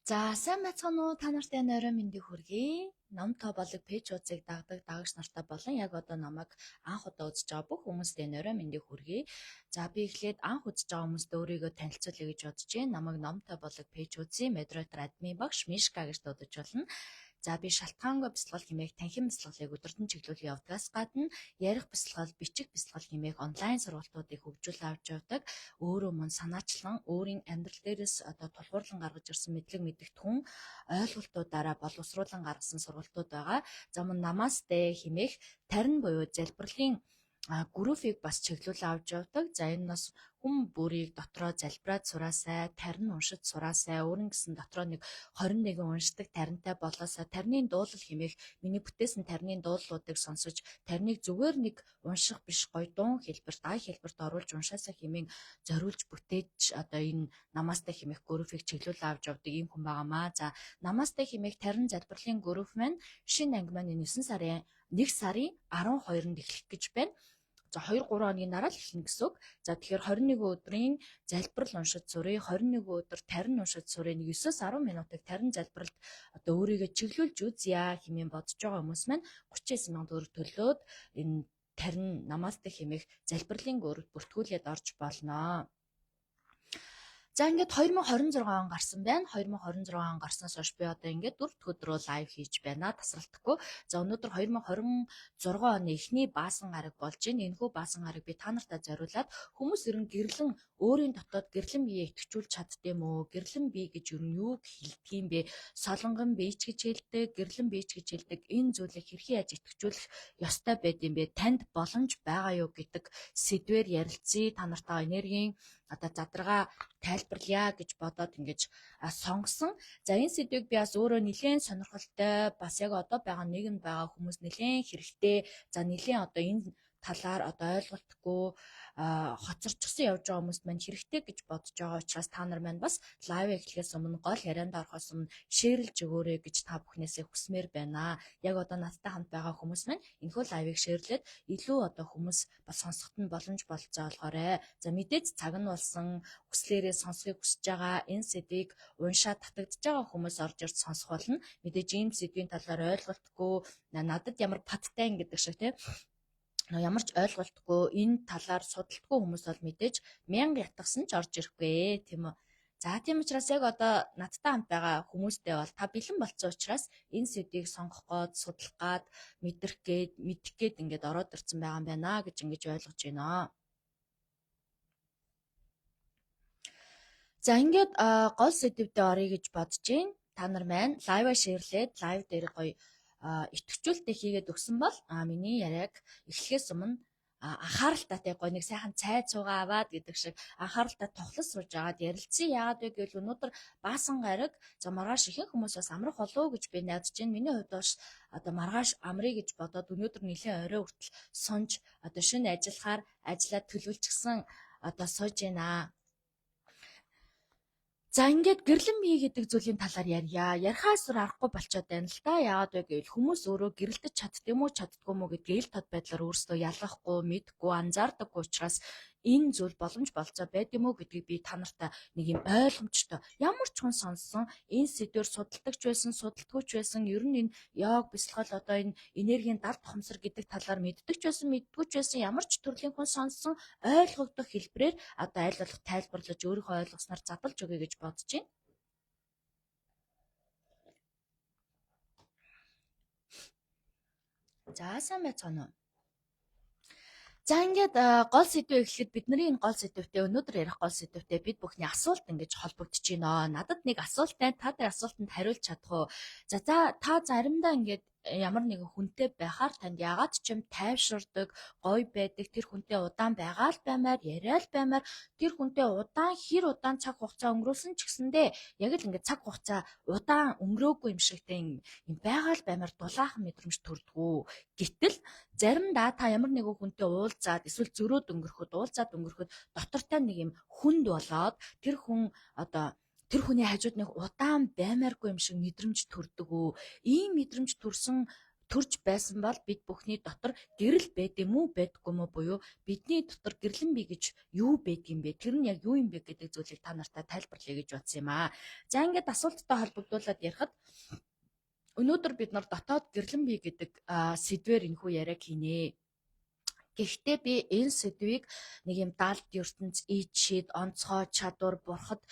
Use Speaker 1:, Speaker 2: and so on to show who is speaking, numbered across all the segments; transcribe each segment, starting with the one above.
Speaker 1: За сайн байцгаана уу, та нартай нойроо мэндийг хүргэе. Ном то болог пэйжүүдийг дагдаг дагагч нартай болон яг одоо намайг анх удаа үзэж байгаа бүх хүмүүстээ нойроо мэндийг хүргэе. За би эхлээд анх үзэж байгаа хүмүүстээ өөрийгөө танилцуулъя гэж бодож байна. Намайг ном то болог пэйжүүдийн модератор админ багш Мишка гэж дуудаж болно. За би шалтгаангүй бясалгал хэмээх танхим бясалгалыг өдөртөн чиглүүлэн явдгаас гадна ярих бясалгал, бичих бясалгал хэмээх онлайн сургалтуудыг хөгжүүл авч явдаг. Өөрөө мөн санаачлан өөрийн амьдрал дээрээс одоо тулгуурлан гаргаж ирсэн мэдлэг мэдэгдэхүүн ойлголтуудаараа боловсруулан гаргасан сургалтууд байгаа. За мөн намасте хэмээх тарин буюу залбирлын группийг бас чиглүүл авч явдаг. За энэ бас хүн бүрийг дотроо залбираад сураасай, тарин уншиж сураасай, өөрийн гэсэн дотроо нэг 21 уншдаг таринтай болоосай, тарины дуулал хэмээх миний бүтээсэн тарины дуулалуудыг сонсож, тариныг зүгээр нэг унших биш, гоё дуун хэлбэрт, ай хэлбэрт оруулж уншаасай хэмээн зориулж бүтээж одоо энэ намасте хэмээх группийг чиглүүл авч явдаг ийм хүн байгаамаа. За намасте хэмээх тарин залбирлын групп маань шинэ анги маань 9 сарын 12-нд эхлэх гэж байна. За 2-3 хоногийн дараа л эхэлнэ гэсэн үг. За тэгэхээр 21 өдрийн залбирал уншиж сурыг, 21 өдөр тарин уншиж сурыг, 9-10 минутыг тарин залбиралд одоо өөрийгөө чиглүүлж үзье хэмээн бодож байгаа хүмүүс маань 39 сая төгрөг төлөөд энэ тарин намасте хэмээх залбирлын группт бүртгүүлээд орж болно. За ингээд 2026 он гарсан байна. 2026 он гарснаас хойш би одоо ингээд 4 дахь өдрөө лайв хийж байна. Тасралтгүй. За өнөөдөр 2026 оны эхний баасан гараг болж байна. Энэхүү баасан гараг би та нартай зориулаад хүмүүс ерөн гэрлэн өөрийн дотоод гэрлэн биеэ итгэжүүлж чаддсан юм уу? Гэрлэн бие гэж ер нь юу хэлдэг юм бэ? Солонгон бийч гэж хэлдэг, гэрлэн бийч гэж хэлдэг. Энэ зүйлийг хэрхэн яаж итгэжүүлэх ёстой байд юм бэ? Танд боломж байгаа юу гэдэг сэдвээр ярилцъя. Та нартаа энергийн одоо задрагаа тайлбарлая гэж бодоод ингэж сонгосон. За энэ сэдвийг би бас өөрөө нэлээд сонирхолтой, бас яг одоо байгаа нийгэмд байгаа хүмүүс нэлээд хэрэгтэй. За нэлээд одоо энэ талаар одоо ойлголтгүй хоцорчсон явж байгаа хүмүүст маань хэрэгтэй гэж бодож байгаа учраас та нар маань бас лайв эхлэхээс өмнө гол ярианд орохоос өмнө шеэрлж өгөөрэй гэж та бүхнээсээ хүсмээр байна. Яг одоо надтай хамт байгаа хүмүүс маань энэхүү лайвыг шеэрлээд илүү одоо хүмүүс бас сонсоход нь боломж болцоо олгоорой. За мэдээж цаг нь болсон, хүслээрээ сонсхийг хүсэж байгаа энэ сэдвийг уншаад татагдж байгаа хүмүүс орж ирж сонсох болно. Мэдээж ийм сэдвийн талаар ойлголтгүй надад ямар падтай гэдэг шиг тийм ямар ч ойлголтгүй энэ талаар судалдаггүй хүмүүс бол мэдээж 1000 ятгсан ч орж ирэхгүй тийм үү. За тийм учраас яг одоо надтай хамт байгаа хүмүүстэй бол та бэлэн болцсон учраас энэ сэдвийг сонгох гээд судлах гээд мэдэх гээд ингээд ороод ирсэн байгаа юм байна гэж ингэж ойлгож байна. За ингээд гол сэдвүүдэд оръё гэж бодож байна. Та нар маань лайв шеэрлээд лайв дээр гоё итгэжүүлэлтээ хийгээд өгсөн бол миний яриаг эхлэхээс өмнө анхааралтай гоё нэг сайхан цай цугаа аваад гэдэг шиг анхааралтай тухлаж сууж агаад ярилцсан. Яагаад вэ гэвэл өнөөдөр баасан гараг за маргааш ихэнх хүмүүс бас амрах болов гэж би найдаж байна. Миний хувьд бас одоо маргааш амрыг гэж бодоод өнөөдөр нэлээд орой хүртэл сунж одоо шинэ ажиллахаар ажиллаад төлөвлөжсөн одоо сууж байна. За ингээд гэрлэн бие гэдэг зүйлийн талаар ярья. Ярихаас өөр аргагүй болчиход байна л да. Яагаад вэ гэвэл хүмүүс өөрөө гэрэлдэж чаддсан юм уу чаддгүй мүү гэдгийг ил тод байдлаар өөрсдөө ялгахгүй, мэдгүй, анзаардаггүй учраас энэ зүйл боломж болцоо байд юм уу гэдгийг би та нартай нэг юм ойлгомжтой ямар ч хүн сонссон энэ сэдвээр судалдагч байсан, судалдагч байсан, ер нь энэ яг бясалгал одоо энэ энергийн дард тухамсар гэдэг талаар мэддэгч байсан, мэддэгч байсан ямар ч төрлийн хүн сонссон ойлгогдох хэлбэрээр одоо аль болох тайлбарлаж өөрийнхөө ойлгосноор задлж өгье гэж бодож байна. За сайн байцгаана уу. За ингээд гол сэдвээ эхлэхэд бидний энэ гол сэдвтэй өнөөдөр ярих гол сэдвтэй бид бүхний асуулт ингэж холбогдож байна. Надад нэг асуулт байна. Та тэр асуултанд хариулж чадах уу? За та заримдаа ингээд ямар нэгэн хүнтэй байхаар танд ягаад ч юм тайвширдаг, гоё байдаг, тэр хүнтэй удаан байгаа л баймаар, яриа л баймаар, тэр хүнтэй хэр удаан цаг хугацаа өнгөрүүлсэн ч гэсэндээ яг л ингээд цаг хугацаа удаан өнгөрөөгүй юм шигтэй юм байгаа л баймаар дулаахан мэдрэмж төрдгөө. Гэтэл заримдаа та ямар нэгэн хүнтэй уулзаад эсвэл зөрөөд өнгөрөхөд дотортой нэг юм хүнд болоод тэр хүний хажууд нэг удаан баймааргүй юм шиг мэдрэмж төрдөг үү. Ийм мэдрэмж төрж байсан бол бид бүхний дотор гэрэл байд юм уу, байдгүй юм уу буюу бидний дотор гэрлэн бий гэж юу байдаг юм бэ? Тэр нь яг юу юм бэ гэдэг зүйлийг та нартай тайлбарлая гэж бодсон юм аа. За ингээд асуулттай холбогдуулаад ярихад өнөөдөр бид нар дотоод гэрлэн бий гэдэг сэдвээр энэхүү яриаг хийнэ. Гэхдээ би энэ сэдвийг нэг юм даалт ертөнц, ид шид, онцгой чадвар, бурхад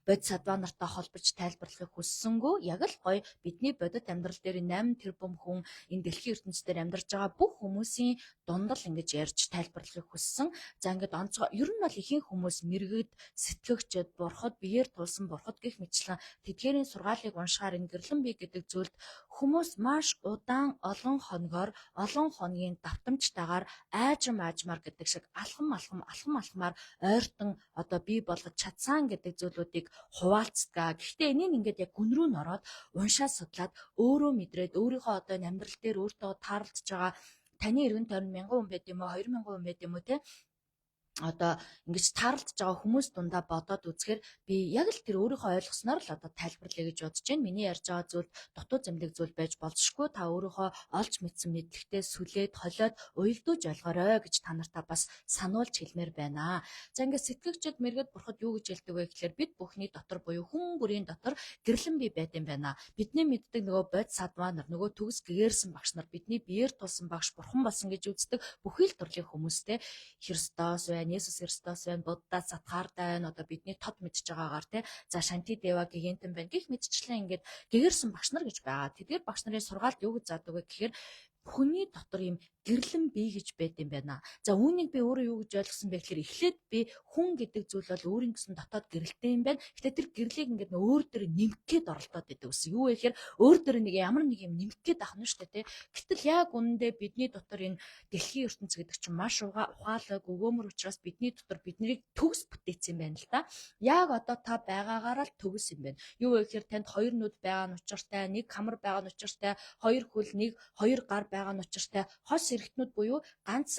Speaker 1: бод садва нартай холбож тайлбарлахыг хүссэнгүй. Яг л гоё бидний бодит амьдрал дээр 8 тэрбум хүн энэ дэлхийн ертөнцийн амьдарч байгаа бүх хүмүүсийн дундал ингэж ярьж тайлбарлахыг хүссэн. За ингээд онцгой ер нь бол ихэнх хүмүүс мэрэгд, сэтгэгчд, бурхад биеэр тулсан бурхад гэх мэтчлэн тэдгээрийн сургаалыг уншихаар энэ гэрлэн бий гэдэг зүйлд хүмүүс маш удаан олон хоногийн давтамжтайгаар аажмаар гэдэг шиг алхамаар ойртон бий болгож чадсан гэдэг зүйлүүдийг хуваалцдаг. Гэхдээ энийг ингээд яг гүн рүү н ороод уншаад судлаад өөрөө мэдрээд өөрийнхөө энэ амьдрал дээр өөртөө таарлаж байгаа таны эргэн тойронд 1000 хүн байд юм уу 2000 хүн байд юм уу те ингэж таарлаж байгаа хүмүүс дундаа бодоод үзэхээр би яг л тэр өөрийнхөө ойлгосноор л тайлбарлая гэж бодож байна. Миний ярьж байгаа зүйл дутуу зэмлэг зүйл байж болзошгүй. Та өөрийнхөө олж мэдсэн мэдлэгтэй сүлээд холиод уялдуулж ойлгоорой гэж та нартаа бас сануулж хэлмээр байна. За ингээд сэтгэгчд мэрэгд бурхад юу гэж хэлдэг вэ гэхээр бид бүхний дотор буюу хүн бүрийн дотор гэрлэн бий байд юм байна. Бидний мэддэг нөгөө бод садва нар, нөгөө төгс гэгэрсэн багш нар, бидний биеэр тулсан багш бурхан болсон гэж үздэг бүхий л төрлийн хүмүүстэй Христос байна, Есүс Христос байна, Будда, Сатхарда байна, бидний тод мэдж байгаагаар те. За Шанти Дева гэгэнтэн байна. Гэх мэтчлэн ингээд гэгэрсэн багш нар гэж байгаа. Тэдгээр багш нарын сургаалт юу гэж заадаг вэ гэхээр хүний дотор юм гэрлэн бий гэж байд юм байна. За үүнийг би өөрөө юу гэж ойлгосон бэ гэхээр эхлээд би хүн гэдэг зүйл бол өөрийн гэсэн дотоод гэрэлтэй юм байна. Гэтэ тэр гэрлийг ингээд өөр дөр нэмэх гээд оролдоод байдаг гэсэн. Юу вэ гэхээр өөр дөр нэг ямар нэг юм нэмэх гээд ахна шүү дээ, тэ. Гэтэл яг үнэндээ бидний дотор энэ дэлхийн ертөнц гэдэг чинь маш ухаалаг өгөөмөр учраас бидний дотор биднийг төгс бүтээсэн юм байна л да. Яг та байгаагаараа л төгс юм байна. Юу вэ гэхээр танд 2 нүд байгаа нь учиртай, 1 хамар байгаа нь учиртай, 2 хөл, 2 гар байгаа нь учиртай, хос эргэтнүүд буюу ганц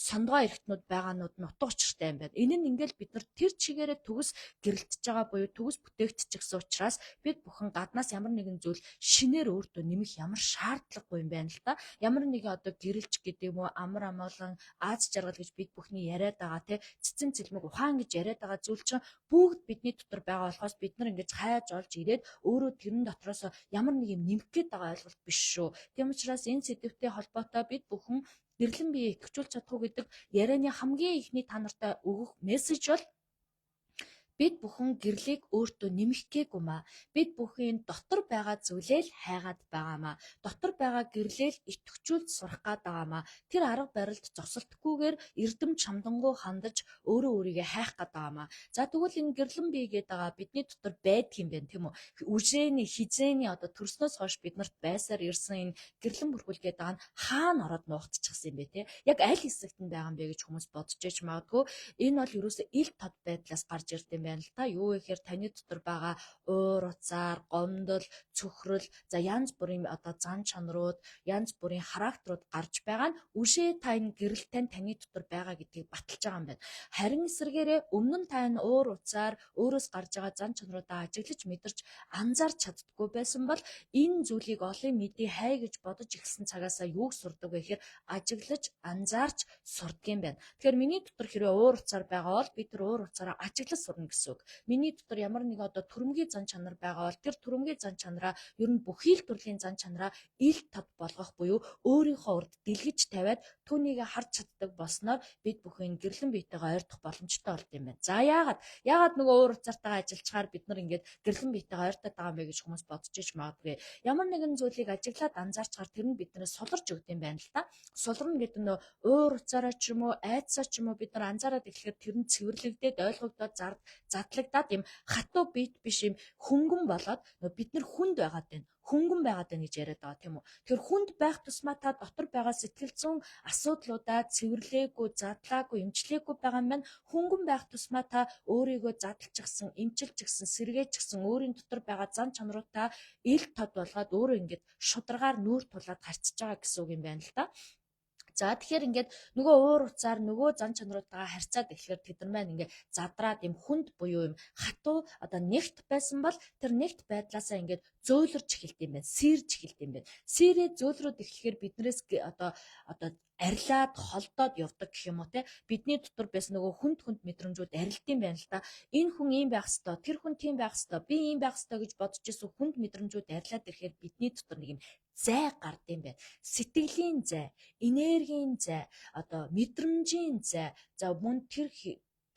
Speaker 1: сондгоо эргэтнүүд байгаанууд нь утга учиртай юм байна. Энэ нь ингээл бид нар тэр чигээрээ төгс гэрэлтэж байгаа буюу төгс бүтээгдчихсэн учраас бид бүхэн гаднаас ямар нэгэн зүйл шинээр өөртөө нэмэх ямар шаардлагагүй юм байна л да. Ямар нэгэн гэрэлж гэдэг юм уу, амар амгалан аз жаргал гэж бид бүхний яриад байгаа те, цэцэн цэлмэг ухаан гэж яриад байгаа зүйл чинь бүгд бидний дотор байгаа болохоос бид нар ингэж хайж олж ирээд өөрөө тэрэн дотроос ямар нэг юм нэмэх гээд байгаа ойлголт биш шүү. Тийм учраас энэ сэдвтэй холбоотой бид бүхэн гэрлэн бие идэвхжүүлж чадах уу гэдэг ярианы хамгийн ихний та нартай өгөх мессеж бол бид бүхэн гэрлийг өөртөө нэмэх гээгүй маа. Бид бүхэн дотор байгаа зүйлээ л хайгаад байгаамаа. Дотор байгаа гэрлээ л идэвхжүүлж сурах гээд байгаамаа. Тэр арга барилд зогсолтгүйгээр эрдэм чамдангуу хандаж өөрөө өөрийгөө хайх гээд байгаамаа. За тэгвэл энэ гэрлэн бие гэдэг байгаа бидний дотор байдаг юм байна, тийм үү? Үжээний хизээний төрснөөс хойш биднэрт байсаар ирсэн энэ гэрлэн бүрхүүл гэдэг байгаа нь хаана ороод нуугдчихсан юм бэ, те? Яг аль хэсэгт нь байгаа юм бэ гэж хүмүүс бодож иж магадгүй. Энэ бол ерөөсөө ил тод байдлаас гарч ирдэг юм байна л та. Юу вэ гэхээр таны дотор байгаа уур уцаар, гомдол, цөхрөл, за янз бүрийн зан чанарууд, янз бүрийн характерууд гарч байгаа нь үшээ та энэ гэрэлтэй таны дотор байгаа гэдгийг баталж байгаа юм байна. Харин эсвэргээрээ өмнө нь та энэ уур уцаар өөрөөс гарч байгаа зан чанаруудаа ажиглаж мэдэрч анзаарч чаддаггүй байсан бол энэ зүйлийг олон мэдээ хай гэж бодож эхэлсэн цагаасаа юуг сурдаг вэ гэхээр ажиглаж анзаарч сурдаг юм байна. Тэгэхээр миний дотор хэрвээ уур уцаар байгаа бол би тэр уур уцаараа ажиглаж сурна гэсэн үг. Миний дотор ямар нэг төрөмгийн зан чанар байгаа бол тэр төрөмгийн зан чанараа ер нь бүхий л төрлийн зан чанараа ил тод болгох буюу өөрийнхөө урд дэлгэж тавиад түүнийг харж чаддаг болсноор бид бүхэн гэрлэн биетэйгээ ойртох боломжтой болд юм байна. За яагаад нөгөө уур уцаартайгаа ажиллачаар бид нар ингээд гэрлэн биетэйгээ ойртоод байгаа юм бэ гэж хүмүүс бодож иж магадгүй. Ямар нэгэн зүйлийг ажиглаад анзаарчаар тэр нь биднээс суларч өгд юм байна л та. Сулрна гэдэг нь уур уцаараа ч юм уу, айцсаа ч юм уу бид нар анзаараад эхлэхэд тэр нь цэвэрлэгдээд ойлгогдоод задлагдаад юм хатуу бит биш юм хөнгөн болоод бид нар хүнд байгаад байна. Хөнгөн байгаад байна гэж яриад байгаа тийм үү. Тэгэхээр хүнд байх тусмаа та дотор байгаа сэтгэл зүйн асуудлуудаа цэвэрлээгүй, задлаагүй, эмчлээгүй байгаа маань хөнгөн байх тусмаа та өөрийгөө задлчихсан, эмчилчихсэн, сэргээчихсэн өөрийн дотор байгаа зан чанаруудаа ил тод болгоод өөрөө ингээд шударгаар нүүр тулаад харьцаж байгаа гэсэн үг юм байна л да. За тэгэхээр ингээд нөгөө уур уцаар нөгөө зан чанаруудаа харьцаад эхлэхээр тэд нар маань ингээд задраад юм хүнд буюу юм хатуу одоо нэгт байсан бол тэр нэгт байдлаасаа ингээд зөөлрж эхэлт юм байна. Сэрж эхэлт юм байна. Сэрээ зөөлрөд эхлэхээр биднээс одоо арилаад холдоод явдаг гэх юм уу те бидний дотор байсан нөгөө хүнд мэдрэмжүүд арилдсан байна л да. Энэ хүн ийм байх хэвээр, тэр хүн тийм байх хэвээр, би ийм байх хэвээр гэж бодож исэн хүнд мэдрэмжүүд арилаад ирэхээр бидний дотор нэг юм зай гардыг байна. Сэтгэлийн зай, энергийн зай, одоо мэдрэмжийн зай. За мөн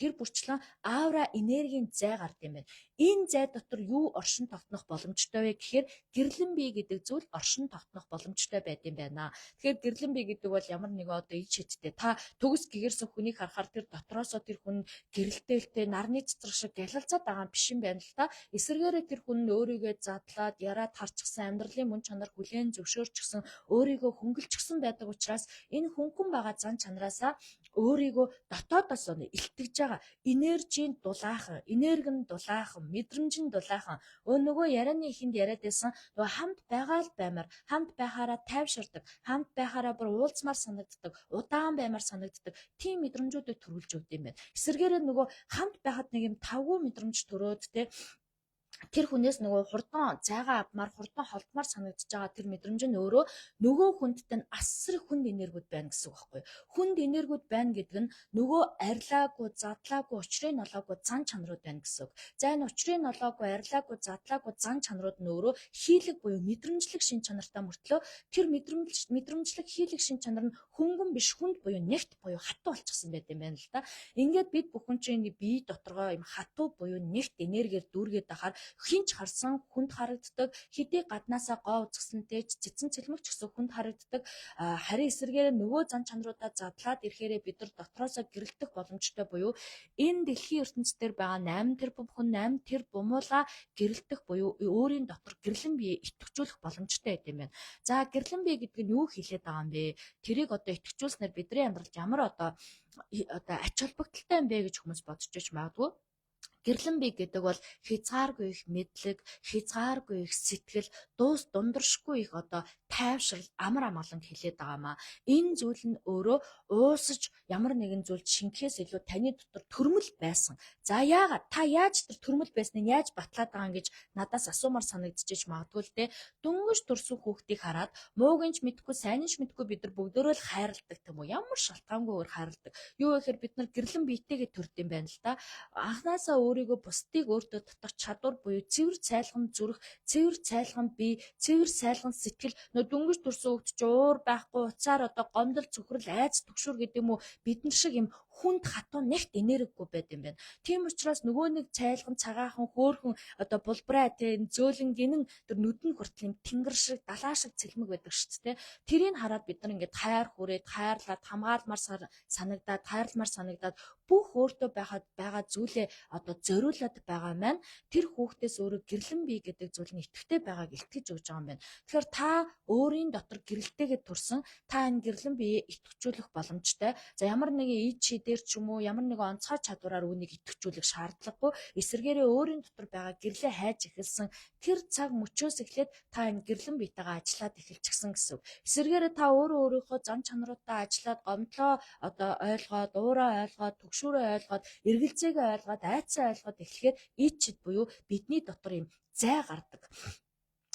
Speaker 1: тэр бүрчлэн аура энергийн зай гардыг байна. Энэ зай дотор юу оршин тогтнох боломжтой вэ гэхээр гэрлэн бие гэдэг зүйл оршин тогтнох боломжтой байд юм байна. Тэгэхээр гэрлэн бие гэдэг бол ямар нэгэн одоо ич шидтэй та төгс гэгэрсэн хүнийг харахаар тэр дотроосоо тэр хүн гэрэлтэлтэй нарны цэцрэг шиг гялалцаад байгаа юм биш юм байна л та. Эсвэргээрээ тэр хүн өөрийгөө задлаад яраад харчихсан амьдралын мөн чанар хүлээн зөвшөөрчихсөн өөрийгөө хөнгөлчихсөн байдаг учраас энэ хөнгөн байгаа зан чанараасаа өөрийгөө дотоодоос илтгэж байгаа энержийн дулаахан, энерги нь дулаахан, мэдрэмж нь дулаахан. Нөгөө ярианы ихэнд яриад байсан нөгөө хамт байгаа л баймаар, хамт байхаараа тайвширдаг, хамт байхаараа бүр уулзмаар санагддаг, удаан баймаар санагддаг тийм мэдрэмжүүдийг төрүүлж өгд юм байна. Эсвэргээрээ нөгөө хамт байхад нэг юм тавгүй мэдрэмж төрөөд те тэр хүнээс нөгөө хурдан зайгаа авмаар хурдан холдмаар санагдаж байгаа тэр мэдрэмж нь өөрөө нөгөө хүндтэй нь асар хүнд энергүүд байна гэсэн үг байхгүй. Хүнд энергүүд байна гэдэг нь нөгөө арилаагүй, задлаагүй, учрыг нолоогүй зан чанарууд байна гэсэн үг. За энэ учрыг нолоогүй, арилаагүй, задлаагүй зан чанарууд нь өөрөө хийлэг буюу мэдрэмжлэг шин чанартай мөртлөө тэр мэдрэмжлэг хийлэг шин чанар нь хөнгөн биш хүнд буюу нэгт буюу хатуу болчихсон байт юм байна л да. Ингээд бид бүхэн чинь бие доторгоо юм хатуу буюу нэгт энергиэр дүүргээд ахаар хинч харсан хүнд харагддаг хэдий гаднаасаа гоо үзэсгэлэнтэй цэцэн цэлмэгч гэсэн хүнд харагддаг харин эсэргээр нөгөө зан чанаруудаа задлаад ирэхээрээ бид нар дотроосоо гэрэлтэх боломжтой буюу энэ дэлхийн ертөнцийн дээр байгаа 8 тэр бүхэн 8 тэр бумуулаа гэрэлтэх буюу өөрийн дотор гэрлэн бие идэвхжүүлэх боломжтой байт юм байна. За гэрлэн бие гэдэг нь юу хэлээд байгаа юм бэ? Тэрийг одоо идэвхжүүлснээр бидний амьдралд ямар одоо ач холбогдолтой юм бэ гэж хүмүүс бодож иж магадгүй. Гэрлэн бие гэдэг бол хязгааргүй их мэдлэг, хязгааргүй их сэтгэл, дуус дундаршгүй их одоо тайвшрал амар амгалан хэлээд байгаамаа. Энэ зүйл нь өөрөө уусаж ямар нэгэн зүйл шингэхээс илүү таны дотор төрмөл байсан. За яагаад та яаж тэр төрмөл байсныг яаж батлаад байгаа юм гэж надаас асуумаар санагдчихэж магадгүй л дээ. Дөнгөж төрсөн хүүхдийг хараад муугинч мэдгүй, сайнч мэдгүй бид нар бүгдөө л хайрладаг тийм үү? Ямар шалтгаангүйгээр хайрладаг. Юу гэхээр бид нар гэрлэн биетэйгээ төрд юм байна л да. Анхнаасаа өөрийгөө бусдыг өөртөө дотор чадвар буюу цэвэр цайлган зүрх, цэвэр цайлган бие, цэвэр цайлган сэтгэл нөө дөнгөж төрсөн хөвгт ч уур байхгүй уцаар одоо гомдол цөхрөл айц төгшүр гэдэг юм уу бид нар шиг юм хүнд хатуу нэгт энергигүй байд юм байна. Тийм учраас нөгөө нэг цайлган цагаахан хөөхөн одоо булбраа тийм зөөлөн гинэн тэр нүдэн хүртэл юм тэнгэр шиг далаа шиг цэлмэг байдаг шүү дээ. Тэрийг хараад бид нар ингээд хайр хүрээд хайрлаад хамгаалмаар санагдаад бүх өөртөө байгаа зүйлээ одоо зориулаад байгаа маань тэр хүүхдээс өөрөө гэрлэн бие гэдэг зүйл нь идэвхтэй байгааг илтгэж өгч байгаа юм байна. Тэгэхээр та өөрийн дотор гэрэлтэйгээ турсан та энэ гэрлэн биеэ идэвхжүүлэх боломжтой. За ямар нэгэн ид шидээр ч юм уу ямар нэгэн онцгой чадвараар үүнийг идэвхжүүлэх шаардлагагүй. Эсвэргээрээ өөрийн дотор байгаа гэрлээ хайж эхэлсэн тэр цаг мөчөөс эхлээд та энэ гэрлэн биетэйгээ ажиллаад эхэлчихсэн гэсэн үг. Эсвэргээрээ та өөрийнхөө зам чанаруудаа ажиллаад гомдлоо одоо ойлгоод, уураа ойлгоод, төгшүүрээ ойлгоод, эргэлзээгээ ойлгоод, айцаа ойлгоод эхлэхээр ид шид буюу бидний дотор юм зай гардаг.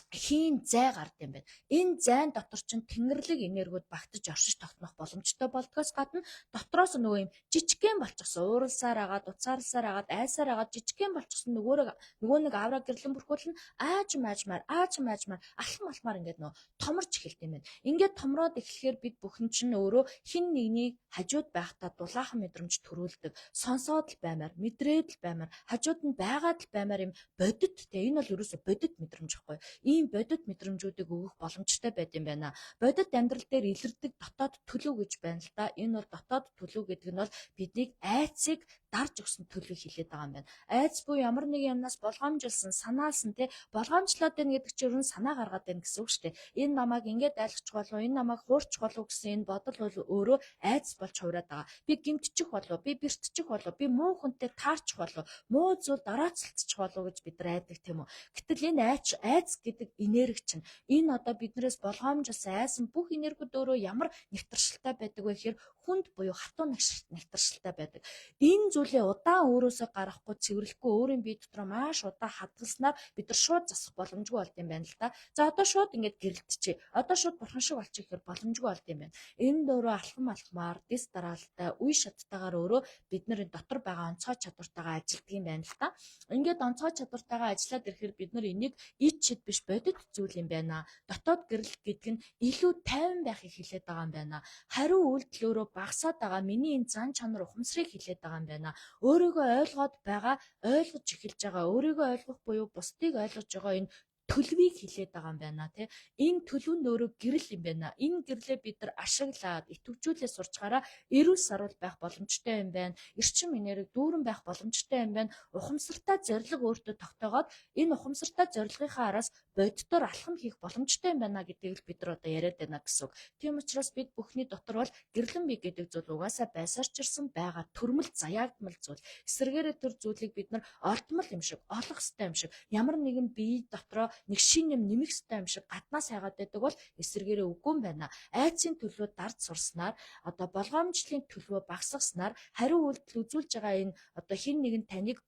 Speaker 1: Хийн зай гард юм байна. Энэ зайн дотор чинь тэнгэрлэг энергиуд багтаж оршиж тогтнох боломжтой болдгоос гадна дотроос нөгөө юм жижигхэн болчихсон ууралсаар агаад, уцаарлсаар агаад, айсаар агаад жижигхэн болчихсон нөгөө нэг авраа гэрлэн бүрхүүл нь аажмаар алхам ингээд нөгөө томорч эхэлт юм байна. Ингээд томроод эхлэхээр бид бүхэн чинь өөрөө хин нэгнийг хажууд байхдаа дулаахан мэдрэмж төрүүлдэг. Сонсоод л баймаар, мэдрээд л баймаар, хажууд нь байгаад л баймаар юм бодит те энэ бол ерөөсө бодит мэдрэмж байхгүй. ийм бодит мэдрэмжүүдийг өгөх боломжтой байд юм байна. Бодит амьдрал дээр илэрдэг дотоод төлөв гэж байна л да. Энэ бол дотоод төлөв гэдэг нь бол биднийг айцыг дарж өгсөн төлөвийг хэлээд байгаа юм байна. Айц буюу ямар нэг юмнаас болгоомжилсан, санаалсан тий болгоомжлоод байна гэдэг чинь юу санаа гаргаад байна гэсэн үг шүү дээ. Энэ намайг ингэж айлгчих болов, энэ намайг хуурчих болов гэсэн энэ бодол бол өөрөө айц болж хувраад байгаа. Би гимтчих болов, би бэртчих болов, би муу хүнтэй таарчих болов, муу зүйл дараацалцчих болов гэж бид нар айдаг тийм үү. Гэтэл энэ айц гэдэг энерги чинь энэ одоо биднээс болгоомжилсан айсан бүх энергиуд өөрөө ямар нэвтэршилтэй байдаг вэ гэхээр хүнд буюу хатуу нэвтэршилтэй байдаг. Энэ зүйлээ удаан өөрөөсөө гаргахгүй цэвэрлэхгүй өөрийн бие дотор маш удаан хадгалснаар бид нар шууд засах боломжгүй болд юм байна л да. За одоо шууд ингэж гэрэлтчихье. Одоо шууд бурхан шиг болчих гэхээр боломжгүй болд юм байна. Энэ өөрөө алхам алхмаар дис дараалтай үе шаттайгаар өөрөө бид нарын дотор байгаа онцгой чадвартайгаа ажилтдаг юм байна л да. Ингээд онцгой чадвартайгаа ажиллаад ирэхээр бид нар энийг ид чид биш бодит зүйл юм байна. Дотоод гэрэлт гэдэг нь илүү тайван байхыг хэлээд байгаа юм байна. Хариу үйлдэл өөрөө багасаад байгаа миний энэ зан чанар ухамсарыг хэлээд байгаа юм байна. Өөрийгөө ойлгоод байгаа, ойлгож эхэлж байгаа, өөрийгөө ойлгох буюу бусдыг ойлгож байгаа энэ төлөвийг хэлээд байгаа юм байна тий. Энэ төлөв нь өөрөө гэрэл юм байна. Энэ гэрлээ бид нар ашиглаад идэвхжүүлээ сурчгаараа эрүүл сарвал байх боломжтой юм байна. Эрчим энерги дүүрэн байх боломжтой юм байна. Ухамсартай зорилго өөртөө тогтоогоод энэ ухамсартай зорилгынхаа араас боддоор алхам хийх боломжтой юм байна гэдгийг бид нар одоо яриад байна гэсэн үг. Тийм учраас бид бүхний дотор бол гэрлэн бий гэдэг зүйл угаасаа байсаарч ирсэн байгаа төрмөл заяагдмал зүйл. Эсвэргээрээ тэр зүйлийг бид нар олдмол юм шиг, олох ёстой юм шиг, ямар нэгэн бие дотроо нэг шин юм нэмэх ёстой юм шиг гаднаас хайгаад байдаг бол эсвэргээрээ үгүй юм байна. Айцын төлөвөд дард сурснаар одоо болгоомжлын төлөвөө багасгаснаар хариу үйлдэл үзүүлж байгаа энэ одоо хин нэгэн таныг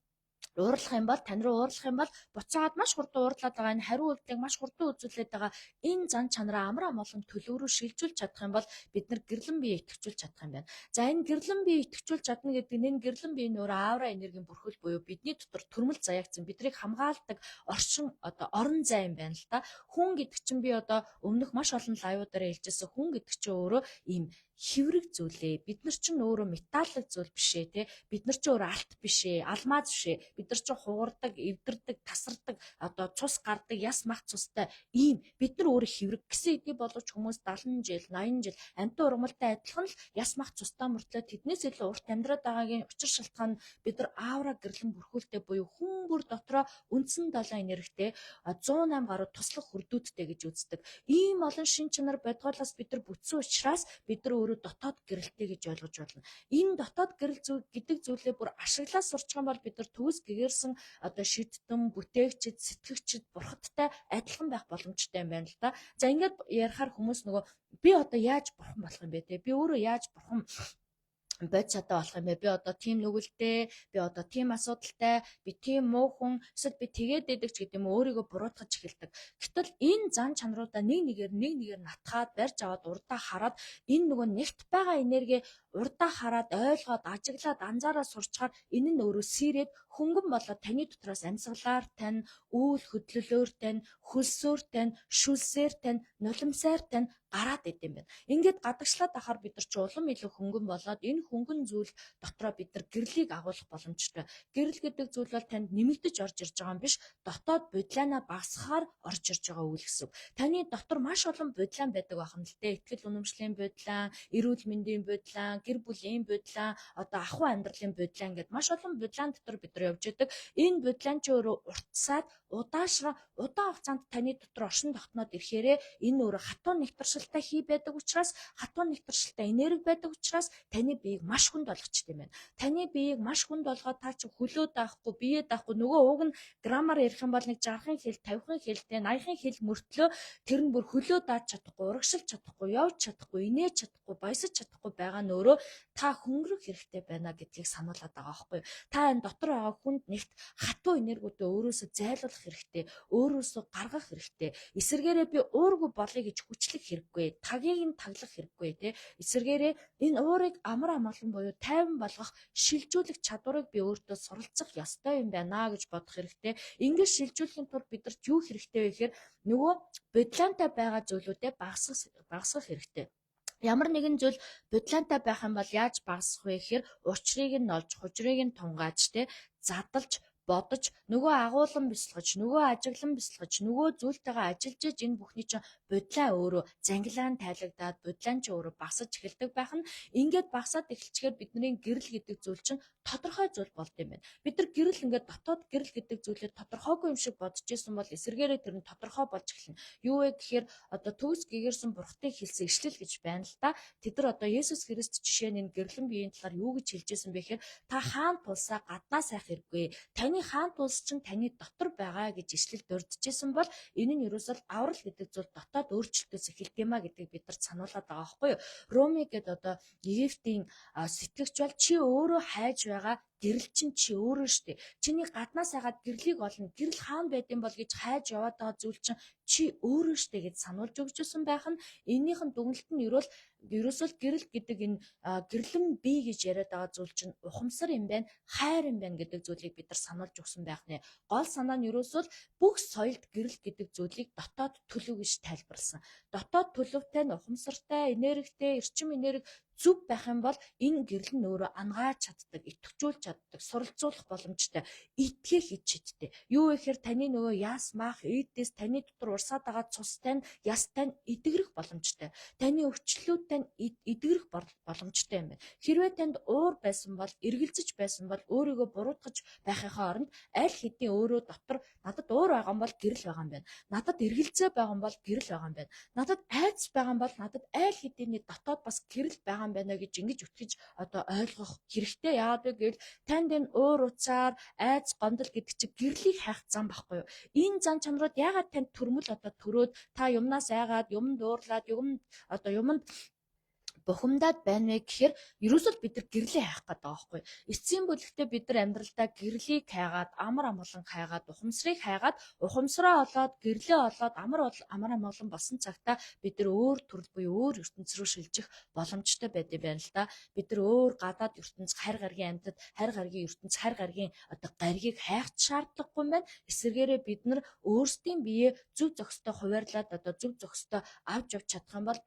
Speaker 1: уурлах юм бол тань руу уурлах юм бол буцаагаад маш хурдан уурлаад байгаа энэ хариу үйлдэлийг маш хурдан үзүүлээд байгаа энэ зан чанараа амар амгалан төлөв рүү шилжүүлж чадах юм бол бид нар гэрлэн бие идэвхжүүлж чадах юм байна. За энэ гэрлэн бие идэвхжүүлж чадна гэдэг нь энэ гэрлэн бие нөр аавра энергийн бүрхүүл буюу бидний дотор төрмөл заяагцсан бидрийг хамгаалдаг оршин одоо орон зай юм байна л та. Хүн гэдэг чинь би одоо өмнөх маш олон лайвуудаараа хэлжсэн хүн гэдэг чинь өөрөө ийм хэврэг зүйлээ. Бид нар чинь өөрөө металлик зүйл биш ээ, тий. Бид нар чинь өөрөө алт биш ээ, алмаз биш ээ. Бид нар чинь хугардаг, эвдэрдэг, тасардаг, одоо цус гардаг, яс мах цустай ийм бид нар өөрөө хэврэг гэсэн эдний боловч хүмүүс 70 жил, 80 жил амтан ургамалтай адилхан л яс мах цустай мөртлөө тэднээс илүү урт амьдраад байгаагийн учир шалтгаан нь бид нар аавра гэрлэн бүрхүүлтэй буюу хүн бүр дотроо үндсэн 7 энергитэй 108 гаруй туслах хүрдүүдтэй гэж үздэг. Ийм олон шин чанар бодгоолоос бид нар бүтсэн учраас бид нар дотоод гэрэлтэй гэж ойлгож байна. Энэ дотоод гэрэл зүйл гэдэг зүйлээ бүр ашиглаж сурчих юм бол бид нар төгс гэгэрсэн одоо шидтэн, бүтээгчд, сэтгэгчд, бурхадтай адилхан байх боломжтой юм байна л да. За ингээд ярихаар хүмүүс нөгөө би одоо яаж бурхан болох юм бэ те? Би өөрөө яаж бурхан бод чадаа болох юм бэ? Би одоо тийм нүгэлтэй, би одоо тийм асуудалтай, би тийм муу хүн, эсвэл би тэгээд дэдэг ч гэдэг юм өөрийгөө буруутгаж эхэлдэг. Гэтэл энэ зан чанаруудаа нэг нэгээр натгаад барьж аваад урдаа хараад энэ нөгөө нэгт байгаа энерги урдаа хараад ойлгоод ажиглаад анзаараа сурчаар энэ нь өөрөө сэрээд хөнгөн болоод таны дотроос амьсгалаар тань, үйл хөдлөлөөр тань, хөлсөөр тань, шүлсээр тань, нулимсаар тань гараад идэм байна. Ингээд гадагшлаад ахаар бид нар ч улам илүү хөнгөн болоод энэ хөнгөн зүйл дотроо бид нар гэрлийг агуулах боломжтой. Гэрэл гэдэг зүйл бол танд нэмэгдэж орж ирж байгаа юм биш, дотоод бодлоонаа багасгахаар орж ирж байгаа үйл гэсэн. Таны дотор маш олон бодлоон байдаг байна л дээ. Итгэл үнэмшлийн бодлоон, эрүүл мэндийн бодлоон, гэр бүлийн бодлоон, одоо ахуй амьдралын бодлоон гэдэг маш олон бодлоон дотор бид нар явж байдаг. Энэ бодлоон ч өөрөө уртсаад удаан хугацаанд таны дотор оршин тогтноод ирэхээрээ энэ өөрөө хатуу нэгтршилтэй хий байдаг учраас, хатуу нэгтршилтэй энерги байдаг учраас таны биеийг маш хүнд болгочтой юм байна. Таны биеийг маш хүнд болгоод та чи хөлөө даахгүй, биеэ даахгүй, нөгөө уг нь граммаар ярих юм бол нэг 60-ын хил, 50-ын хилтэй, 80-ын хил мөртлөө тэр нь бүр хөлөө дааж чадахгүй, урагшилж чадахгүй, явж чадахгүй, инээж чадахгүй, баясаж чадахгүй байгаа нь өөрөө та хөнгөрөх хэрэгтэй байна гэдгийг сануулад байгаа байхгүй юу? Та энэ дотор байгаа хүнд нэгт хатуу энергиудаа өөрөөсөө зайлуулах хэрэгтэй, өөрөөсөө гаргах хэрэгтэй. Эсвэргээрээ би уургүй болъё гэж хүчлэх хэрэггүй, тагийг нь таглах хэрэггүй тий. Эсвэргээрээ энэ уурыг амар амгалан буюу тайван болгох, шилжүүлэх чадварыг би өөртөө суралцах ёстой юм байна гэж бодох хэрэгтэй. Ингэж шилжүүлэхийн тулд бидэрт юу хэрэгтэй вэ гэхээр нөгөө бодлоонтой байгаа зүйлүүдээ багасгах хэрэгтэй. Ямар нэгэн зүйл бодлоонтой байх юм бол яаж багасгах вэ гэхээр учрыг нь олж, хужрыг нь тунгааж, задлж бодож, нөгөө агуулan бясалгаж, нөгөө ажиглан бясалгаж, нөгөө зүйлтэйгээ ажиллаж иж энэ бүхний чинь бодлоо өөрөө зангилаан тайлагдаад бодлоо ч өөрөө багасж эхэлдэг байх нь ингээд багасаад эхэлчихээр бидний гэрэл гэдэг зүйл чинь тодорхой зүйл болд юм байна. Бид нар гэрэл ингээд дотоод гэрэл гэдэг зүйлээ тодорхойгүй юм шиг бодож исэн бол эсэргээрээ тэр нь тодорхой болж эхэлнэ. Юу вэ гэхээр одоо төгс гэгэрсэн бурхтыг хэлсэн ишлэл гэж байна л да. Тэд нар одоо Есүс Христ жишээ нь энэ гэрлэн биеийн талаар юу гэж хэлж исэн бэ гэхээр та хаан тулсаа гаднаа сайх хэрэггүй. Таны хаан тулс чинь таны дотор байгаа гэж ишлэл дурдчихсэн бол энэ нь ерөөсөө аврал гэдэг зүйл дотоод өөрчлөлтөөс эхэлт юм а гэдгийг бид нар сануулад байгаа байхгүй юу? Роми гэдэг одоо Египтийн сэтгэгч бол чи өөрөө хайж байгаа гэрэл чинь чи өөрөө штэ. Чиний гаднаас хагаад гэрлийг олно. Гэрэл хаана байдсан бол гэж хайж яваад байгаа зүйл чинь чи өөрөө штэ гэж сануулж өгчсэн байх нь энэнийхэн дүгнэлт нь ерөөсөө гэрэл гэдэг энэ гэрлэн бий гэж яриад байгаа зүйл чинь ухамсар юм байна, хайр юм байна гэдэг зүйлийг бид нар сануулж өгсөн байх нэ. Гол санаа нь ерөөсөө бүх соёлд гэрэл гэдэг зүйлийг дотоод төлөв гэж тайлбарласан. Дотоод төлөвтэй нь ухамсартай, энергитэй, эрчим энерги зүв байх юм бол энэ гэрэл нь өөрөө ангааж чаддаг, идэвхжүүлж чаддаг, суралцуулах боломжтой, итгэх ичтэй. Юу гэхээр таны нөгөө яс мах эдээс таны дотор урсаад байгаа цустай нь ястай нь эдгэрэх боломжтой. Таны өвчлөлттэй нь эдгэрэх боломжтой юм байна. Хэрвээ танд уур байсан бол, эргэлзэж байсан бол өөрийгөө буруутгаж байхынхаа оронд аль хэдийн өөрөө дотор надад уур байгаа юм бол гэрэл байгаа юм байна. Надад эргэлзээ байгаа юм бол гэрэл байгаа юм байна. Надад айц байгаа юм бол надад аль хэдийн дотоод бас гэрэл байгаа байна гэж ингэж үтгэж одоо ойлгох хэрэгтэй. Яагаад вэ гэвэл танд энэ уур уцаар айц гомдол гэдэг чинь гэрлийг хайх зам байхгүй юу? Энэ зам чанарууд яагаад танд төрмөл одоо төрөөд та юмнаас айгаад, юмд уурлаад, юмд бухимдаад байна вэ гэхээр ерөөсөө бид нар гэрлээ хайх гэдэг байгаа байхгүй. Эцсийн бүлэгтээ бид нар амьдралдаа гэрлийг хайгаад, амар амгалан хайгаад, ухамсарыг хайгаад, ухамсараа олоод, гэрлээ олоод, амар амгалан болсон цагтаа бид нар өөр төрөл буюу өөр ертөнц рүү шилжих боломжтой байд юм байна л да. Бид нар өөр гадаад ертөнц, хайр гаргийн амьтад, хайр гаргийн ертөнц, хайр гаргийн одоо гаригийг хайх шаардлагагүй юм байна. Эсвэргээрээ бид нар өөрсдийн биеэ зөв зохистой хуваарлаад одоо зөв зохистой авч явж чадах юм бол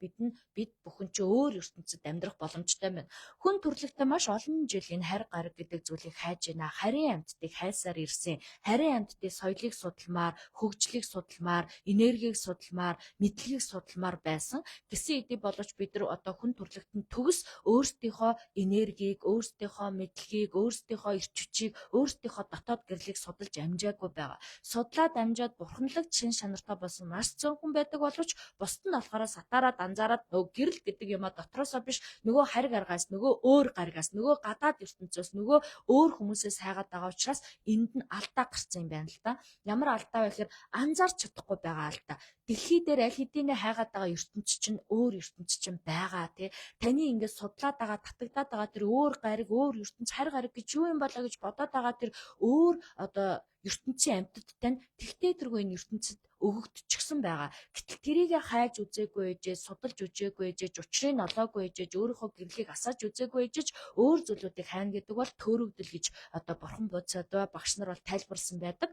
Speaker 1: бид бүхэн ч өөр ертөнцид амьдрах боломжтой байна. Хүн төрөлхтөө маш олон жил энэ хайр гариг гэдэг зүйлийг хайж байна. Харийн амьтдыг хайсаар ирсэн. Харийн амьтдын соёлыг судалмаар, хөгжлийг судалмаар, энергийг судалмаар, мэдлэгийг судалмаар байсан. Гэсэн хэдий боловч бид нар одоо хүн төрөлхтөнд төгс өөрсдийнхөө энергийг, өөрсдийнхөө мэдлэгийг, өөрсдийнхөө эрч хүчийг, өөрсдийнхөө дотоод гэрлийг судалж амжаагүй байгаа. Судлаад амжаад бурханлаг чин чанартай болсон маш цөөхөн байдаг боловч бусд нь болохоор сатаараад анзаараад нөгөө гэрэл гэдэг юм а дотроосоо биш нөгөө хариг аргаас, нөгөө өөр гаригаас, нөгөө гадаад ертөнцөөс, нөгөө өөр хүмүүсээс хайгаад байгаа учраас энд нь алдаа гарсан юм байна л да. Ямар алдаа вэ гэхээр анзаарч чадахгүй байгаа алдаа. Дэлхий дээр аль хэдийнэ хайгаад байгаа ертөнц чинь өөр ертөнц чинь байгаа тий. Таны ингээд судлаад байгаа, татагдаад байгаа тэр өөр гариг, өөр ертөнц, хариг гариг гэж юу юм болоо гэж бодоод байгаа тэр өөр одоо ертөнцийн амьтадтай нь тэгтээ тэргүй энэ ертөнцид өгөгдчихсэн байгаа. Гэтэл тэрийг хайж үзээгүй ээжээ, судалж үзээгүй ээжээ, учрыг олоогүй ээжээ, өөрийнхөө гэрлийг асааж үзээгүй ээжэж өөр зүйлүүдийг хайна гэдэг бол төөрөгдөл гэж одоо бурхан бодсод багш нар бол тайлбарлсан байдаг.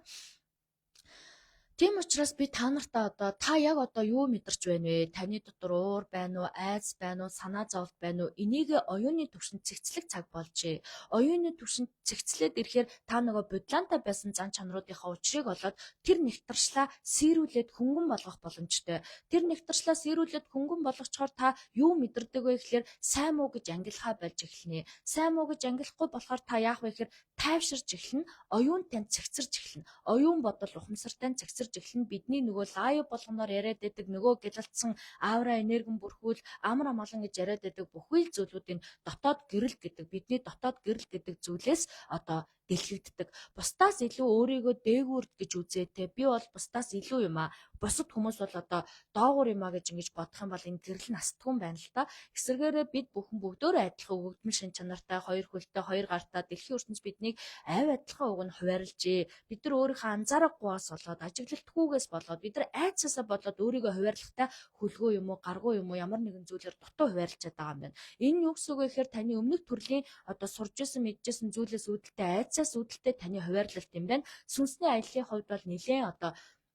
Speaker 1: Тийм учраас би та нартаа одоо та яг одоо юу мэдэрч байна вэ? Таны дотор уур байна уу, айц байна уу, санаа зовлт байна уу? Энийг оюуны түвшинд цэгцлэх цаг болжээ. Оюуны түвшинд цэгцлээд ирэхээр та нөгөө бодлоонтой байсан зан чанаруудынхаа учрыг олоод тэр нэгтршлаа сэрүүлээд хөнгөн болгох боломжтой. Тэр нэгтршлаа сэрүүлээд хөнгөн болгочхоор та юу мэдэрдэг вэ гэхээр сайн муу гэж ангилахаа болж эхэлнэ. Сайн муу гэж ангилахгүй болохоор та яах вэ гэхээр тайвширч эхэлнэ. Оюун тань цэгцэрч эхэлнэ. Оюун бодол ухамсартай цэгцэрч эхлэн бидний нөгөө лайв болгоноор яриад байдаг нөгөө гялалцсан аура энерги бүрхүүл амар амгалан гэж яриад байдаг бүхэл зүйлүүдийн дотоод гэрэл гэдэг бидний дотоод гэрэл гэдэг зүйлээс одоо дэлгэгддэг. Бусдаас илүү өөрийгөө дээгүүрд гэж үзээтэй. Би бол бусдаас илүү юм а. Бусад хүмүүс бол одоо доогуур юм а гэж ингэж бодох юм бол энэ гэрэл нь астгүй байна л та. Эсвэргээрээ бид бүхэн бүгдөө адилхан өгөгдмөн шин чанартай, хоёр хөлтэй, хоёр гартай дэлхийн ертөнц биднийг авь адилхан уг нь хуваарлжээ. Бид нар өөрийнхөө анзаарахгүйгээс болоод, ажиглалтгүйгээс болоод, бид нар айцсаасаа болоод өөрийгөө хуваарлахтай хөлгөө юм уу, гаргуу юм уу, ямар нэгэн зүйлээр дутуу хуваарлчаад байгаа юм байна. Энэ юу гэсэн үг вэ гэхээр таны өмнөх төрлийн одоо сурж исэн, мэдчихсэн зүйлээс үүдэлтэй айцсаас үүдэлтэй таны хуваарлалт юм байна. Сүнсний аяллаа хувьд бол нэлээд одоо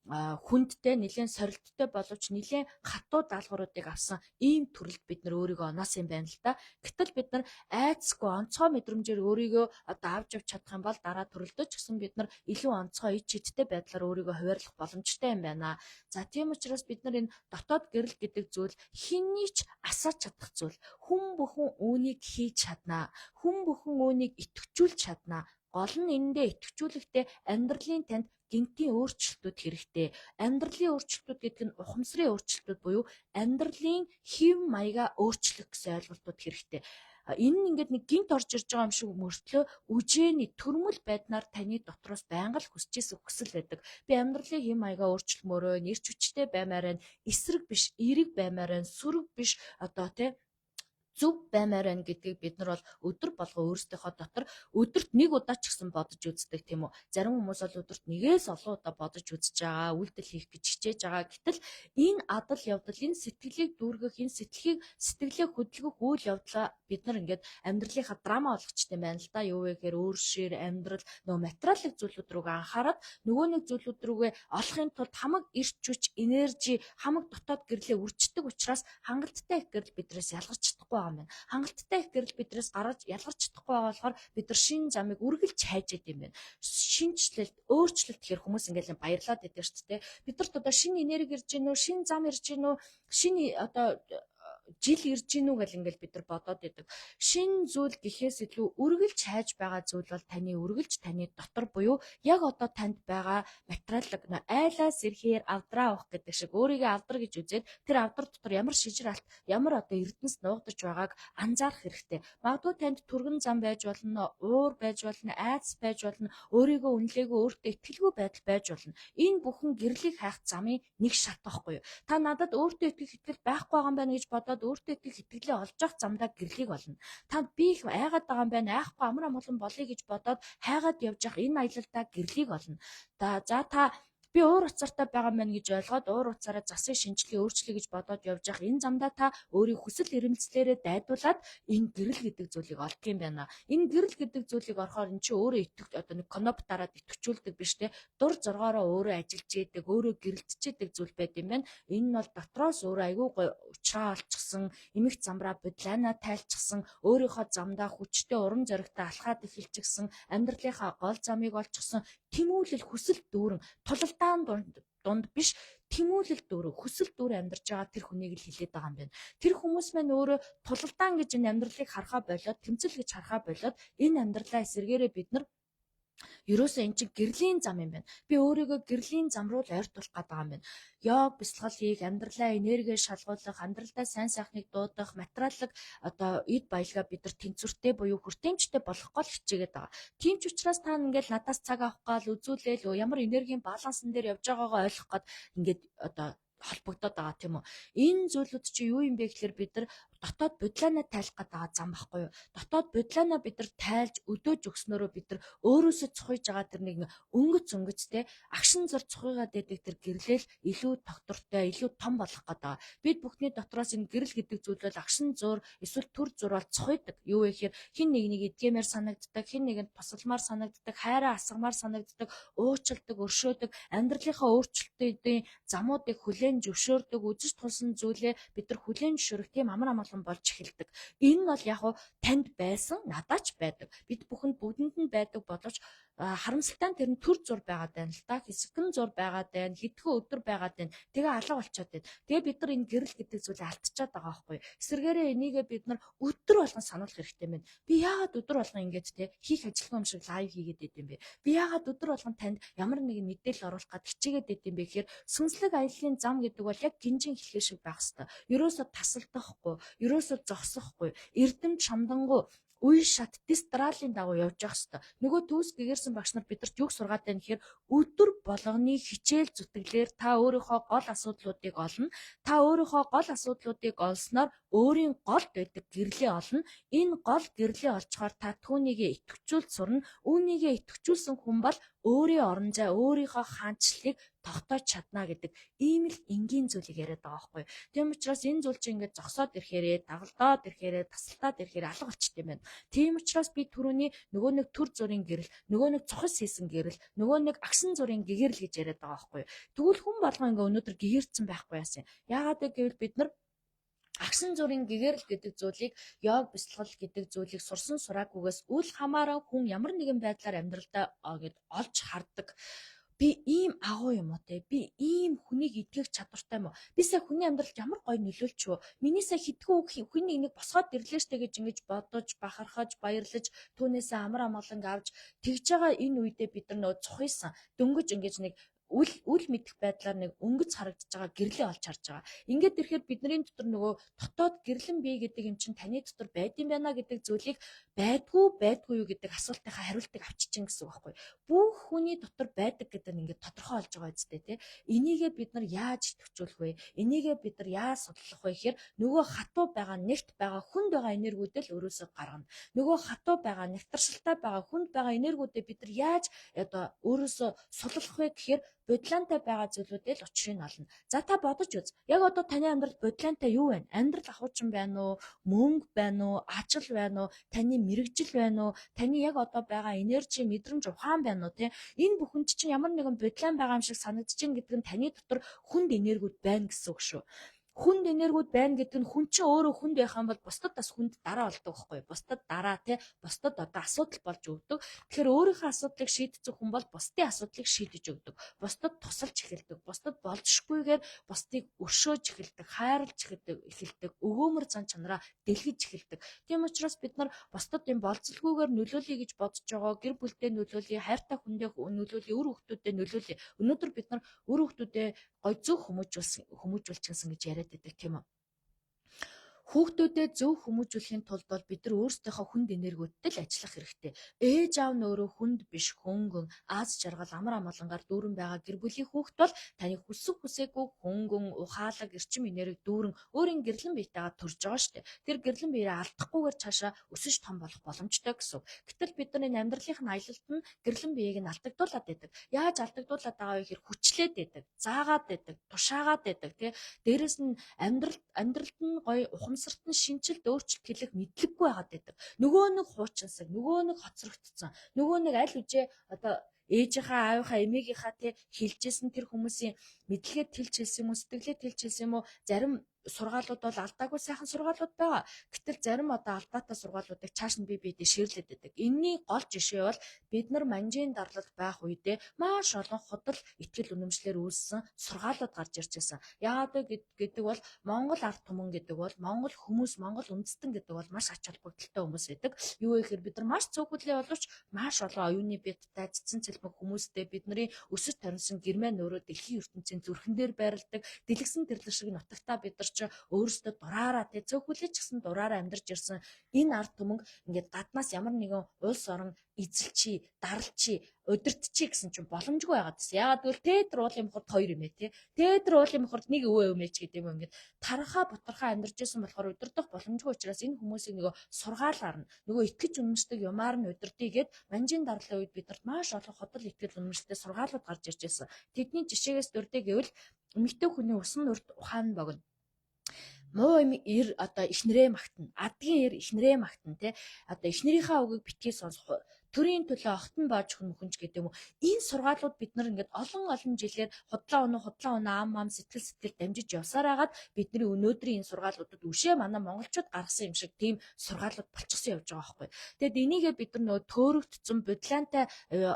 Speaker 1: хүндтэй, нэлээд сорилттой боловч нэлээд хатуу даалгавруудыг авсан ийм төрөлд бид нар өөрийгөө оноос юм байна л да. Гэтэл бид нар айцгүй онцгой мэдрэмжээр өөрийгөө одоо авч явж чадах юм бол дараа төрөлдөө ч гэсэн бид нар илүү онцгой ич хиттэй байдлаар өөрийгөө хуваарлах боломжтой юм байна. За тийм учраас бид нар энэ дотоод гэрэл гэдэг зүйл хэний ч асааж чадах зүйл. Хүн бүхэн үүнийг хийж чаднаа. Хүн бүхэн үүнийг идэвхжүүлж чаднаа. Гол нь энэндээ идэвхжүүлэхдээ амьдралын танд гинтийн өөрчлөлтүүд хэрэгтэй. Амьдралын өөрчлөлтүүд гэдэг нь ухамсарын өөрчлөлтүүд буюу амьдралын хэв маягаа өөрчлөх гэсэн ойлголтууд хэрэгтэй. Энэ нь ингээд нэг гинт орж ирж байгаа юм шиг мөртлөө үжээний төрмөл байдлаар таны дотроос байнга л хүсэж исэн хүсэл байдаг. Би амьдралын хэв маягаа өөрчлөмөрөө, нэрч хүчтэй баймаар байна, эсрэг биш, эерэг баймаар байна, сүрэг биш одоо тий зөв баймаар байна гэдгийг бид нар бол өдөр болго өөрсдийнхөө дотор өдөрт нэг удаа ч гэсэн бодож үздэг тийм үү. Зарим хүмүүс бол өдөрт нэгээс олон удаа бодож үзэж байгаа, үйлдэл хийх гэж хичээж байгаа. Гэтэл энэ адал явдал, энэ сэтгэлийг дүүргэх, энэ сэтгэлээ хөдөлгөх үйл явдлаа бид нар ингээд амьдралынхаа драма болгочтой байна л да. Юу вэ гэхээр өөр шир, амьдрал, нөгөө материалын зүйлүүд рүү анхаарад нөгөө нэг зүйлүүд рүүгээ олохын тулд хамаг эрч хүч, энержи, хамаг дотоод гэрлээ үрждэг учраас хангалттай их гэрэл бидрээс ялгарч чадахгүй юм байна. Хангалттай их гэрэл бидрээс гаргаж ялгарч чадахгүй байгаа болохоор бид нар шинэ замыг үргэлж хайж идэв юм байна. Шинжлэлт, өөрчлөлт гэхээр хүмүүс ингээл баярлаад идэв шүү дээ. Бидэрт одоо шинэ энерги ирж гинөө, шинэ зам ирж гинөө, шинэ одоо жил ирж гинүү гэл ингээл бид нар бодоод идэг. Шинэ зүйл гэхээс илүү үргэлж хайж байгаа зүйл бол таны үргэлж таны дотор буюу яг одоо танд байгаа материалог айлаас ирэхээр авдраа авах гэдэг шиг өөрийгөө авдар гэж үзээд тэр авдар дотор ямар шижир алт, ямар одоо эрдэнэс нуугдаж байгааг анзаарах хэрэгтэй. Магадгүй танд түргэн зам байж болно, уур байж болно, айдас байж болно, өөрийгөө үнэлээгүй өөртөө итгэлгүй байдал байж болно. Энэ бүхэн гэрлийг хайх замын нэг шат байхгүй юу? Та надад өөртөө итгэх итгэл байхгүй байгаа юм байна гэж бодоод өөртөө итгэх итгэлээ олж авах замдаа гэрлийг болно. Та би их айгаад байгаа юм байна, айхгүй амар амгалан болъё гэж бодоод хайгаад явж явах энэ аялалдаа гэрлийг болно. За та би уур уцаартай байгаа юм байна гэж ойлгоод уур уцаараа засыг шинжилгээ өөрчлөе гэж бодоод явж явах энэ замдаа та өөрийн хүсэл эрмэлзлээрээ дайдуулаад энэ гэрэл гэдэг зүйлийг олдго юм байна. Энэ гэрэл гэдэг зүйлийг орохоор эн чинь өөрөө итгэж одоо нэг коноп дараад итгэжүүлдэг биш те. Дур зоргоороо өөрөө ажиллаж яадаг, өөрөө гэрэлтжээдэг зүйл байд юм байна. Энэ нь бол дотроос өөрөө айгүй гой учраа олчихсан, эмх замраа бодлайнаа тайлчихсан, өөрийнхөө замдаа хүчтэй урам зоригтой алхаад эхэлчихсэн, амьдралынхаа гол замыг олчихсан тэмүүлэл хүсэл дүүрэн тулалдаан дунд биш тэмүүлэл дүүрэн хүсэл дүүрэн амьдарч байгаа тэр хүнийг л хилээд байгаа юм байна. Тэр хүмүүс маань өөрөө тулалдаан гэж энэ амьдралыг харахаа болоод тэмцэл гэж харахаа болоод энэ амьдралаа эсэргээрээ бид нар ерөөсөө эн чинь гэрлийн зам юм байна. Би өөрийгөө гэрлийн зам руу л ойртуулах гэдэг юм байна. Йог бясалгал хийх, амьдралаа энерги шалгуулах, амьдралдаа сайн сайхныг дуудах, материалог одоо эд баялгаа бид нар тэнцвэртэй буюу хүртээмжтэй болгохгүй л хичээгээд байгаа. Тийм ч учраас та ингээл надаас цаг авах гал үзүүлээл ямар энергийн балансан дээр явж байгаагаа ойлгох гээд ингээд одоо холбогдоод байгаа тийм үү. Энэ зүйлүүд чи юу юм бэ гэхээр бид нар дотоод бодлооноо тайлах гэдэг зам байхгүй юу? Дотоод бодлооноо бид нар тайлж өдөөж өгснөөрөө бид нар өөрөөсөө цухиж байгаа тэр нэг өнгөцтэй агшин зур цухигаад байдаг тэр гэрлэл илүү тогтвортой, илүү том болох гэдэг. Бид бүхний дотроос энэ гэрэл гэдэг зүйл бол агшин зур эсвэл төр зур бол цухидаг. Юу вэ гэхээр хин нэг эдгэмээр санагддаг, хин нэгэнд тусалмаар санагддаг, хайраа асгамаар санагддаг, уучилдаг, өршөөдөг, амьдралынхаа өөрчлөлтүүдийн замуудыг хүлээн зөвшөөрдөг, үзэж тулсан зүйлээ бид нар хүлээн зөвшөөрөх тийм амар амгалан болж эхэлдэг. Энэ нь бол яг уу танд байсан, надад ч байдаг. Бид бүхэнд бүгдэнд нь байдаг боловч харамсалтай нь тэр нь төр зур байгаад байна л да. Хэсэгэн зур байгаад байна, хэдхэн өдөр байгаад байна. Тэгээ алга болчиход байна. Тэгээ бид нар энэ гэрэл гэдэг зүйлийг алдчихад байгаа байхгүй. Эсвэргээрээ энийгээ бид нар өдөр болгон сануулах хэрэгтэй байна. Би яагаад өдөр болгон ингэж те хийх ажилгүй юм шиг лайв хийгээд байд юм бэ? Би яагаад өдөр болгон танд ямар нэгэн мэдээлэл оруулах гээд хичээгээд байд юм бэ гэхээр сүнслэг аяллаа зам гэдэг бол яг гинжин хэлхээ шиг байх хэвээр. Ерөөсө тасалдахгүй, ерөөсө зогсохгүй, эрдэм чамдангуй үе шат дистралийн дагуу явж явах хэвээр. Нөгөө төвс гэгэрсэн багш нар бидэрт юг сургаад байна гэхээр өдөр болгоны хичээл зүтгэлээр та өөрийнхөө гол асуудлуудыг олно. Та өөрийнхөө гол асуудлуудыг олсноор өөрийн голд байдаг гэрлээ олно. Энэ гол гэрлээ олцохоор та түүнийгээ идэвхжүүлж сурна. Үүнийгээ идэвхжүүлсэн хүн бол өөрийн орон зай, өөрийнхөө хаанчлалыг тогтоож чадна гэдэг ийм л энгийн зүйлийг яриад байгаа байхгүй. Тийм учраас энэ зүйл чинь ингээд зогсоод ирэхээрээ, дагалдаад ирэхээрээ, тасалдаад ирэхээрээ алга болчтой юм байна. Тийм учраас би түрүүний нөгөө нэг төр зүрийн гэрэл, нөгөө нэг цухас хийсэн гэрэл, нөгөө нэг агсан зүрийн гэгэрэл гэж яриад байгаа байхгүй. Тэгвэл хүн болгоо ингээд өнөөдөр гэгэрцэн байхгүй яасан. Яагаад гэвэл бид нар агсан зүрийн гэгэрэл гэдэг зүйлийг йог бясалгал гэдэг зүйлийг сурсан сураагүйгээс үл хамааран хүн ямар нэгэн байдлаар амьдралдаа олж хардаг. Би ийм агуу юм уу те, би ийм хүнийг итгэх чадвартай юм уу, би сая хүний амьдралд ямар гоё нөлөөлч вэ, миний сая хитгэн хүний нэг босгоод ирлээ штэ гэж ингэж бодож бахархаж баярлаж түүнээсээ амар амгалан авч тэгж байгаа энэ үедээ бид нар нөө цухийсан дөнгөж ингэж нэг үл мэдэх байдлаар нэг өнгөц харагдаж байгаа гэрлээ олж харж байгаа. Ингээд ирэхээр бидний дотор нөгөө дотоод гэрлэн бий гэдэг юм чинь таны дотор байдсан байна гэдэг зүйлийг байдгүй юу гэдэг асуултынхаа хариултыг авчиж гэсэн үг байхгүй. Бүх хүний дотор байдаг гэдэг нь ингээд тодорхой болж байгаа үстэй тий. Энийгээ бид нар яаж идэвхжүүлэх вэ? Энийгээ бид нар яаж судлах вэ гэхээр нөгөө хатуу байгаа, нэгт байгаа, хүнд байгаа энергиудээ л өрөөсөө гаргана. Нөгөө хатуу байгаа, нэгтаршилтай байгаа, хүнд байгаа энергиудээ бид нар яаж өөрөөсөө суллах вэ гэхээр бодлоонтой байгаа зүйлүүдээ л учрыг олно. За та бодож үз. Яг одоо таны амьдрал бодлоонтой юу вэ? Амьдрал ахуйчин байна уу? Мөнгө байна уу? Ажил байна уу? Таны мэрэгжил байна уу? Таны яг одоо байгаа энержи, мэдрэмж, ухаан байна уу? Тэ? Энэ бүхэнд чинь ямар нэгэн бодлоон байгаа юм шиг санагдаж байна гэдэг нь таны дотор хүнд энергиуд байна гэсэн үг шүү. Хүнд энергиуд байна гэдэг нь хүн чинь өөрөө хүнд байх юм бол бусдад бас хүнд дараа болдог байхгүй юу? Бусдад дараа тий бусдад одоо асуудал болж өгдөг. Тэгэхээр өөрийнхөө асуудлыг шийдэх хүн бол бусдын асуудлыг шийдэж өгдөг. Бусдад тусалж эхэлдэг. Бусдад болжшгүйгээр бусдыг өршөөж эхэлдэг, хайрлж эхэлдэг, өгөөмөр зан чанараа дэлгэж эхэлдэг. Тийм учраас бид нар бусдад юм болцолгүйгээр нөлөөлөе гэж бодож байгаа, гэр бүлдээ нөлөөлөе, хайртай хүндээ нөлөөлөе, үр хүүхдүүдэд нөлөөлөе. Өнөөдөр бид нар үр хүүхдүүдэд гой зөв хүмүүжүүлчихсэн гэж яриад байдаг тийм үү. Хүүхдүүдэд зөв хүмүүжүүлэхийн тулд бол бид нар өөрсдийнхөө хүнд энергиудтэй л ажиллах хэрэгтэй. Ээж аав нь өөрөө хүнд биш, хөнгөн, аз жаргал, амар амгалангаар дүүрэн байгаа гэр бүлийн хүүхд бол таны хүсэх хүсээгүй хөнгөн, ухаалаг, эрчим энерги дүүрэн өөрийн гэрлэн биетэйгээ төрж байгаа шүү дээ. Тэр гэрлэн биеэ алдахгүйгээр цаашаа өсөж том болох боломжтой гэсэн. Гэтэл бид нар энэ амьдралын аялалд нь гэрлэн биеийг нь алдагдуулаад байдаг. Яаж алдагдуулаад байгаа вэ гэхээр хүчлээд байдаг, заагаад байдаг, тушаагаад байдаг тий. Дээрэс нь амьдралд нь гоё ухамсарт нь шинжилт өөрчлөлт хэлэх мэдлэггүй байгаад байдаг. Нөгөө нэг хуучинсаг, нөгөө нэг хоцрогдсон, нөгөө нэг аль үжээ одоо ээжийнхаа, аавынхаа, эмээгийнхаа тий хэлжсэн тэр хүмүүсийн мэдлэгээ тэлж хэлсэн юм уу, сэтгэлээ тэлж хэлсэн юм уу? Зарим сургаалууд бол алдаагүй сайхан сургаалууд байгаа. Гэтэл зарим одоо алдаатай сургаалуудыг цааш нь бие ширлээд байдаг. Энэний гол жишээ бол бид нар манжийн дарлалд байх үедээ маш олон худал итгэл үнэмшлэр үүссэн сургаалууд гарч ирж байсан. Яагаад гэдэг бол Монгол ард түмэн гэдэг бол Монгол хүмүүс, Монгол үндэстэн гэдэг бол маш ач холбогдолтой хүмүүс байдаг. Юу вэ гэхээр бид нар маш цөөхөлөө боловч маш олон оюуны биттай цэцэн цэлмэг хүмүүстэй бидний өсөж таринсан гэрмэн өөрөө дэлхийн ертөнцийн зүрхэн дээр байрладаг. Дэлгэсэн тэрлэг шиг нутагтаа бид нар өөрсдөө дураараа тий цөөхөлөж гисэн дураараа амьдарч ирсэн энэ ард түмэн ингээд гаднаас ямар нэгэн улс орон эзэлчи, дарлчи, удирдчи гэсэн чинь боломжгүй байгаад байсан. Яагаад гэвэл тедр уулын мохорд хоёр юм ээ тий. Тедр уулын мохорд нэг өвөө өмээч гэдэг юм ингээд тархаа бутархаа амьдарч ирсэн болохоор удирдах боломжгүй учраас энэ хүмүүсийг нөгөө сургаалаар нь нөгөө итгэж үнэмшдэг юмар нь удирдъя гэд манжийн дарлалын үед бидэнд маш олон хотол итгэл үнэмшдэг сургаалууд гарч ирж байсан. Тэдний жишээгээс дурдъя гэвэл эмэгтэй хүний усан урт ухаан богино. Муу одоо ихнэрээ магтана. Адгийн эр ихнэрээ магтана тий. Одоо ихнэрийнхээ үгийг битгий сонсох. Төрийн төлөө огтон бааж хүнч гэдэг юм уу. Энэ сургаалууд бид нар ингээд олон жилээр худлаа унаа ам сэтгэл дамжиж явсаар хагаад бидний өнөөдрийн энэ сургаалуудад үшээ манай монголчууд гаргасан юм шиг тийм сургаалууд болчихсон явж байгаа байхгүй. Тэгэд энийгээ бид нар нөгөө төөрөгдсөн бодлоонтой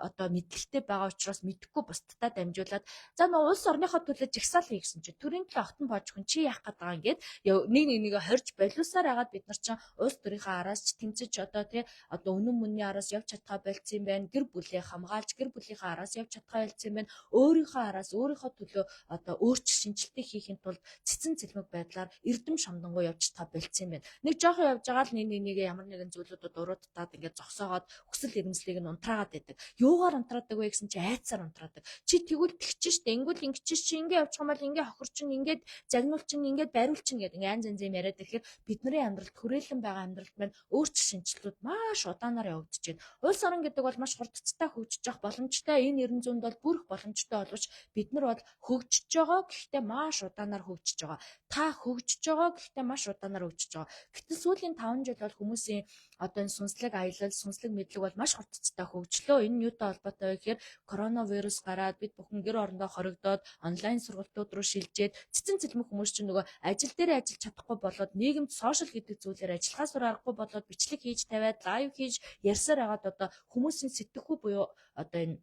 Speaker 1: одоо мэдлэгтэй байгаа учраас мэдэхгүй бусдтай дамжуулаад за нөгөө улс орныхоо төлөө жагсаал хий гэсэн чинь төрийн төлөө огтон бааж хүн чи яах гээд байгаа ингээд нэг хорж болиусаар хагаад бид нар чинь улс төрийнхөө араас ч тэмцэж одоо тий одоо үнэн мөнний араас явж болцсон юм байна. Гэр бүлээ хамгаалж гэр бүлийнхээ араас явж чадхаа болцсон юм байна. Өөрийнхөө араас өөрийнхөө төлөө одоо өөрчлөлт шинжилтийг хийхин тулд цэцэн цэлмэг байдлаар эрдэм шамдангуй явж чадхаа болцсон юм байна. Нэг жоохон явж байгаа л нэгээ ямар нэгэн зүйлүүдэд уруудтаад ингээд зогсоогоод хүсэл эрмэлзлийг нь унтраагаад байдаг. Юугаар унтраадаг вэ гэсэн чи айцаар унтраадаг. Чи тэгвэл тэгчих штэ. Ингүүл ингэж чи ингээд явчих юм бол ингээд хохирчин ингээд загнуулчин ингээд бариулчин гэдэг ингээд янз янз юм яриад ирэхээр бидний амьдралд хүрээлэн байгаа амьдралд маань өөрчлөлт шинжилтүүд маш удаанаар явагдаж байна. Улс Улс орон гэдэг бол маш хурдцтай хөгжиж явах боломжтой. Энэ 900-д бол бүрэх боломжтой боловч бид нар бол хөгжиж байгаа гэхдээ маш удаанаар хөгжиж байгаа. Та хөгжиж байгаа гэхдээ маш удаанаар хөгжиж байгаа. Гэтэл сүүлийн 5 жил бол хүмүүсийн одоо энэ сүнслэг аялал, сүнслэг мэдлэг бол маш хурдцтай хөгжлөө. Энэ нь юутай холбоотой вэ гэхээр коронавирус гараад бид бүхэн гэр орондоо хоригдоод онлайн сургалтууд руу шилжээд цэцэн цэлмэг хүмүүс чинь нөгөө ажил дээр ажиллаж чадахгүй болоод нийгэмд сошиал гэдэг зүйлээр ажиллахаа сур аргагүй болоод бичлэг хийж тавиад лайв хийж ярьсаар хагаад одоо хүмүүсийн сэтгэхүй буюу одоо энэ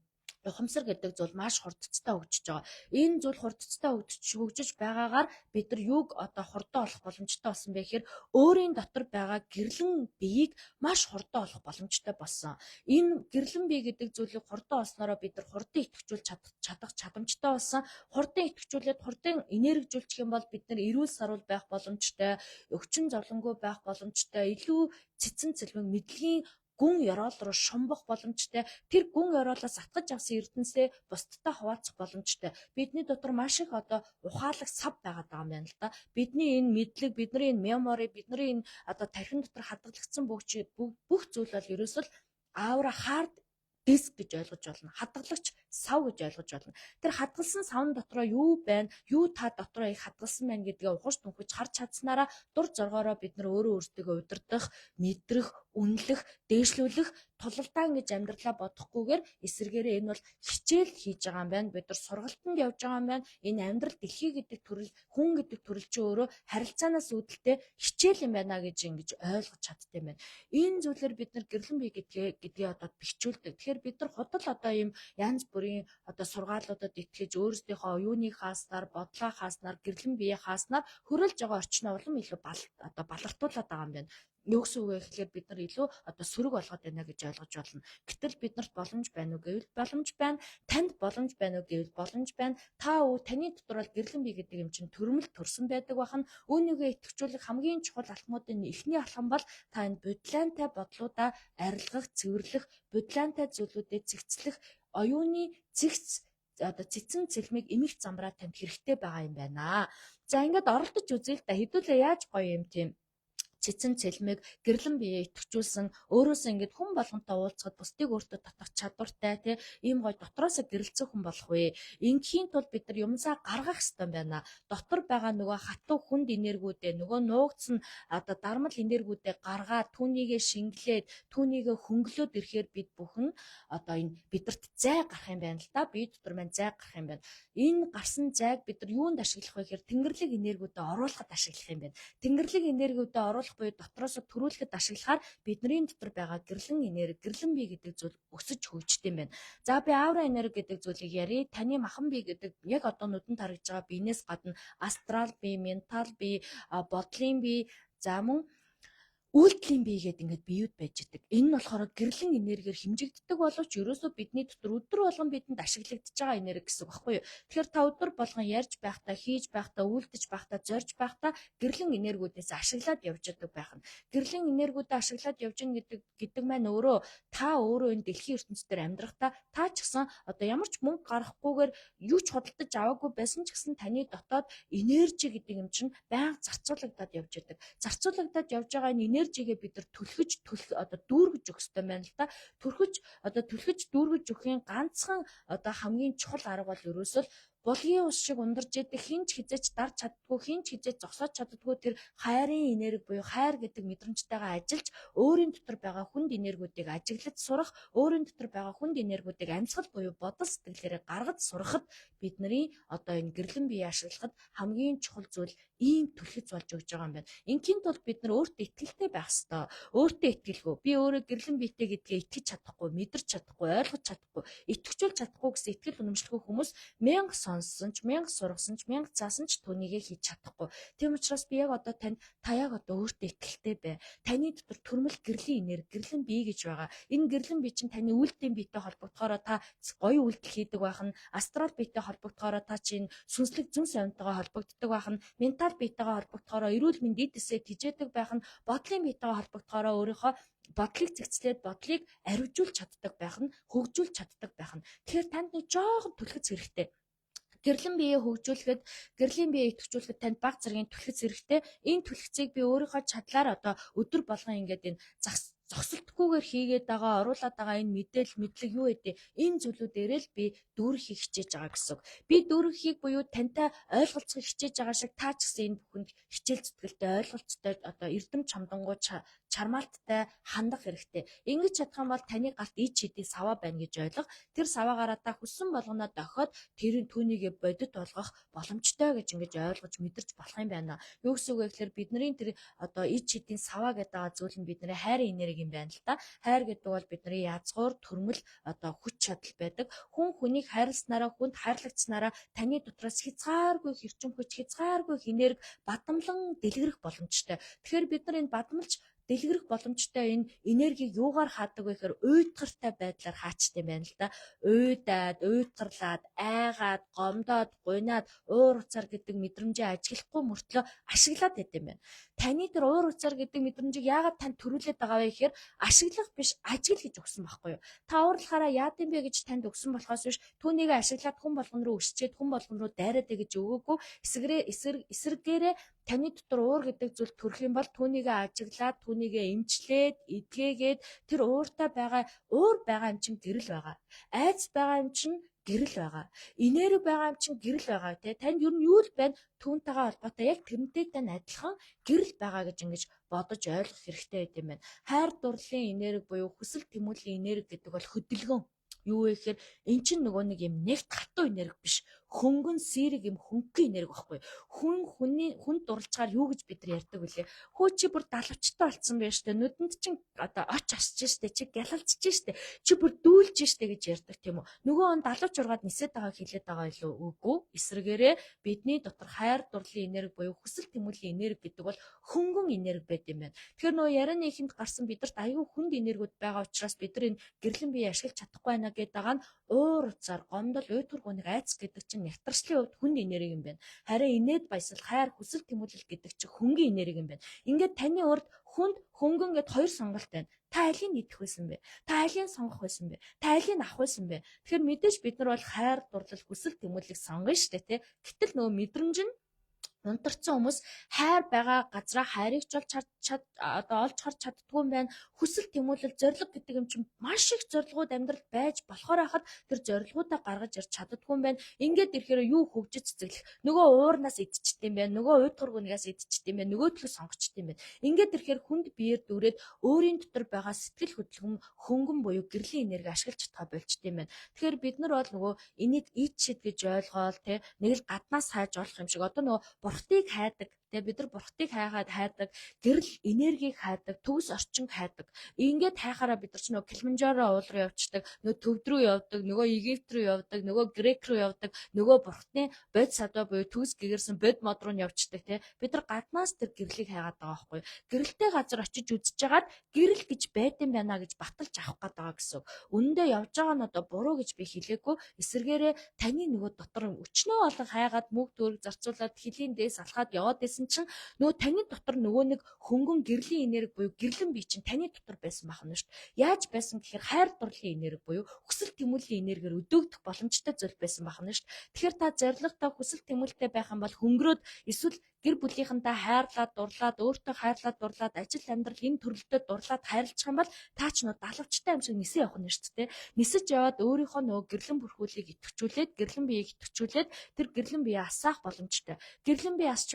Speaker 1: ухамсар гэдэг зүйл маш хурдцтай хөгжиж байгаа. Энэ зүйл хурдцтай хөгжиж байгаагаар бид нар юуг одоо хурдан олох боломжтой болсон бэ гэхээр өөрийн дотор байгаа гэрлэн биеийг маш хурдан олох боломжтой болсон. Энэ гэрлэн бие гэдэг зүйлийг хурдан олсноороо бид нар хурдан идэвхжүүлж чадах чадамжтай болсон. Хурдан идэвхжүүлээд хурдан энергижүүлчих юм бол бид нар эрүүл сарвал байх боломжтой, өвчин зовлонгүй байх боломжтой, илүү цэцэн цэлмэг мэдлэгийн гүн ёроол руу шумбах боломжтой. Тэр гүн ёроолоос атгаж авсан эрдэнэсээ бусдтай хуваалцах боломжтой. Бидний дотор маш их одоо ухаалаг сав байгаад байгаа юм байна л да. Бидний энэ мэдлэг, бидний энэ мемори, бидний энэ одоо тархин дотор хадгалагдсан бүх зүйл бол ерөөсөл аавра хард диск гэж ойлгож болно. Хадгалагч сав гэж ойлгож болно. Тэр хадгалсан савн дотроо юу байна? Юу та дотроо их хадгалсан байна гэдгээ ухаж түнхэж харж чадсанараа дур зоргоороо бид нар өөрөө өөртөө удирдах, мэдрэх, үнэлэх, дээшлүүлэх, тулалдаан гэж амьдралаа бодохгүйгээр эсэргээрээ энэ бол хичээл хийж байгаа юм байна. Бид нар сургалтанд явж байгаа юм байна. Энэ амьдрал дэлхий гэдэг төрөл, хүн гэдэг төрөл чинь өөрөө харилцаанаас үүдэлтэй хичээл юм байна гэж ингэж ойлгож чаддсан юм байна. Энэ зүйлээр бид нар гэрлэн бие гэдгээ одоо бэхжүүлдэг. Тэгэхээр бид нар худал одоо ийм янз бүрийн одоо сургаалуудад итгэж өөрсдийнхөө юуны хааснаар, бодлоо хааснаар, гэрлэн бие хааснаар хөрөлж байгаа орчноо улам илүү одоо балартуулаад байгаа юм байна. Юу гэсэн үг вэ гэхээр бид нар илүү одоо сөрөг болгоод байна гэж ойлгож болно. Гэтэл биднэрт боломж байна уу гэвэл боломж байна. Танд боломж байна уу гэвэл боломж байна. Таны дотор бол гэрлэн бие гэдэг юм чинь төрмөл төрсөн байдаг бахан. Үүнийгээ идэвхжүүлэх хамгийн чухал алхмуудын эхний алхам бол та энэ бодлоонтой бодлуудаа арилгах, цэвэрлэх, бодлоонтой зүйлүүдэд цэгцлэх, оюуны цэгц одоо цэцэн цэлмийг эмх замбраа танд хэрэгтэй байгаа юм байна. За ингээд оролдож үзье л да. Хэдүүлээ яаж гоё юм тийм цэцэн цэлмэг гэрлэн бие идэвхжүүлсэн өөрөөсөө ингээд хүн болгонтой уулзахад бусдыг өөртөө татах чадвартай тий ийм гоё дотроосоо гэрэлцэх хүн болох вэ. Ингийн тулд бид нар юмсаа гаргах хэрэгтэй байна. Дотор байгаа нөгөө хатуу хүнд энергиудээ нөгөө нуугдсан одоо дармал энергиудээ гаргаад түүнийгээ шингэлээд түүнийгээ хөнгөлөөд ирэхээр бид бүхэн одоо энэ бидэрт зай гарах юм байна л да. Бие дотор маань зай гарах юм байна. Энэ гарсан зайг бид нар юунд ашиглах вэ гэхээр тэнгэрлэг энергиудээ оруулахад ашиглах юм байна. Тэнгэрлэг энергиудээ оруулах буюу дотроос төрүүлэхэд ашиглахаар бидний дотор байгаа гэрлэн энерги, гэрлэн бие гэдэг зүйл өсөж хөгждөг юм байна. За би аура энерги гэдэг зүйлийг ярив. Таны махан бие гэдэг яг одоо нүдэнд харагдж байгаа биенээс гадна астрал бие, ментал бие, бодлын бие, за мөн үйлдэлийн бие гэдэг ингээд биеуд байж идэг. Энэ нь болохоор гэрлэн энергиэр хэмжигддэг боловч ерөөсөө бидний дотор өдөр болгон бидэнд ашиглагдж байгаа энерги гэсэн үг байхгүй юу? Тэгэхээр та өдөр болгон ярьж байхдаа, хийж байхдаа, үйлдэж байхдаа, зорж байхдаа гэрлэн энергиудээс ашиглаад явж байгаа байх нь. Гэрлэн энергиудаа ашиглаад явж гин гэдэг маань өөрөө та өөрөө энэ дэлхийн ертөнцийн амьдрахдаа та ч гэсэн одоо ямар ч мөнгө гаргахгүйгээр юу ч худалдаж аваагүй байсан ч гэсэн таны дотоод энержи гэдэг юм чинь байнга зарцуулагдаад явж байдаг. Зарцуулагдаад явж байгаа энэ энержигээ бид нар одоо дүүргэж өгөх хэрэгтэй байна л да. Түлхэж дүүргэж өгөхийн ганцхан одоо хамгийн чухал арга бол ерөөсөө булгийн ус шиг ундарч идэх хинч хизээч дарж чаддгүй хинч хизээч зогсоож чаддгүй тэр хайрын энерги буюу хайр гэдэг мэдрэмжтэйгээ ажиллаж өөрийн дотор байгаа хүнд энергиудыг ажиглаж сурах, өөрийн дотор байгаа хүнд энергиудыг амьсгал буюу бодол сэтгэлээрээ гаргаж сурахад бидний одоо энэ гэрлэн бие ашиглахад хамгийн чухал зүйл ийм түлхэц болж өгж байгаа юм байна. Ингийн тулд бид нар өөртөө итгэлтэй байх ёстой. Өөртөө итгэлгүй. Би өөрөө гэрлэн биетэй гэдгээ итгэж чадахгүй, мэдэрч чадахгүй, ойлгож чадахгүй, итгэжүүлж чадахгүй гэсэн итгэл үнэмшилгүй хүмүүс мянга сонссон ч, мянга сургасан ч, мянга заасан ч түүнийгээ хийж чадахгүй. Тийм учраас би яг одоо та яг одоо өөртөө итгэлтэй бай. Таны дотор төрмөл гэрлийн энерги, гэрлэн бие гэж байгаа. Энэ гэрлэн бие чинь таны үйлдэлийн биетэй холбогдохоор та гоё үйлдэл хийдэг байх нь, астрал биетэй холбогдохоор та чинь сүнслэг зүүн совинтойгоо холбогддог байх нь, ментал биетэйгээ холбогдохоор эрүүл мэндийн дэсээ тижээдэг байх нь, бодлын биетэйгээ холбогдохоор өөрийнхөө бодлыг зэгцлээд бодлыг ариужуулж чаддаг байх нь, хөгжүүлж чаддаг байх нь. Тэгэхээр танд нэг жоохон түлхэц хэрэгтэй. Гэрлэн биеэ хөгжүүлэхэд, гэрлийн биеэ идэвхжүүлэхэд танд баг зэргийн түлхэц хэрэгтэй. Энэ түлхэцийг би өөрийнхөө чадлаар одоо өдөр болгон ингээд энэ зогсолтгүйгээр хийгээд байгаа, оруулаад байгаа энэ мэдээлэл, мэдлэг юу гэдэг энэ зүйлүүдээрээ л би дүүрхийг хичээж байгаа гэсэн үг. Би дүүрхийг буюу тантай ойлголцохыг хичээж байгаа шиг та ч гэсэн энэ бүхэнд хичээл зүтгэлтэй, ойлголцтой одоо эрдэм чамдангуу чармаалттай хандах хэрэгтэй. Ингэж чадах юм бол таны галт ид шидий саваа байна гэж ойлго. Тэр саваагаараа та хүссэн болгоноо дохиод тэрийн түүнийгээ бодит болгох боломжтой гэж ингэж ойлгож мэдэрч болох юм байна. Юу гэсэн үг вэ гэхээр бидний тэр одоо ид шидийн саваа гэдэг байгаа зүйл нь бидний хайрын энерги юм байна л да. Хайр гэдэг бол бидний язгуур, төрмөл одоо хүч чадал байдаг. Хүн хүнийг хайрласнараа, хүнд хайрлагдсанараа таны дотроос хязгааргүй хэрчим хүч, хязгааргүй энерги бадамлан дэлгэрэх боломжтой. Тэгэхээр бид нар энэ бадамлж дэлгэрэх боломжтой энэ энергийг юугаар хаадаг вэ гэхээр уйтгартай байдлаар хаачтай юм байна л да. Уйдаад, уйтгарлаад, айгаад, гомдоод, гунаад, уур уцаар гэдэг мэдрэмжээ ажиглахгүй мөртлөө ашиглаад байт юм байна. Таны тэр уур уцаар гэдэг мэдрэмжийг яагаад танд төрүүлээд байгаа вэ гэхээр ашиглах биш, ажигл гэж өгсөн байхгүй юу? Та уурлахаараа яад юм бэ гэж танд өгсөн болохоос биш, түүнийг ашиглаад хүн болгон руу өсчээд хүн болгон руу дайраад гэж өгөөгүй. Эсрэгээрээ таны дотор уур гэдэг зүйл төрөх юм бол түүнийгээ ажиглаад, түүнийгээ эмчлээд, эдгээгээд тэр ууртай байгаа, уур байгаа юм чинь гэрэл байгаа. Айц байгаа юм чинь гэрэл байгаа. Энерги байгаа юм чинь гэрэл байгаа тий. Танд ер нь юу л байна? Түүнтэйгээ холбоотой яг тэрнтэй тань адилхан гэрэл байгаа гэж ингэж бодож ойлгох хэрэгтэй байт юм байна. Хайр дурлалын энерги буюу хүсэл тэмүүллийн энерги гэдэг бол хөдөлгөөн. Юу вэ гэхээр эн чинь нөгөө нэг юм нэгт хатуу энерги биш. Хөнгөн сэрэг юм хөнгөн энерги байхгүй. Хүн дурлцгаар юу гэж бид нар ярьдаг вүлээ. Хөө чи бүр далавчтай болсон байж штэ. Нүдэнд чинь одоо оч асч штэ. Чи гялалцж штэ. Чи бүр дүүлж штэ гэж ярьдаг тийм үү. Нөгөө он далавч ургаад нисээд байгааг хэлээд байгаа илүү үгүй. Эсрэгээрээ бидний дотор хайр дурлалын энерги буюу хүсэл тэмүүллийн энерги гэдэг бол хөнгөн энерги байт юм байна. Тэгэхээр нөгөө ярианы ихэнд гарсан бидэрт аюу хүнд энергиуд байгаа учраас бид нар энэ гэрлэн бие ашиглаж чадахгүй байна гэдэг байгаа нь уур уцаар гомдол уйтгар хүнийг айц гэдэг чинь нягтршлын хувьд хүнд энерги юм байна. Харин инээд баясал хайр хүсэл тэмүүлэл гэдэг чинь хөнгөн энерги юм байна. Ингээд таны урд хүнд хөнгөн гэд хоёр сонголт байна. Та алийг нийтэх байсан бэ? Та алийг сонгох байсан бэ? Та алийг авах байсан бэ? Тэгэхээр мэдээж бид нар бол хайр дурлал хүсэл тэмүүллийг сонгоно шүү дээ, тэ. Гэтэл нөгөө мэдрэмж нь унтарсан хүмүүс хайр байгаа газраа хайрыг ч олж олж харж чаддгүй юм байна. Хүсэл тэмүүлэл зориг гэдэг юм чинь маш их зорилгууд амьдралд байж болохоор хахад тэр зорилгуудаа гаргаж ирч чаддгүй юм байна. Ингээд ирэхээр юу хөгжиж цэцэглэх. Нөгөө уурнаас идчихт юм байна. Нөгөө уйдгар гүнээс идчихт юм байна. Нөгөө төлөө сонгочт юм байна. Ингээд ирэхээр хүнд биеэр дүүрээд өөрийн дотор байгаа сэтгэл хөдлөм хөнгөн буюу гэрлийн энерги ашиглаж чадхаа болчт юм байна. Тэгэхээр бид нар бол нөгөө энийг ид шид гэж ойлгоол те нэг л гаднаас хайж олох юм шиг одоо нөгөө бурхтыг хайдаг. Тэгээ бид нар бурхтыг хайдаг, гэрэл энергийг хайдаг, төгс орчинг хайдаг. Ингээд хайхаараа бид нар ч нөгөө Килиманжаро уул руу явцдаг, нөгөө төв рүү явдаг, нөгөө Египт рүү явдаг, нөгөө Грек рүү явдаг, нөгөө бурхтын бод садаа буюу төгс гэгэрсэн бод мод руу явцдаг тий. Бид нар гаднаас тэр гэрлийг хайгаад байгаа байхгүй. Гэрэлтэй газар очиж үзэж хагаад гэрэл гэж байт юм байна гэж баталж авах гээд байгаа гэсэн. Үнэндээ явж байгаа нь одоо буруу гэж би хэлээгүй. Эсвэргээрээ таны нөгөө дотор өчнөө олон хайгаад мөг төрөг зарцуулаад хилийн дээс алхаад яваад чинь нөгөө таны дотор нөгөө нэг хөнгөн гэрлийн энерги буюу гэрлэн бие чинь таны дотор байсан бахна шүү дээ. Яаж байсан гэхээр хайр дурлалын энерги буюу хүсэл тэмүүллийн энергиэр өдөөгдөх боломжтой зүйл байсан бахна шүү дээ. Тэгэхээр та зоригтой хүсэл тэмүүлэлтэй байх юм бол хөнгөрөөд эсвэл гэр бүлийнхэнтэй хайрлаад дурлаад өөртөө хайрлаад дурлаад ажил амьдрал энэ төрлөдөд дурлаад хайрлах юм бол та ч нөгөө далавчтай юм шиг нисээ явах нь шүү дээ. Нисэж яваад өөрийнхөө нөгөө гэрлэн бүрхүүлийг идэвхжүүлээд гэрлэн биеийг идэвхжүүлээд тэр гэрлэн бие асаах боломжтой. Гэрлэн бие асч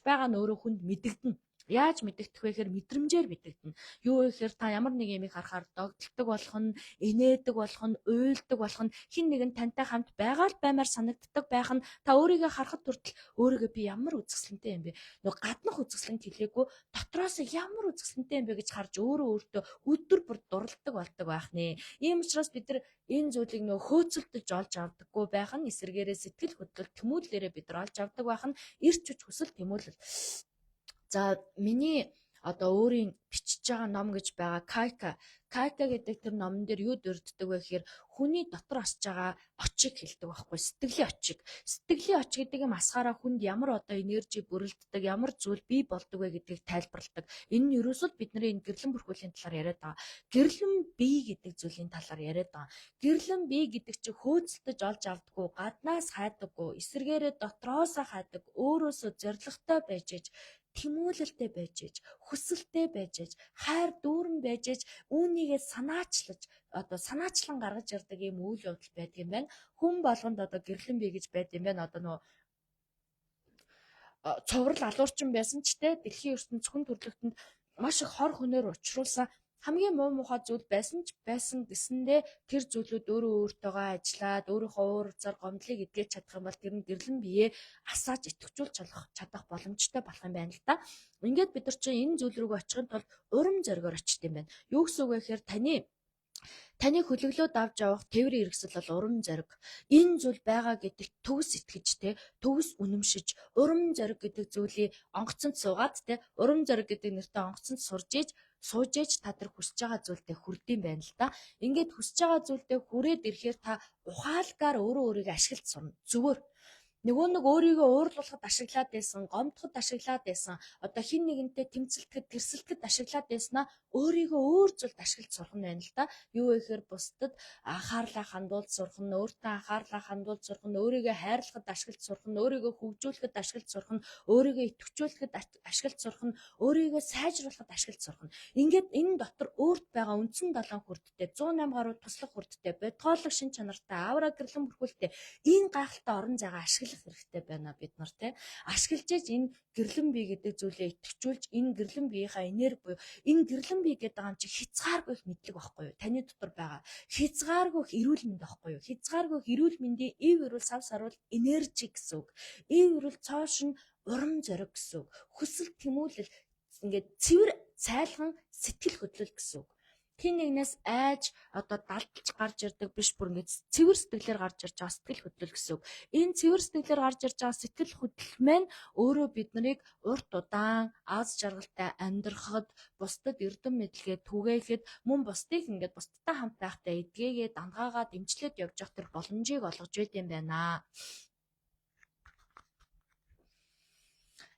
Speaker 1: байгаа нь өөрөө хүнд мэдэгдэнэ. Яаж мэдэгдэх вэ гэхээр мэдрэмжээр мэдэгдэнэ. Юу вэ гэхээр та ямар нэг юмыг харахаар догдолдог болох нь, инээдэг болох нь, уйлдаг болох нь, хин нэгэн тантай хамт байгаа л баймаар санагддаг байх нь та өөрийгөө харахад хүртэл өөрийгөө би ямар үзэсгэлэнтэй юм бэ? Нөгөө гаднах үзэсгэлэнт хэлээгүй дотроос ямар үзэсгэлэнтэй юм бэ гэж харж өөртөө өдөр бүр дурладаг болдог байх нэ. Ийм учраас бид нар энэ зүйлийг нөгөө хөөцөлдөж олж авдаггүй байх нь эсэргээрээ сэтгэл хөдлөл тэмүүллээрээ бид нар олж авдаг байх нь эрч хүч хүсэл тэмүүлэл. За миний одоо өөрийн бичиж байгаа ном гэж байгаа Кайка гэдэг тэр номон дээр юу дурддаг вэ гэхээр хүний дотор осж байгаа очиг хэлдэг байхгүй, сэтгэлийн очиг. Сэтгэлийн очиг гэдэг юм асгаараа хүнд ямар одоо энержи бүрэлддэг, ямар зүйл бий болдог вэ гэдгийг тайлбарладаг. Энэ нь ерөөсөө бидний энэ гэрлэн бүрхүүлийн талаар яриад байгаа. Гэрлэн бий гэдэг зүйлийн талаар яриад байгаа. Гэрлэн бий гэдэг чинь хөөцөлдөж олж авдаггүй, гаднаас хайдаггүй, эсэргээрээ дотроосоо хайдаг, өөрөөсөө зоригтой байж тэмүүлэлтэй байж ээж, хүсэлтэй байж ээж, хайр дүүрэн байж ээж, үүнийгээ санаачлан гаргаж ирдэг юм үйл явдал байдаг юм байна. Хүн болгонд гэрлэн бий гэж байдаг юм байна. Нөгөө цоврал алуурчин байсан ч те дэлхийн ертөнд зөвхөн төрлөختөнд маш их хор хөнөөр учруулсан хамгийн муу мухай зүйл байсан гэсэндээ тэр зүйлүүд өөрөө өөртөөгөө ажиллаад өөрийнхөө уур цар гомдлыг эдгэж чадах юм бол тэр нь гэрлэн биеэ асааж идэвхжүүлж чадах боломжтой болох юм байна л да. Ингээд бид нар чинь энэ зүйл рүүгээ очихын тулд урам зоригоор очт юм байна. Юу гэсэн үг вэ гэхээр таны хөлөглөөд авч явах тээврийн хэрэгсэл бол урам зориг. Энэ зүйл байгаа гэдэг төгс итгэж төгс үнэмшиж, урам зориг гэдэг зүйлийг онгоцонд суугаад урам зориг гэдэг нэртэй онгоцонд сууж ээж та тэр хүсэж байгаа зүйлдээ хүрдэм байна л да. Ингээд хүсэж байгаа зүйлдээ хүрээд ирэхээр та ухаалгаар өөрийгөө ашиглаж сурна. Зүгээр нөгөө нэг өөрийгөө уурлуулахад ашиглаад байсан, гомдоход ашиглаад байсан, хин нэгэнтэй тэмцэлтэд, тэрсэлтэд ашиглаад байснаа өөрийгөө өөр зүйлд ашиглаж сурах нь байна л да. Юу вэ гэхээр бусдад анхаарлаа хандуулж сурах нь, өөртөө анхаарлаа хандуулж сурах нь, өөрийгөө хайрлахад ашиглаж сурах нь, өөрийгөө хөгжүүлэхэд ашиглаж сурах нь, өөрийгөө идэвхжүүлэхэд ашиглаж сурах нь, өөрийгөө сайжруулахад ашиглаж сурах нь. Ингээд энэ дотор өөрт байгаа үндсэн 7 хүрдтэй, 108 гаруй туслах хүрдтэй, бодгоолог шин чанартай, авраа гэрлэн бүрхүүлтэй энэ гайхалтай орон зайгаа ашиглах хэрэгтэй байна бид нар ашиглаж ээж энэ гэрлэн бий гэдэг зүйлээ идэвхжүүлж энэ гэрлэн биеийнхаа энерги буюу энэ гэрлэн бий гэдэг юм чи хязгааргүй их мэдлэг байхгүй юу? Таны дотор байгаа хязгааргүй их эрүүл мэнд байхгүй юу? Хязгааргүй их эрүүл мэндийн ив эрүүл сав сарвал энержи гэсэн үг. Ив эрүүл цоошин урам зориг гэсэн үг. Хүсэл тэмүүлэл ингээд цэвэр цайлган сэтгэл хөдлөл гэсэн үг. Хин нэгнээс айж далдалж гарч ирдэг биш бүр ингэж цэвэр сэтгэлээр гарч ирж байгаа сэтгэл хөдлөл гэсэн үг. Энэ цэвэр сэтгэлээр гарч ирж байгаа сэтгэл хөдлөл маань өөрөө бид нарыг урт удаан аз жаргалтай амьдрахад, бусдад эрдэм мэдлэгээ түгээхэд, мөн бусдыг ингээд бусдтай хамт байхдаа эдгээгээ дандгаагаад дэмжлээд явж явах тэр боломжийг олгож байт юм байна.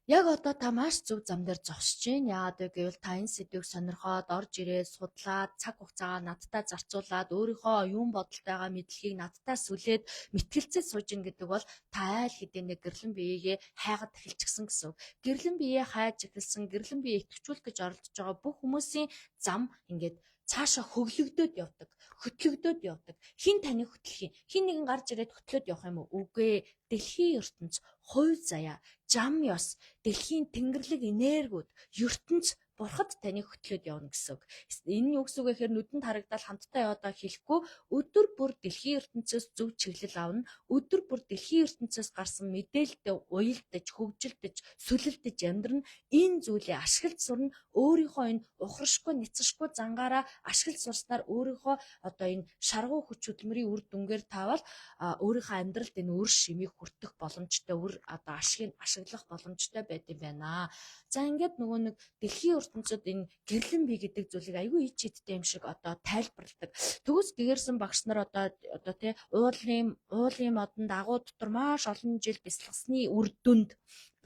Speaker 1: Яг та маш зөв зам дээр зогсож байна. Яагаад вэ гэвэл та энэ сэдвийг сонирхоод орж ирээд судлаад цаг хугацаагаа надтай зарцуулаад өөрийнхөө юун бодолд байгаа мэдлэгийг надтай сүлээд мэтгэлцээ сууж ин гэдэг бол та айл хэдийн нэг гэрлэн биеэгээ хайгаад эхэлчихсэн гэсэн. Гэрлэн биеэ хайж эхэлсэн, гэрлэн биеэ идэвхжүүлэх гэж оролдож байгаа бүх хүмүүсийн зам ингээд цаашаа хөглөгдөд явдаг, хөтлөгдөд явдаг. Хин таны хөтлөх юм? Хин нэгэн гарч ирээд хөтлөөд явах юм уу? Үгүй ээ. Дэлхийн ертөнц, хувь заяа, зам ёс, дэлхийн тэнгэрлэг энергиуд, ертөнц бурхад таны хөтлөөд явна гэсэн үг. Энэ юу гэсэн үг вэ гэхээр нүдэнд харагдал хамтдаа яваадаа хэлэхгүй өдөр бүр дэлхийн ертөнцөөс зөв чиглэл авна. Өдөр бүр дэлхийн ертөнцөөс гарсан мэдээлэлтэй уялдаж, хөгжилдэж, сүлэлдэж амьдрна. Энэ зүйлийг ашиглаж сурна. Өөрийнхөө энэ ухрашгүй, няцшгүй зангаараа ашиглаж сурснаар өөрийнхөө энэ шаргуу хүч хөдөлмөрийн үр дүнгээр тавал өөрийнхөө амьдралд энэ үр шимийг хүртэх боломжтой, ашиг ашиглах боломжтой байд юм байна. За ингээд нөгөө нэг дэлхийн ертөнцид энэ гэрлэн бий гэдэг зүйлийг аюу ич идтэй юм шиг тайлбарладаг. Төгс гэгэрсэн багш нар тий уулын модонд агуу дотор маш олон жил бясалгасны үр дүнд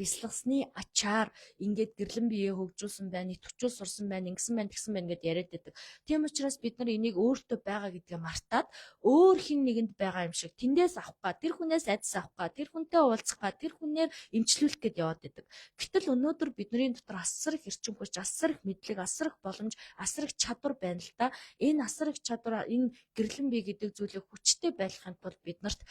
Speaker 1: бясалгасны ачаар ингээд гэрлэн биеэ хөгжүүлсэн байна, идэвхжүүл сурсан байна, ингэсэн байна, тэгсэн байна гэдээ яриад байдаг. Тийм учраас бид нар энийг өөртөө байгаа гэдгээ мартаад өөр хин нэгэнд байгаа юм шиг тэндээс авах га, тэр хүнээс адис авах га, тэр хүнтэй уулзах га, тэр хүнээр эмчлүүлэх гээд яваад байдаг. Гэтэл өнөөдөр бидний дотор асар их эрчим хүч, асар их мэдлэг, асар их боломж, асар их чадвар байна л да. Энэ асар их чадвар, энэ гэрлэн бий гэдэг зүйлийг хүчтэй байлгахын тулд биднэрт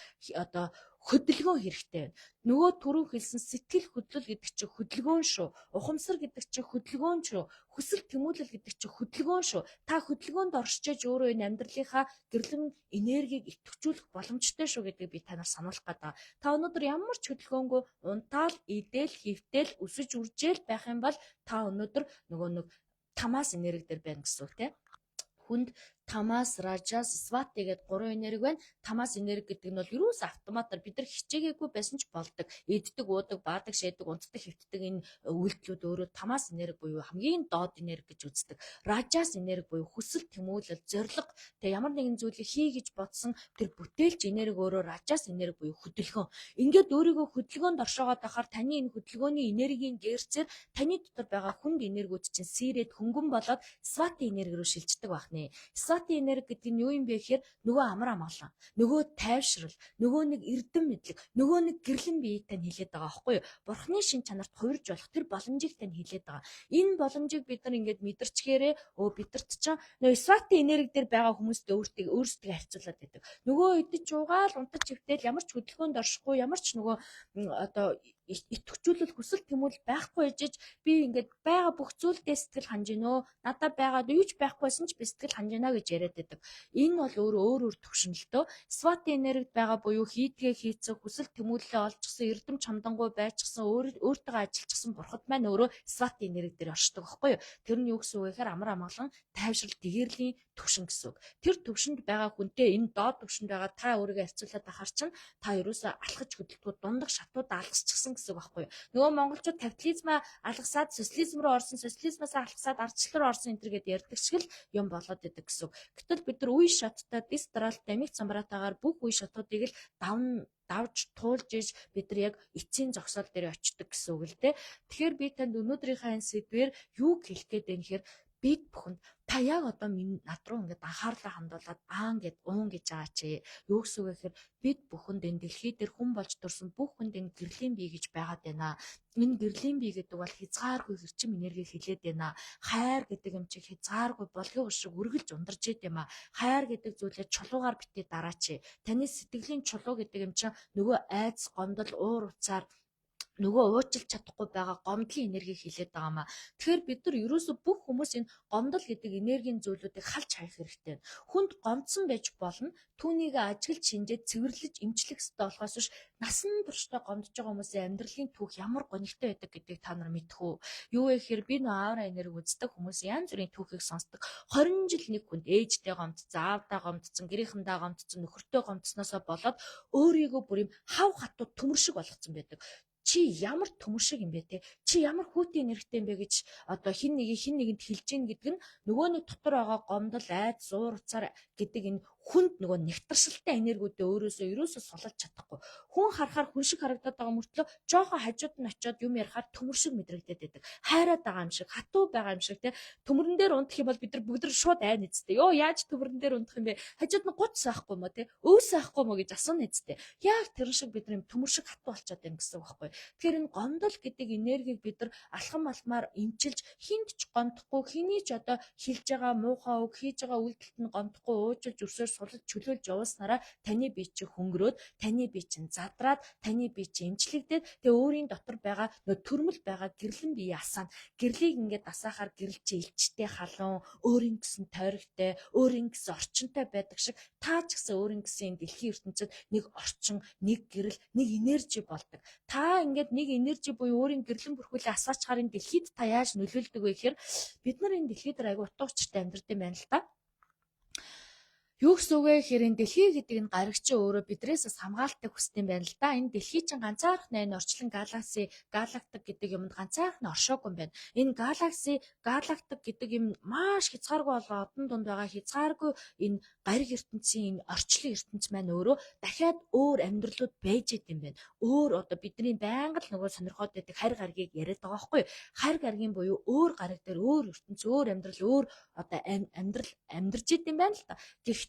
Speaker 1: хөдөлгөөн хэрэгтэй байна. Нөгөө түрүү хэлсэн сэтгэл хөдлөл гэдэг чинь хөдөлгөөн шүү. Ухамсар гэдэг чинь хөдөлгөөн шүү. Хүсэл тэмүүлэл гэдэг чинь хөдөлгөөн шүү. Та хөдөлгөөнд оршиж өөрөө энэ амьдралынхаа гэрлэн энергийг идэвхжүүлэх боломжтой шүү гэдгийг би танаар сануулах гэдэг. Та өнөөдөр ямар ч хөдөлгөөнгүй унтаал, идэл, хөвтөл, өсөж үржээл байх юм бол та өнөөдөр нөгөө нэг тамаас энерги дээр байна гэсэн үг тийм. Хүнд тамаас, ражаас, свати гэдэг 3 энерги байна. Тамаас энерги гэдэг нь бол ерөөс автоматар бид нар хичээгээгүй байсан ч болдог. Эддэг, уудаг, баадаг, шээдэг, унтдаг, хэвтдэг энэ үйлдэлүүд өөрөө тамаас энерги буюу хамгийн доод энерги гэж үздэг. Ражаас энерги буюу хүсэл тэмүүлэл, зориг, тэг ямар нэгэн зүйлийг хий гэж бодсон тэр бүтээлч энерги өөрөө ражаас энерги буюу хөдөлгөөн. Ингээд өөрийгөө хөдөлгөөнд оршоогоод байхаар таны энэ хөдөлгөөний энергийн гээрцээр таны дотор байгаа хүнд энергиуд чинь сэрээд хөнгөн болоод свати энерги рүү шилждэг байна. Свати энерги гэдэг нь юу юм бэ гэхээр нөгөө амар амгалан, нөгөө тайвшрал, нөгөө нэг эрдэм мэдлэг, нөгөө нэг гэрлэн биетэй хэлээд байгаа байхгүй юу? Бурхны шин чанарт хувирж болох тэр боломжийг тань хэлээд байгаа. Энэ боломжийг бид нар ингээд мэдэрчгээрээ бидэрт чинь нөгөө Свати энерги дээр байгаа хүмүүст өөрсдөө харьцуулаад байдаг. Нөгөө идэж уугаал унтаж хөвтөл ямар ч хөдөлгөөнд оршихгүй, ямар ч нөгөө одоо итгэвчүүлэл хүсэл тэмүүлэл байхгүй ээжж би ингээд байгаа бүх зүйлдээ сэтгэл ханж гинөө. Надад байгаа юу ч байхгүйсэн ч би сэтгэл ханж гинэ гэж яриад байдаг. Энэ бол өөр төвшинлтөө Свати энергид байгаа буюу хийдгээ хийцэн хүсэл тэмүүлэлээ олжчихсан, эрдэм чамдангуй байжчихсан, өөртөө ажиллажчихсан бурхад маань өөрөө Свати энерги дээр оршдог байхгүй юу? Тэр нь юу гэсэн үг вэ гэхээр амар амгалан тайвшрал тэгэрлийн төвшин гэсэн үг. Тэр төвшөнд байгаа хүнтэй энэ доод төвшөнд байгаа та өөрийгөө харьцуулаад ахаар чинь та ерөөсөө алхаж хөдөлгөө дундах шатууд алгасчихсан гэсэн үг байхгүй юу? Нөгөө монголчууд капитализмаа алгасаад социализм руу орсон, социализмаас алгасаад ардчлал руу орсон энэ төр гэдээ ярьдаг шиг л юм болоод идэг гэсэн үг. Гэтэл бид нар үе шаттай дистралтай миг цамбаратаагаар бүх үе шатуудыг л давж туулж иж бид нар яг эцсийн зогсоол дээр очдог гэсэн үг л дээ. Тэгэхээр би танд өнөөдрийнхээ энэ сэдвээр юу хэлэх гээд байна гэхээр бид бүхэнд та яг одоо над руу ингээд анхаарлаа хандуулад гэд гэж байгаа чи юу гэсэн үг гэхээр бид бүхэнд энэ дэлхий дээр хүн болж төрсэн бүх хүнд энэ гэрлийн бие гэж байгаад байна. Энэ гэрлийн бие гэдэг бол хязгааргүй хэрчим энерги хилээд байна. Хайр гэдэг юм чи хязгааргүй болгын шиг үргэлж ундарч идэв юм а. Хайр гэдэг зүйлээ чулуугаар битээ дараач. Таны сэтгэлийн чулуу гэдэг юм чи нөгөө айц, гомдол, уур уцаар нөгөө уучлж чадахгүй байгаа гомдлын энерги хилээд байгаа маа. Тэгэхээр бид нар ерөөсө бүх хүмүүс энэ гомдол гэдэг энергийн зүйлүүдийг халж хаях хэрэгтэй. Хүнд гомдсон байж болно. Түүнийг ажиглаж шинжээд цэвэрлэж эмчлэх хэрэгтэй болохоос биш насан туршдаа гомдож байгаа хүмүүсийн амьдралын түүх ямар гонигтай байдаг гэдгийг та нар мэдэх үү? Юу вэ гэхээр би нөө аура энерги үздэг хүмүүс янз бүрийн түүхийг сонсдог. 20 жил нэг хүнд ээжтэй гомдсон, аавдаа гомдсон, гэрийнхэндээ гомдсон, нөхөртөө гомдсноосоо болоод өөрийгөө бүр юм хав хатуу төмөр шиг болгоцсон байдаг. Чи ямар төмөр шиг юм бэ те? Чи ямар хүүтийн энергитэй юм бэ гэж одоо хин нэгэнд хэлж гин гэдэг нь нөгөө нэг дотор байгаа гомдол, айд, зуур уцаар гэдэг энэ хүнд нөгөө нэгтаршилтай энергиудээ ерөөсөө сулж чадахгүй. Хүн харахаар хүн шиг харагдаад байгаа мөртлөө жоохон хажууд нь очиод юм ярихаар төмөр шиг мэдрэгдээд байдаг. Хайраад байгаа юм шиг, хатуу байгаа юм шиг те. Төмөрн дээр унтах юм бол бид нар шууд айн эцтэй. Йоо яаж төмөрн дээр унтах юм бэ? Хажууд нь гуц саахгүй мó те. Өвс саахгүй мó гэж асууна эцтэй. Яг тэр шиг бид нар төмөр шиг хатуу болчиход байна гэсэн үг байхгүй. Тэгэхээр энэ гомдол гэдэг энергийг бид нар алхам алмаар эмчилж хинт ч гомдохгүй, хэний ч одоо хэлж байгаа муухай үг, хийж байгаа үйлдэлт нь гомдохгүй, уужилж өрсөөр сулж чөлөөлж явуулснараа таны бие чи хөнгөрөөд, таны бие чинь задраад, таны бие чи эмчлэгдээд тэгээ өөрийн дотор байгаа нөө төрмөл байгаа гэрлэн бие асаана. Гэрлийг ингээд асаахаар гэрэл чи илчтэй халуун, өөрийн гэсэн тойрогтой, өөрийн гэсэн орчинтой байдаг шиг таа ч гэсэн өөрийн гэсэн дэлхийн ертөнцид нэг орчин, нэг гэрэл, нэг энержи болдог. Та ингээд нэг энержи буюу өөрийн гэрлэн бүрхүүлээ асаачаар энэ дэлхийд та яаж нөлөөлдөг вэ гэхээр бид нар энэ дэлхийд айгу утга учиртай амьдардаг юм байна л та. Юу гэсэн үг вэ гэхээр энэ дэлхий гэдэг энэ гаригчин өөрөө бидрээс хамгаалтыг хүсдэг юм байна л да. Энэ дэлхий чинь ганцаархнаа энэ орчлон галактик гэдэг юмд ганцаархнаа оршоогүй юм байна. Энэ галактик гэдэг юм маш хязгааргүй болоо одон дунд байгаа хязгааргүй энэ гариг ертөнцийн энэ орчлон ертөнц маань өөрөө дахиад өөр амьдралууд байж идэм байна. Өөр одоо бидний байнга л нөгөө сонирхоод байдаг харь гаригийг яриад байгаа байхгүй юу? Харь гаригийн буюу өөр гариг дээр өөр ертөнц, өөр амьдрал, өөр одоо амьдрал амьдарч идэм байна л да.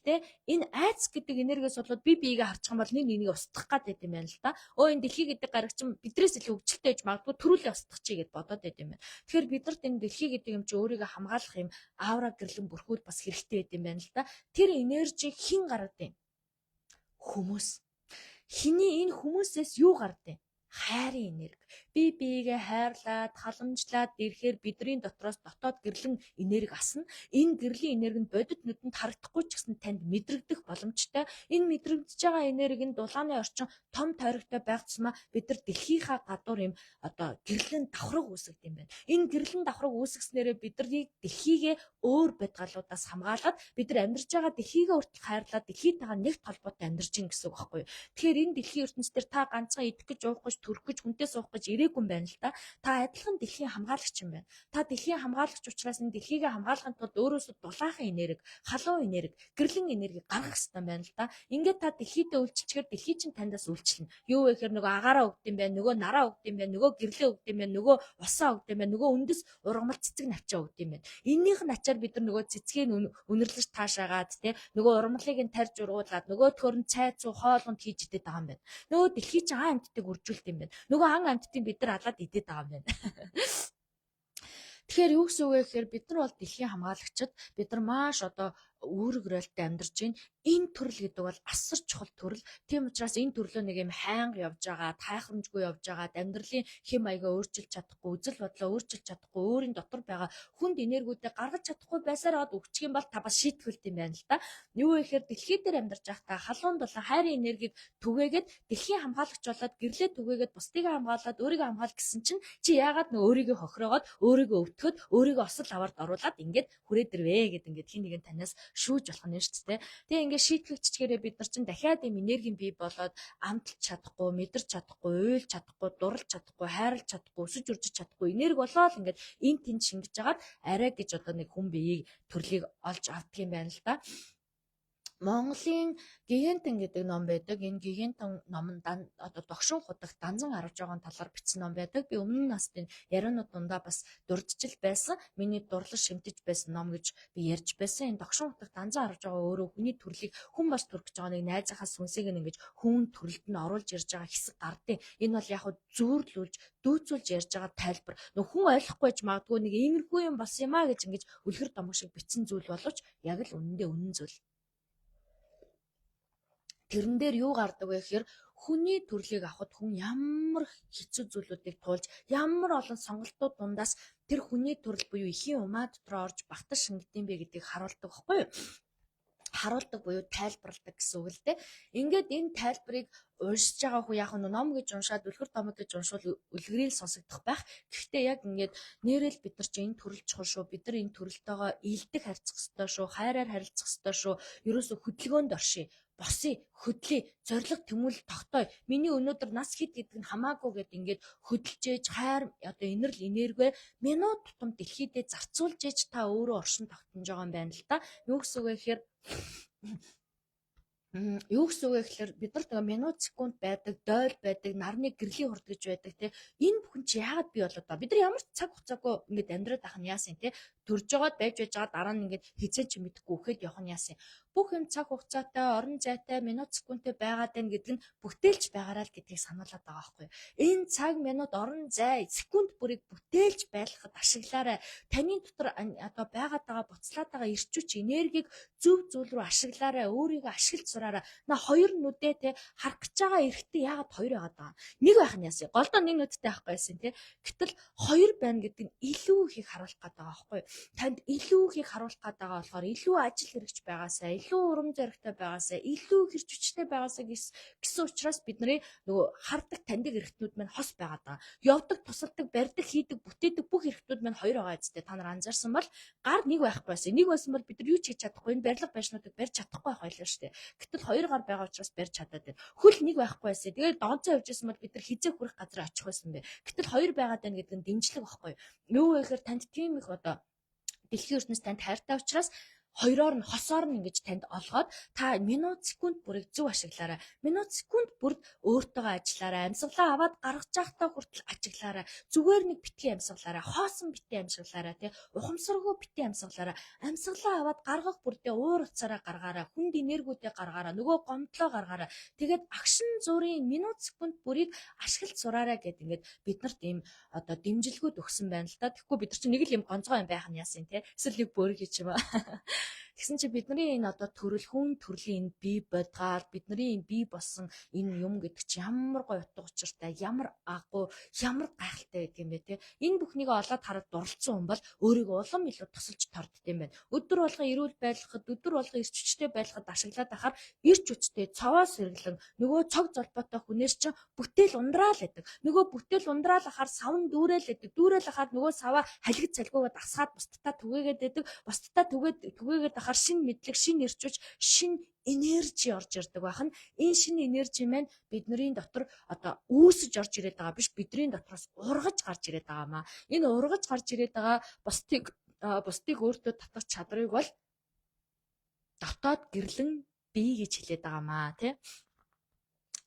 Speaker 1: Гэхдээ энэ айц гэдэг энергиэс болоод би биегээ харчих юм бол нэг устгах гэдэг юм байна л да. Энэ дэлхий гэдэг гариг чинь бидрээс илүү хөвгөлтэй гэж магадгүй төрүүлээ устгах чи гэд бодоод байт юм байна. Тэгэхээр бидэрт энэ дэлхий гэдэг юм чи өөрийгөө хамгаалах юм аура гэрлэн бүрхүүл бас хэрэгтэй байт юм байна л да. Тэр энержиг хэн гаргадаг юм? Хүмүүс. Хиний энэ хүмүүсээс юу гардаг юм? Хайрын энерги. Би биегээ хайрлаад, халамжлаад ирэхээр бидний дотроос дотоод гэрлэн энерги асна. Энэ гэрлийн энерги нь бодит нүдэнд харагдахгүй ч гэсэн танд мэдрэгдэх боломжтой. Энэ мэдрэгдэж байгаа энерги нь дулааны орчин том тойрогтой байх тусмаа бид нар дэлхийнхаа гадуур юм одоо гэрлэн давхраг үүсгэж юм байна. Энэ гэрлэн давхраг үүсгэснээрээ бидний дэлхийгээ өөр бадгалуудаас хамгаалаад бид нар амьдарч байгаа дэлхийгээ хүртэл хайрлаад дэлхийтэйгээ нэгт холбоотой амьдарч гин гэсэн үг байхгүй юу. Тэгэхээр энэ дэлхийн ертөнцийн дээр та ганцхан идэх гэж, уух гэж, төрөх гэж, хүнтэй суух гэж хамгаалгаж ирээгүй юм байна л да. Та адилхан дэлхийн хамгаалагч юм байна. Та дэлхийн хамгаалагч учраас энэ дэлхийг хамгаалахын тулд өөрөөсөө дулаахан энерги, халуун энерги, гэрлэн энерги гаргах хэрэгтэй юм байна л да. Ингээд та дэлхийдээ үйлчлэхээр дэлхий чинь таньдаас үйлчлэнэ. Юу вэ гэхээр нөгөө агаараа өгд юм байна, нөгөө нараа өгд юм байна, нөгөө гэрлээ өгд юм байна, нөгөө усаа өгд юм байна, нөгөө үндэс ургамал цэцэг навчаа өгд юм байна. Эннийх нь ачаар бид нар нөгөө цэцгийг үнэрлэж таашаагаад те нөгөө ургамлыг нь тарьж ургуулад нөгөө төхөрн цай цуу хоолгонд хийж идээд байгаа юм байна. Нөгөө дэлхий чинь ан амьтдыг үржүүлт юм байна. Нөгөө ан амьтдыг бид нар алаад идээд байгаа юм байна. Тэгэхээр юу гэсэн үг вэ гэхээр бид нар бол дэлхийн хамгаалагчид бид нар маш одоо үүрэг гэрэлтэй амьдарч байна. Энэ төрөл гэдэг бол асар чухал төрөл. Тийм учраас энэ төрлөө нэг юм хайнга явж байгаа, тайхамжгүй явж байгаа, амьдралын хэм маягаа өөрчилж чадахгүй, үзэл бодлоо өөрчилж чадахгүй, өөрийн дотор байгаа хүнд энергиудээ гаргаж чадахгүй байсаар аваад өгчих юм бол та бас шийтгэлт юм байна л да. Юу вэ гэхээр дэлхий дээр амьдарч байхдаа халуун дулаан хайрын энергийг түгээгээд дэлхийн хамгаалагч болоод гэрлээ түгээгээд бусдыг хамгаалаад өөрийгөө хамгаал гэсэн чинь чи яагаад нөө өөрийгөө хохироогоод өөрийгөө өвтгöd өөрийгөө осол аварт оруулаад ингээд хүрээд ирвэ гэд ингээд хин нэгэн танаас шүүж болох нь шүү дээ. Тэгээ ингээд шийтгэгччихээрээ бид нар чинь дахиад юм энергийн бий болоод амталж чадахгүй, мэдэрч чадахгүй, уйлж чадахгүй, дурлж чадахгүй, хайрлж чадахгүй, өсөж үржиж чадахгүй энерги болоод ингээд эн тэнд шингэж агаад арай гэж одоо нэг хүн биеийг төрлийг олж авдаг юм байна л да. Монголын Гигантен гэдэг ном байдаг. Энэ Гигантен номонд одоо догшин худагт данзан харж байгаа талаар бичсэн ном байдаг. Би өмнө нь бас энэ ярианууд дундаа бас дурдчил байсан. Миний дурлал шимтэж байсан ном гэж би ярьж байсан. Энэ догшин худагт данзан харж байгаа өөрөө хүний төрлийг хүн бас төрөх гэж байгаа нэг найзынхаа сүнсийг ингэж хүн төрөлд нь оруулж ирж байгаа хэсэг гардыг. Энэ бол яг зүүрлүүлж дүүцүүлж ярьж байгаа тайлбар. Хүн ойлгохгүй ч магадгүй нэг иймэрхүү юм болсон юм а гэж ингэж үлгэр домог шиг бичсэн зүйл боловч яг л үнэндээ үнэн зүйл. Тэрэн дээр юу гардаг вэ гэхээр хүний төрлийг авахд хүн ямар хэцүү зүйлүүдийг туулж ямар олон сонголтууд дундаас тэр хүний төрөл буюу эхийн умаа дотроо орж багтаж шингэдэм бэ гэдгийг харуулдаг байхгүй юу? Харуулдаг буюу тайлбарладаг гэсэн үг л дээ. Ингээд энэ тайлбарыг уншиж байгаа хүн яг ном гэж уншаад үлгэр домог гэж уншвал үлгэрийг сонсогдох байх. Гэхдээ яг ингээд нэрэл бид нар чинь энэ төрөл чухал шүү. Бид нар энэ төрөлтөөгөө ийдэг харьцах ёстой шүү. Хайраар харилцах ёстой шүү. Ерөөсө хөдөлгөөнд оршие. Босъё, хөдлөе, зориг тэмүүлэл тогтоё. Миний өнөөдөр нас хэд гэдэг нь хамаагүй гэд ингээд хөдөлж ээж хайр одоо инэрл энерги минут тутам дэлхийдээ зарцуулж ээж та өөрөө оршин тогтнож байгаа юм байна л да. Юу гэсэн үг вэ гэхээр бид нар тэгээ минут секунд байдаг, дойл байдаг, нарны гэрлийн хурд гэж байдаг те. Энэ бүхэн чи яагаад бий болоод байгаа? Бид нар ямар ч цаг хугацаагүй ингээд амьдраад ах нь яасан те. Төрж жагаад байж байгаа дараа нь ингээд хизээ ч мэдэхгүй өөхөд явах нь яасан. Бүх юм цаг хугацаатай, орон зайтай, минут секундтэй байгаад байна гэдэг нь бүтээлж байгаараа л гэдгийг сануулад байгаа байхгүй юу? Энэ цаг, минут, орон зай, секунд бүрийг бүтээлж байлгахад ашиглаарай. Таны дотор одоо байгаад байгаа буцлаад байгаа эрчүүч энергийг зөв зүйл рүү ашиглаарай. Өөрийгөө ашиглаж сураарай. На хоёр нүдээ те харах гэж байгаа эрэгтэй яагаад хоёр байгаад байгаа? Нэг байх нь яасан. Голдоо нэг нүдтэй байхгүй байсан те. Гэтэл хоёр байна гэдэг нь илүү ихийг харуулах гэдэг байгаа байхгүй юу? Танд илүү ихийг харуулах гэдэг байгаа болохоор илүү ажил хэрэгч байгаасаа, илүү урам зоригтой байгаасаа, илүү хэрч хүчтэй байгаасаа гэсэн учраас бидний нөгөө хардаг таньдаг эрэгтнүүд маань хос байгаад байгаа. Явдаг, тусалдаг, барьдаг, хийдэг, бүтээдэг бүх эрэгтнүүд маань хоёр байгаа зү. Та нар анзаарсан бол гар нэг байхгүй байсан. Нэг байсан бол бид нар юу ч хийж чадахгүй, энэ барилга байшнуудыг барьж чадахгүй байх байлаа шүү дээ. Гэтэл хоёр гар байгаа учраас барьж чадаад байна. Хөл нэг байхгүй байсан. Тэгээд донцоо явж исэн бол бид нар хизээ хүрэх газар очих байсан бэ. Гэтэл хоёр байгаад байна гэдэг нь дэмжлэг байхгүй юу? Юу вэ гэхээр танд тийм их одоо дэлхийн ертөнц танд хайртай учраас хоёроор нь хосоор нь ингэж танд олгоод та минут секунд бүрийг зөв ашиглаарай. Минут секунд бүрд өөртөөгөө ажиллаарай. Амьсгалаа аваад гаргаж явахдаа хүртэл ажиглаарай. Зүгээр нэг битгий амьсгалаарай. Хоосон битгий амьсгалаарай тий. Ухамсаргүй битгий амьсгалаарай. Амьсгалаа аваад гаргах бүрдээ уур уцаараа гаргаарай. Хүнд энергиудээ гаргаарай. Нөгөө гомдлоо гаргаарай. Тэгээд агшин зүрийн минут секунд бүрийг ашиглаж сураарай гэд ингээд биднэрт ийм одоо дэмжлэгүүд өгсөн байна л да. Тэгэхгүй бид нар чинь нэг л юм гонцгой юм байх нь яасан тий. Эсвэл нэг бөөр гэж юм аа. Тэгсэн чи бидний энэ одоо төрөл хүн төрлийн энэ бие бодгаал бидний энэ бие болсон энэ юм гэдэг чи ямар гоё утга учиртай, ямар агуу, ямар гайхалтай гэдэг юм бэ те. Энэ бүхнийг олоод хараад дурлцсан хүн бол өөрийгөө улам илүү тусалж тордд юм байна. Өдөр болгон эрүүл байлгахад, өдөр болгон эрч хүчтэй байлгахад ашиглаад ахаар эрч хүчтэй цаваас сэргэлэн нөгөө цог золбоотой хүнээс чинь бүтээл ундраал гэдэг. Нөгөө бүтээл ундраал ахаар савн дүүрэл гэдэг. Дүүрэл ахаар нөгөө саваа халигд салгиугаа дасгаад бусдтаа түгээгээд байдаг. Бусдтаа түгээгээд ахаар байхаар шинэ мэдлэг, шинэ эрч хүч, шинэ энержи орж ирдэг байх нь энэ шинэ энержи маань бидний дотор одоо үүсэж орж ирээд байгаа биш бидний дотроос ургаж гарч ирээд байгаа маа. Энэ ургаж гарч ирээд байгаа бусдыг өөртөө татах чадрыг бол дотоод гэрлэн бий гэж хэлээд байгаа маа тий.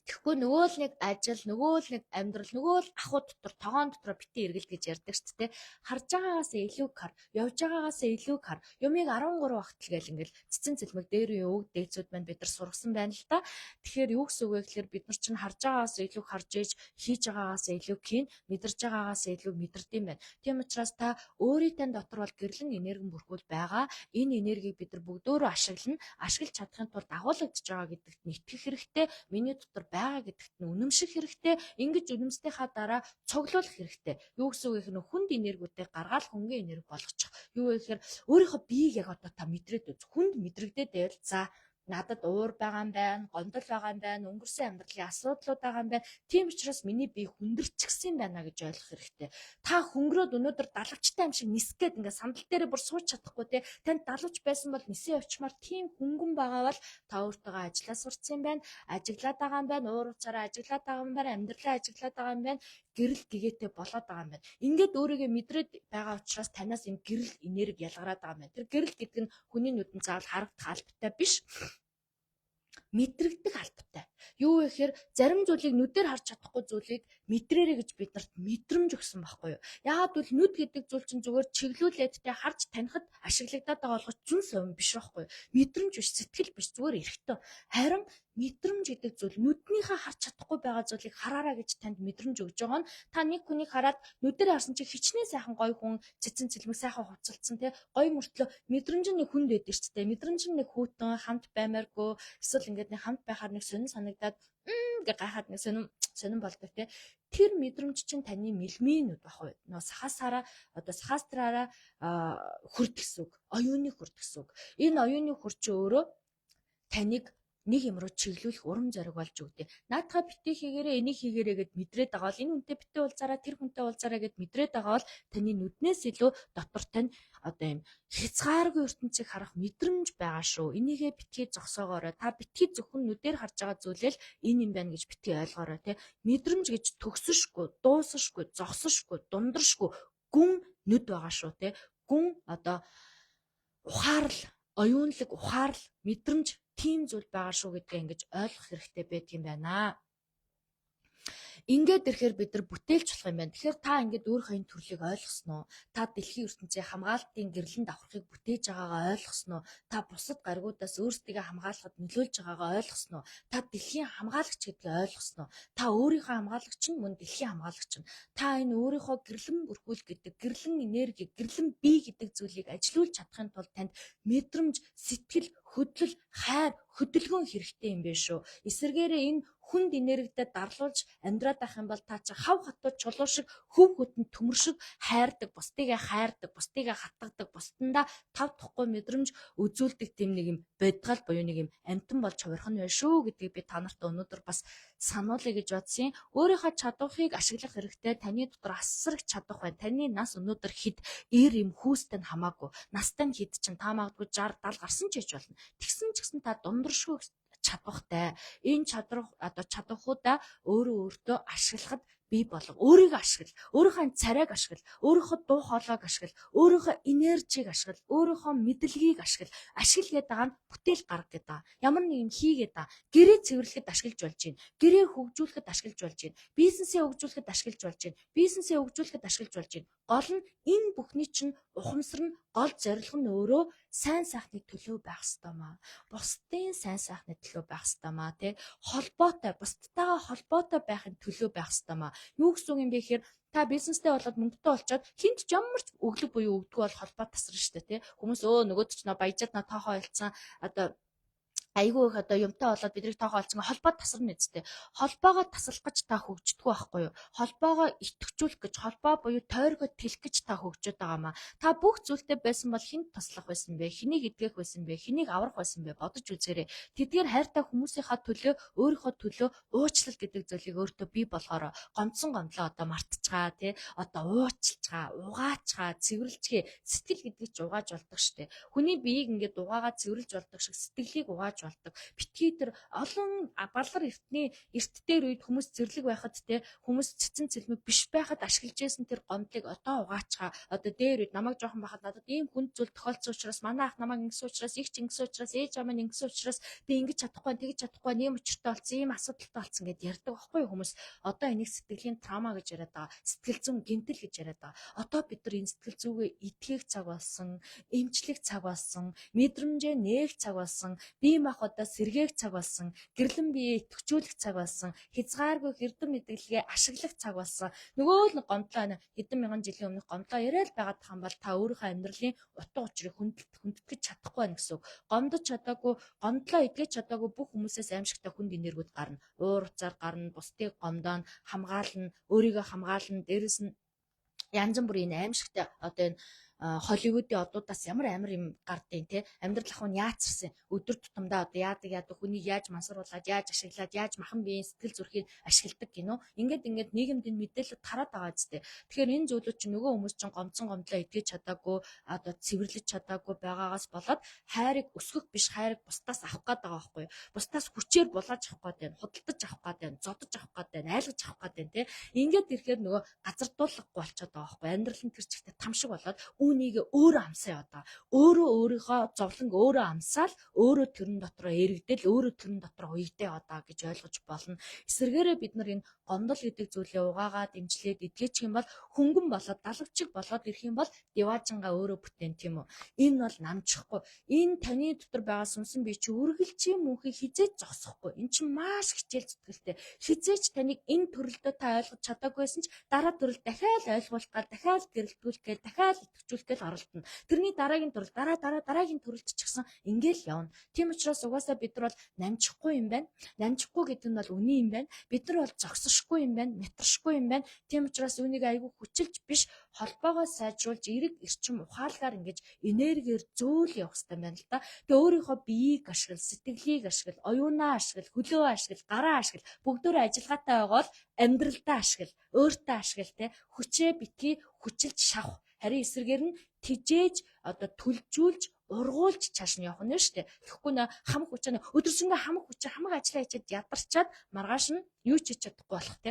Speaker 1: Тэгэхгүй нөгөө л нэг ажил, нөгөө л нэг амьдрал, нөгөө л ахуй дотор, тогоон дотор битээ эргэлт гэж ярьдаг шүү дээ. Харж байгаагаас илүү хар, явж байгаагаас илүү хар. Юмыг 13 багтал гэл ингээл цэцэн цэлмэг дээр юу дээцүүд маань бид нар сургасан байна л да. Тэгэхээр юу гэсэн үг вэ гэхээр бид нар чинь харж байгаагаас илүү харж ээж, хийж байгаагаас илүү хийн, мэдэрж байгаагаас илүү мэдэрдэм байна. Тийм учраас та өөрийн тань дотор бол гэрлэн энерги бүрхүүл байгаа. Энэ энергийг бид нар бүгдөө ашиглана. Ашиглаж чадахын тулд агуулгадж байгаа гэдэгт нь итгэх хэрэгтэй. Миний дотор байгаа гэдэгт нь үнэмших хэрэгтэй. Ингэж үнэмснийхаа дараа цуглуулах хэрэгтэй. Юу гэсэн үг вэ? Хүнд энергиудыг гаргаад хөнгөн энерги болгочих. Юу вэ гэхээр өөрийнхөө биеийг яг одоо та мэдрээд үз. Хүнд мэдрэгдээд байвал за надад уур байгаа юм байна, гомдол байгаа юм байна, өнгөрсөн амьдралын асуудлууд байгаа юм байна. Тийм учраас миний бие хүндэрчихсэн байна гэж ойлгох хэрэгтэй. Та хөнгөрөөд өнөөдөр далавчтай юм шиг нисгээд ингээ сандал дээрээ бүр сууж чадахгүй те. Танд далавч байсан бол нисээ явчмаар тийм хөнгөн байгаа бол та өөртөө ажиллаа сурцсан юм байна, ажиглаад байгаа юм байна, уур уцаараа ажиглаад байгаа юм байна, амьдралаа ажиглаад байгаа юм байна. Гэрэл гэгээтэй болоод байгаа юм байна. Ингээд өөрийгөө мэдрээд байгаа учраас танаас энэ гэрэл энерги ялгараад байгаа юм байна. Тэр гэрэл гэдэг нь хүний нүдэнд заавал харагдах албатай биш. Мэдрэгдэх албатай. Юу вэ гэхээр зарим зүйлийг нүдээр харж чадахгүй зүйлийг мэдрээрэй гэж биднэрт мэдрэмж өгсөн байхгүй юу? Яагаад гэвэл нүд гэдэг зүйл чинь зүгээр чиглүүлээд тэ харж танихад ашиглагдаад байгаа болгож зүн совин биш байхгүй юу? Мэдрэмж биш, сэтгэл биш, зүгээр эрхтэн. Харин мэдрэмж гэдэг зүйл нүднийхээ харж чадахгүй байгаа зүйлийг хараараа гэж танд мэдрэмж өгж байгаа нь та нэг хүнийг хараад нүдээр харсан чинь хичнээн сайхан гоё хүн цэцэн цэлмэг сайхан хувцалцсан тэ гоё мөртлөө мэдрэмж нь хүнд байдаг шүү дээ. Мэдрэмж нь нэг хүүтэн хамт баймааргүй эсвэл ингээд нэг хамт байхаар нэг сонин санагдаад гэ гайхаад нэг сонин болдог те. Тэр мэдрэмж чинь таны мэлмийн нүд бах уу. Нөө сахастраараа хүрд гэсэн үг. Оюуны хүрд гэсэн үг. Энэ оюуны хүрд чи өөрөө таныг нэг юм руу чиглүүлэх урам зориг болж өгдөө. Наадхаа битээ хийгээрээ энийг хийгээрээ гэд мэдрээд байгаа бол энэ хүнтэй битээ уулзаараа тэр хүнтэй уулзаараа гэд мэдрээд байгаа бол таны нүднээс илүү дотор тань одоо юм хязгааргүй ертөнцийг харах мэдрэмж байгаа шүү. Энийгээ битгий зогсоогоорой. Та битгий зөвхөн нүдээр харж байгаа зүйлэл энэ юм байна гэж битгий ойлгоорой те. Мэдрэмж гэж төгсөшгүй, дуусашгүй, зогсошгүй, дундаршгүй гүн нүд байгаа шүү те. Гүн одоо ухаарл, оюунлаг ухаарл, мэдрэмж тийм зүйл байгаа шүү гэдгээ ингэж ойлгох хэрэгтэй байдг юм байна. Ингээд ирэхээр бид нар бүтээлч болох юм байна. Тэгэхээр та ингээд өөрийнхөө энэ төрлийг ойлгосон уу? Та дэлхийн ертөнцийн хамгаалтын гэрлэнд аврахыг бүтээж байгаагаа ойлгосон уу? Та бусад гаригуудаас өөрсдийгөө хамгаалахад нөлөөлж байгаагаа ойлгосон уу? Та дэлхийн хамгаалагч гэдгийг ойлгосон уу? Та өөрийнхөө хамгаалагч нь мөн дэлхийн хамгаалагч нь. Та энэ өөрийнхөө гэрлэн бүрхүүл гэдэг, гэрлэн энерги, гэрлэн бие гэдэг зүйлийг ажилуулж чадахын тулд танд мэдрэмж, сэтгэл, хөдлөл, хайр, хөдөлгөөн хэрэгтэй юм байна шүү. Эсвэргээрээ энэ хүнд энергитэй дарлуулж амьдраад байх юм бол та чи хав хатуу чулуу шиг хөв хөтөнд төмөр шиг хайрдаг, бусдыгаа хатгадаг, бусдандаа тав тухгүй мэдрэмж үзүүлдэг тийм нэг юм бодгал буюу нэг юм амтан болж хувирах нь байна шүү гэдгийг би та нарт өнөөдөр бас сануулъя гэж бодсон. Өөрийнхөө чадварыг ашиглах хэрэгтэй. Таны дотор асар их чадвар байна. Таны нас өнөөдөр хэд юм хүүстэй нь хамаагүй. Настай нь хэд чинь та магадгүй 60 70 гарсан ч гэж болно. Тэгсэн ч гэсэн та дундаршгүй чадвартай. Энэ чадваруудаа өөртөө ашиглахад бий болго. Өөрийгөө ашигла. Өөрийнхөө царайг ашигла. Өөрийнхөө дуу хоолойг ашигла. Өөрийнхөө энержиг ашигла. өөрийнхөө мэдлэгийг ашигла. Ашигла гэдэг байгаа нь бүтээл гарга гэдэг байгаа. Ямар нэг юм хийгээд байгаа. Гэрээ цэвэрлэхэд ашиглаж болж байна. Гэрээ хөгжүүлэхэд ашиглаж болж байна. Бизнесээ хөгжүүлэхэд ашиглаж болж байна. Бизнесээ хөгжүүлэхэд ашиглаж болж байна. Гол нь энэ бүхний чинь ухамсар нь гол зорилго нь өөрөө сайн сайхны төлөө байх ёстой маа. Бусдын сайн сайхны төлөө байх ёстой маа тий. Холбоотой, бусдтайгаа холбоотой байхын төлөө байх ёстой маа. Юу гэсэн үг юм бэ гэхээр та бизнестэй болоод мөнгөтэй болчоод хинт ч ямар ч өглөг буюу өгдөг бол холбоо тасрна шүү дээ тий. Хүмүүс нөгөө ч нөө баяжаад тоохоо ойлцсан одоо айгүй их одоо юмтай болоод бидрийг тоохоо олцсон холбоо тасарна үсттэй. Холбоогоо таслах гэж та хөгждөггүй байхгүй юу? Холбоогоо идэвхжүүлэх гэж, холбоо буюу тойргоо тэлэх гэж та хөгжөд байгаамаа. Та бүх зүйлтэй байсан бол хинт туслах байсан бэ? Хэнийг эдгэх байсан бэ? Хэнийг аврах байсан бэ? Бодож үзээрэй. Тэдгээр хайртай хүмүүсийнхаа төлөө, өөрийнхөө төлөө уучлал гэдэг зүйлийг өөртөө бий болохоор гомдсон гомдлоо одоо мартчихаа тий. Одоо уучлцгаа, угаачгаа, цэвэрлжгээ. Сэтгэл гэдэг чинь угааж болдог штэ. Хүний биеийг ингээд угаагаад цэвэрлж болдог шиг сэтгэлийг угааж болдог. Битгий тэр олон балар эрт дээр үед хүмүүс зэрлэг байхад те хүмүүс цэцэн цэлмэг биш байхад ашиглаж байсан тэр гомдлыг одоо угаачгаа. Одоо дээр үед намайг жоохон байхад надад ийм хүнд зүйл тохиолдсон учраас манай ах намайг ингэсэн учраас их ч ингэсэн учраас ээж амаа ингэсэн учраас би ингэж чадахгүй тэгж чадахгүй нэм учиртай болсон ийм асуудалтай болсон гэд ярьдаг байхгүй хүмүүс. Одоо энийг сэтгэлийн траума гэж яриад байгаа. Сэтгэл зүйн гэмтэл гэж яриад байгаа. Одоо бид нар энэ сэтгэл зүгээ итгэх цаг болсон, эмчлэх цаг болсон, мэдрэмжээ нээх цаг болсон, бие махбодоо сэргээх цаг болсон, гэрлэн биеэ идэвхжүүлэх цаг болсон, хязгааргүй эрдэм мэдгэлгээ ашиглах цаг болсон. Нөгөө л гомдлоо хэдэн мянган жилийн өмнөх гомдлоо яриад байгаад тахын бол та өөрийнхөө амьдралын утга учирыг хүндэтгэж чадахгүй байна гэсэн үг. Гомдож чадаагүй, гомдлоо эдгэж чадаагүй бүх хүмүүсээс аимшигтай хүнд энергиуд гарна. Уур уцаар гарна, бусдыг гомдооно, хамгаална, өөрийгөө хамгаална, дээрэс нь янз бүрийн аимшигтай одоо энэ Холливуудын одуудаас ямар амар юм гардыг те амьдрал ахуй нь яацсан өдөр тутамдаа одоо яадаг хүнийг яаж мансруулад яаж ашиглаад яаж махан биеийн сэтгэл зүрхийг ашигладаг гинөө ингээд нийгэмд энэ мэдээлэл тараад байгаа зү. Тэгэхээр энэ зүйлүүд чинь нөгөө хүмүүс чинь гомцсон гомдлоо эдгэж чадаагүй одоо цэвэрлэж чадаагүй байгаагаас болоод хайрыг өсгөх биш хайрыг бусдаас авах гээд байгаа байхгүй юу. Бусдаас хүчээр булааж авах гээд байна, худалдаж авах гээд байна, зодож авах гээд байна, айлгаж авах гээд байна те. Ингээд ирэхээр нөгөө газардуулахгүй болчиход байгаа байхгүй юу. Амьдрал нь тэр чигтээ тамшиг болоод үүнийг өөрөө амсаа яваад байгаа. Өөрөө өөрийнхөө зовлонг өөрөө амсаал өөрөө тэрэн дотроо эргдэл өөрөө тэрэн дотроо уягдаа яваад байгаа гэж ойлгож болно. Эсвэргээрээ бид нар энэ гомдол гэдэг зүйлээ угаагаад дэмжлээд эдгээчих юм бол хөнгөн болоод далавчиг болоод ирэх юм бол диваажингаа өөрөө бүтээн тийм үү. Энэ бол намжихгүй. Энэ таны дотор байгаа сүнсэн бие чи үргэлжийн мөнхийг хизээж зогсохгүй. Энэ чинь маш хичээл зүтгэлтэй. Хизээж таныг энэ төрөлдөө та ойлгож чадаагүйсэн ч дараа төрөл дахиад ойлгуулах гал дахиад гэрэлтгүүлэх гээл дахиад идэвхжүүлэх гээл оролдоно. Тэрний дараагийн төрөл дараагийн төрөлд ч гэсэн ингээл явна. Тийм учраас угаасаа бид нар бол намжихгүй юм байна. Намжихгүй гэдэг нь бол үний юм байна. Бид нар бол зогсошгүй юм байна. Мэтршгүй юм байна. Тийм учраас үүнийг айгүй хүчилж биш холбоогоо сайжруулж эрэг эрчим ухаалгаар ингэж энергиэр зөөл явах хэрэгтэй байна л да. Тэгээ өөрийнхөө биеийг ашигла, сэтгэлийг ашигла, оюунаа ашигла, хөлөө ашигла, гараа ашигла, бүгдөө ажиллагаатай байгаа бол амьдралдаа ашигла, өөртөө ашигла те хүчээ битгий хүчилж шавах. Харин эсрэгээр нь тижээж одоо түлжүүлж ургуулж чааш нь явах нь шүү дээ. Тэгэхгүй нэ хамаг хүчээ өдөржингөө хамаг ажиллаа хийчихэд ядарчаад маргааш нь юу ч хийж чадахгүй болох те.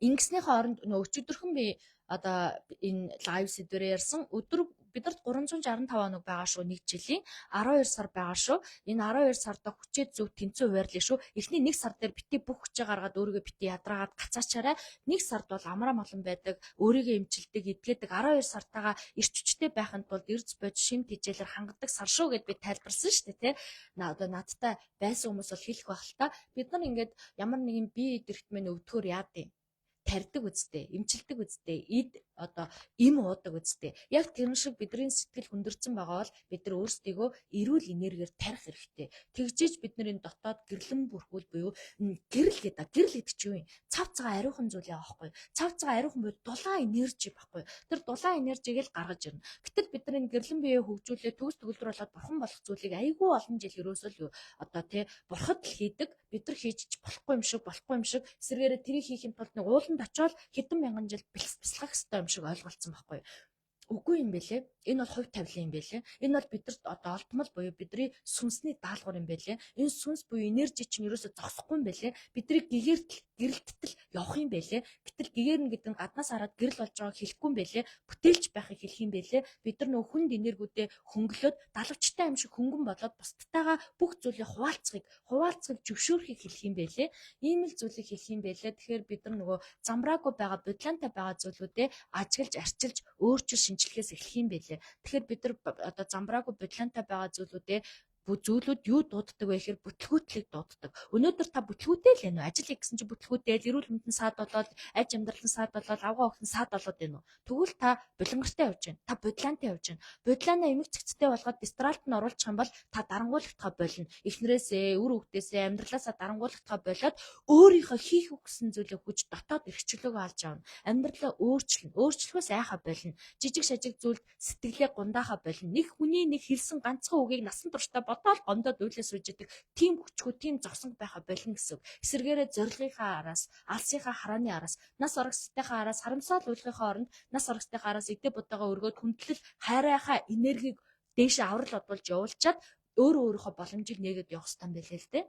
Speaker 1: Ингэснийхээ оронд нөө өчигдөрхөн би одоо энэ лайв сэдвэрээр ярьсан өдөр бидэрт 365 хоног байгаа шүү нэг жилийн 12 сар байгаа шүү. Энэ 12 сарда хүчээ зөв тэнцүү хуваарлаа шүү. Эхний нэг сар дээр бити бүх хүчээ гаргаад өөрийгөө бити ядраагаад гацаачаарай. Нэг сард бол амраа молон байдаг, өөрийгөө эмчилдэг, эдгээдэг 12 сартаага эрч хүчтэй байхын тулд эрдэс бод шим тижээлэр хангадаг сар шүү гэд би тайлбарсан шүү дээ, тэ. Одоо надтай байсан хүмүүс бол хэлэх байх л та. Бид нар ингээд ямар нэгэн бие идэрхтмэн өвдгөр яадیں۔ Тарьдаг үстэй, эмчилдэг үстэй, одоо им уудаг үстэй. Яг тэр шиг бидний сэтгэл хүндэрсэн байгаа бол бид нар өөрсдийгөө эрүүл энергиээр тарих хэрэгтэй. Тэгжиж бид нар энэ дотоод гэрлэн бүрхүүл буюу гэрэл гэдэг. Гэрэл гэдэг чинь юу юм? Цав цагаан ариухан зүйл яахгүй. Цав цагаан ариухан буюу дулаан энержи байхгүй. Тэр дулаан энержиг л гаргаж ирнэ. Гэтэл бид нар энэ гэрлэн биеэ хөгжүүлээд төгс төгөлдөр болоод бурхан болох зүйлийг айгүй олон жил ерөөсөө одоо тий бурхад л хийдэг. Бид нар хийж болохгүй юм шиг эсвэргээрээ тэрийг хийхин тулд нэг ууланд очиод хэдэн мянган жил бясалгах хэрэгтэй юм шиг ойлголцсон байхгүй. Үгүй юм бэлээ. Энэ бол хувь тавилан юм бэлээ. Энэ бол бидэрт одоо олдмол буюу бидний сүнсний даалгавар юм бэлээ. Энэ сүнс буюу энержи чинь ерөөсө зогсохгүй юм бэлээ. Бидний гэрэлттэл явах юм бэлээ. Гэтэл гэгэрнэ гэдэг нь гаднаас хараад гэрэл болж байгааг хэлэхгүй юм бэлээ. Бүтээлч байхыг хэлэх юм бэлээ. Бид нар нөх хүнд энергиудээ хөнгөлөөд далавчтай юм шиг хөнгөн болоод бусдтайгаа бүх зүйлийг хуваалцахыг зөвшөөрөхийг хэлэх юм бэлээ. Ийм л зүйлийг хэлэх юм бэлээ. Тэгэхээр бид нар нөгөө замбраагүй байгаа бодлонтой байгаа зүйлүүдээ ажиглаж арчилж өөрчилж шинжилгээс эхлэх юм бэлээ. Тэгэхээр бид нар одоо замбраагүй бодлонтой байгаа зүйлүүдээ зүйлүүд юу дууддаг вэ гэхээр бүтлгүүтлийг дууддаг. Өнөөдөр та бүтлгүүтэй л байна уу? Ажил хийх гэсэн чинь бүтлгүүтэй, эрүүл мэндэн саад болоод, аж амьдрал нь саад болоод, авгаа охин саад болоод байна уу? Тэгвэл та булангартай явж байна. Та бодлаантай явж байна. Бодлаанаа эмэг цэгцтэй болгоод дистралт нь оруулчих юм бол та дарангуулгатгаа болно. Эхнэрээсээ, үр хүүхдээсээ, амьдралаасаа дарангуулгатгаа болоод өөрийнхөө хийх гэсэн зүйлээ хүч дотоод эрхчлөөгөө алж авна. Амьдралаа өөрчлөн. Өөрчлөхөөс айхаа болно. Жижиг шажиг зүйлд сэтгэлээ гундаахаа болно. Нэг хүний нэг хэлсэн ганцхан үгийг насан туршдаа бодоод гомдоод үйлээ сууж идэг тийм хүчгүй, тийм зогсонг байхаа болно гэсэн. Эсвэргээрээ зорилгынхаа араас, алсынхаа харааны араас, нас орогсдынхаа араас, харамсал үйлхийнхаа оронд нас орогсдынхаа араас эдээ будаага өргөөд хүндлэл, хайрынхаа энергийг дээшээ аврал бодуулж явуулчаад өөрийнхөө боломжийг нээгээд явах хэрэгтэй юм байлээ л дээ.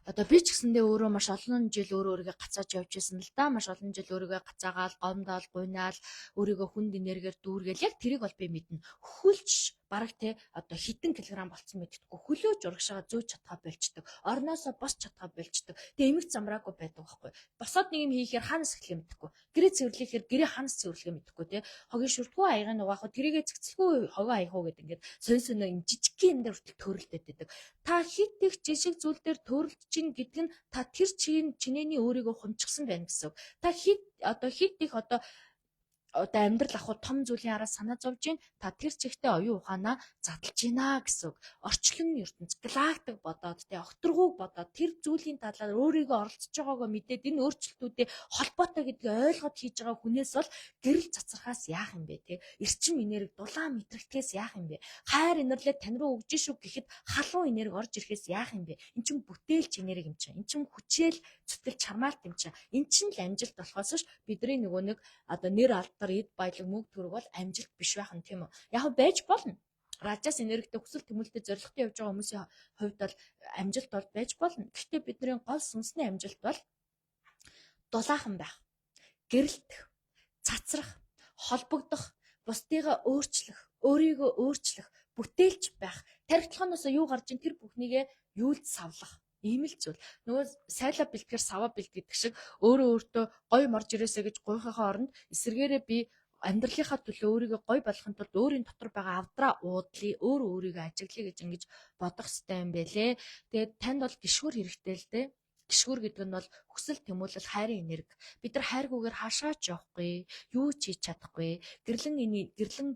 Speaker 1: Одоо би ч гэсэндээ өөрөө маш олон жил өөрийгөө гацааж явж байсан л да. Маш олон жил өөрийгөө гацаагаал, гомдоол, гуйнаал, өөрийгөө хүнд энергиэр дүүргээл яг тэрийг бол би мэднэ. Хөлж бараг те одоо хитэн килограмм болцсон мэдтгүү. Хөлөөж урагшаага зөөж чадхаа болчдөг. Орноосоо босч чадхаа болчдөг. Тэгээ эмэг замраагүй байдаг байхгүй. Босоод нэг юм хийхээр ханаас эхлэхээ мэдэхгүй. Гэрээ цэвэрлэхээр гэрээ ханаас цэвэрлэхээ мэдэхгүй те. Хогийн шүртгүү аягаан угаахад тэрийгэ цэцэлгүй хогоо аяхуу гэдэг ингээд сонь юм жижигхэн юм дээр хүртэл төрөлдөд байдаг. Та хит их жижиг зүйл дээр төрөлдөж чинь гэдэг нь та тэр чинээний өөрийгөө хумчсан байна гэсэн. Та хит их амьдрал ахуй том зүйлийн араас санаа зовж гин та тэр чигтээ оюун ухаанаа задлж гинэ гэсэн. Орчлон ертөнц галактик бодоод тэ огторгүйг бодоод тэр зүйлийн талаар өөрийгөө оролцож байгаагаа мэдээд энэ өөрчлөлтүүдээ холбоотой гэдгийг ойлгоод хийж байгаа хүнээс бол гэрэл цацрахаас яах юм бэ те. Эрчим энерги дулаан мэдрэгдэхээс яах юм бэ? Хайр инэрлээ тань руу өгж шүү гэхэд халуун энерги орж ирэхээс яах юм бэ? Эн чинь бүтээлч энерги юм чинь. Эн чинь хүчээл зүтгэл чармаалт юм чинь. Эн чинь л амжилт болохоос ш бидний нөгөө нэг одоо нэр алдар эд баялаг мөнгө төгрөг бол амжилт биш байх нь тийм үү. Яг байж болно. Ражаас энергитэй хүсэл тэмүүлэлтэд зорилготой явж байгаа хүмүүсийн хувьд бол амжилт бол байж болно. Гэхдээ бидний гол сүнсний амжилт бол дулаахан байх, гэрэлтэх, цацрах, холбогдох, бусдыгаа өөрчлөх, өөрийгөө өөрчлөх, бүтээлч байх. Тархитлаханоос юу гарч ин тэр бүхнийгээ юулд савлах. Ийм л зүйл. Нөгөө сайлаа бэлтгэр саваа бэлтгэдэг шиг өөрөө өөртөө гоё морж ирээсэ гэж гуйхахаа оронд эсэргээрээ би амьдралынхаа төлөө өөрийгөө гоё болгохын тулд өөрийн дотор байгаа авдраа уудлаа, өөрийгөө ажиглая гэж ингэж бодох хэрэгтэй юм байлээ. Тэгээд танд бол гişгүр хэрэгтэй л дээ. Гişгүр гэдэг нь бол хүсэл тэмүүлэл хайрын энерги. Бид нар хайргүйгээр хаашаач явахгүй, юу ч хийж чадахгүй. Гэрлэн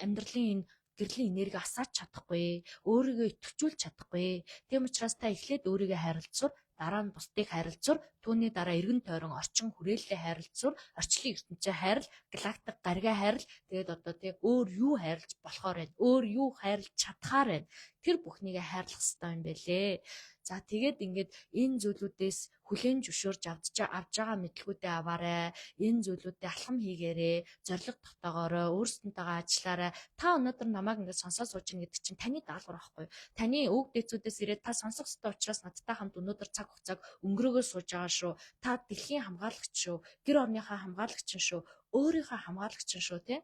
Speaker 1: амьдралын гэрлийн энерги асаач чадахгүй, өөрийгөө идэвхжүүлж чадахгүй. Тийм учраас та эхлээд өөрийгөө хайрлцуур, дараа нь бусдыг хайрлцуур, түүний дараа эргэн тойрон орчин хүрээллээ хайрлцуур, орчлын ертөнцөө хайрл, галактик гаригаа хайрл, тэгээд одоо тийм өөр юу хайрлж болохоор байна, өөр юу хайрлж чадхаар байна. Тэр бүхнийгээ хайрлах хэрэгтэй юм байлээ. За тэгээд ингээд энэ зүйлүүдээс хүлээн зөвшөөрж авч байгаа мэдлгүүдээ аваарай. Энэ зүйлүүдэд алхам хийгээрэй, зориг тогтоогоорой, өөрсдөнтэйгээ ажиллаарай. Та өнөөдөр намайг ингээд сонсоод сууж байгаа гэдэг чинь таны даалгавар байхгүй. Таны өг дээдсүүдээс ирээд та сонсох ёстой учраас надтай хамт өнөөдөр цаг хугацааг өнгөрөөгөө сууж байгаа шүү. Та дэлхийн хамгаалагч шүү. Гэр орныхаа хамгаалагч шүү. Өөрийнхөө хамгаалагч шүү тий.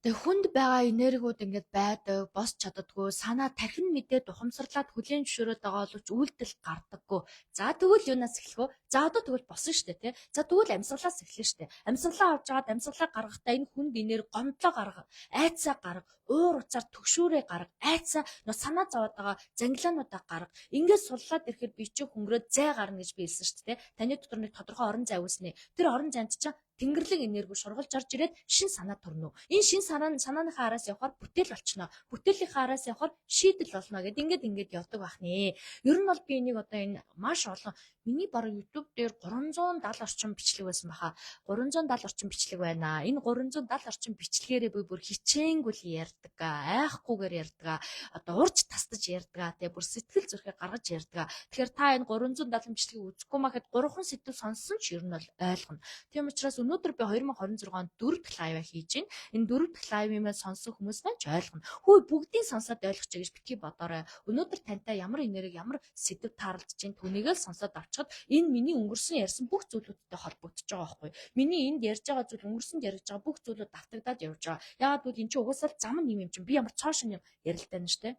Speaker 1: Тэг хүнд байгаа энергиуд ингээд байдаг, босч чаддаггүй, санаа тархин мэдээ тухамсарлаад хүлээн зөвшөөрөд байгаа боловч үйлдэл гардаггүй. За тэгвэл юунаас эхлэх вэ? За одоо тэгвэл босно штэ тий. За тэгвэл амьсгалаас эхлэх штэ. Амьсгалаа авч аваад амьсгалаа гаргахдаа энэ хүнд энерги гомдлоо гарга, айцаа гарга, уур уцаар төгшөөрэй гарга, айцаа санаа зовоод байгаа зангилаануудаа гарга. Ингээд суллаад ирэхэд би чи хөнгөрөөд зай гарна гэж би хэлсэн штэ тий. Таны дотор нэг тодорхой орон зай үүснэ. Тэр орон зайд чинь тэнгэрлэг энерги шургалж орж ирээд шин санаа төрнө. Энэ шин санааныхаа араас явахаар бүтээл болчихно. Бүтээлийнхаа араас явахаар шийдэл болно гэд ингээд явдаг бахнэ. Ер нь бол би энийг одоо энэ маш олон миний бараг YouTube дээр 370 орчим бичлэг байсан баха. 370 орчим бичлэг байна. Энэ 370 орчим бичлэгээрээ би бүр хичээнгүйл ярьдаг. Айхгүйгээр ярьдаг. Одоо урж тасдаж ярьдаг. Тэгээ бүр сэтгэл зүрхээ гаргаж ярьдаг. Тэгэхээр та энэ 370 бичлэгийг үзэхгүй махад 3 сэдв сонссон ч ер нь бол ойлгоно. Тийм учраас өнөөдөр би 2026 онд 4 дахь лайв хийж байна. Энэ 4 дахь лайвыг сонсох хүмүүс маань ч ойлгоно. Хөөе бүгдийг сонсоод ойлгоч гэж битгий бодоорой. Өнөөдөр тантай ямар энерги, ямар сэдв таарлаж чинь түүнийг л сонсоод авчихад энэ миний өнгөрсөн ярьсан бүх зүйлүүдтэй холбогдож байгаа байхгүй. Миний энд ярьж байгаа зүйл өнгөрсөнд ярьж байгаа бүх зүйлүүд давтагдаад явж байгаа. Яагаад гэвэл эн чинь угаасаа зам юм чинь би ямар цааш юм ярилтай нь штэ.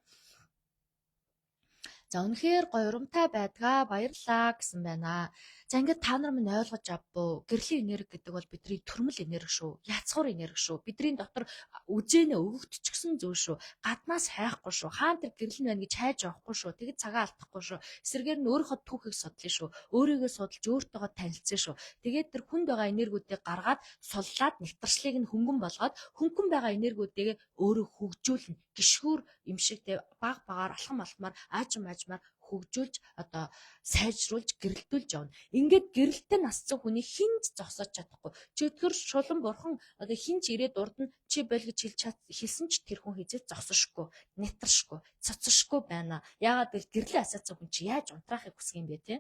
Speaker 1: За үнэхээр гоё урамтай байдгаа баярлаа гэсэн байна. За ингээд та нар минь ойлгож авбуу. Гэрлийн энерги гэдэг бол бидний төрмөл энерги шүү. Яцхуур энерги шүү. Бидний дотор үзэнэ өгөгдчихсэн зүйл шүү. Гаднаас хайхгүй шүү. Хаан тэр гэрэл нь байна гэж хайж авахгүй шүү. Тэгэд цагаа алдахгүй шүү. Эсрэгээр нь өөрийнхөө түүхийг судлаа шүү. Өөрийгөө судалж өөртөөгөө танилцсан шүү. Тэгээд тэр хүнд байгаа энергиудыг гаргаад суллаад нэвтршлыг нь хөнгөн болгоод хөнгөн байгаа энергиудыг өөрөө хөгжүүлнэ. Гişгүүр юм шиг те баг багаар алхам алхмаар аажмаар хөгжүүлж одоо сайжруулж гэрэлтүүлж явна. Ингээд гэрэлтэн насцсан хүний хинж зогсооч чадахгүй. Чөтгөр шулан бурхан одоо хинж ирээд урд нь чи боль гэж хэлсэн ч тэр хүн хизээ зогсошгүй, нэтршгүй, цоцошгүй байна. Яагаад гэвэл гэрлээ асаацсан хүн чи яаж унтраахыг хүсэх юм бэ те?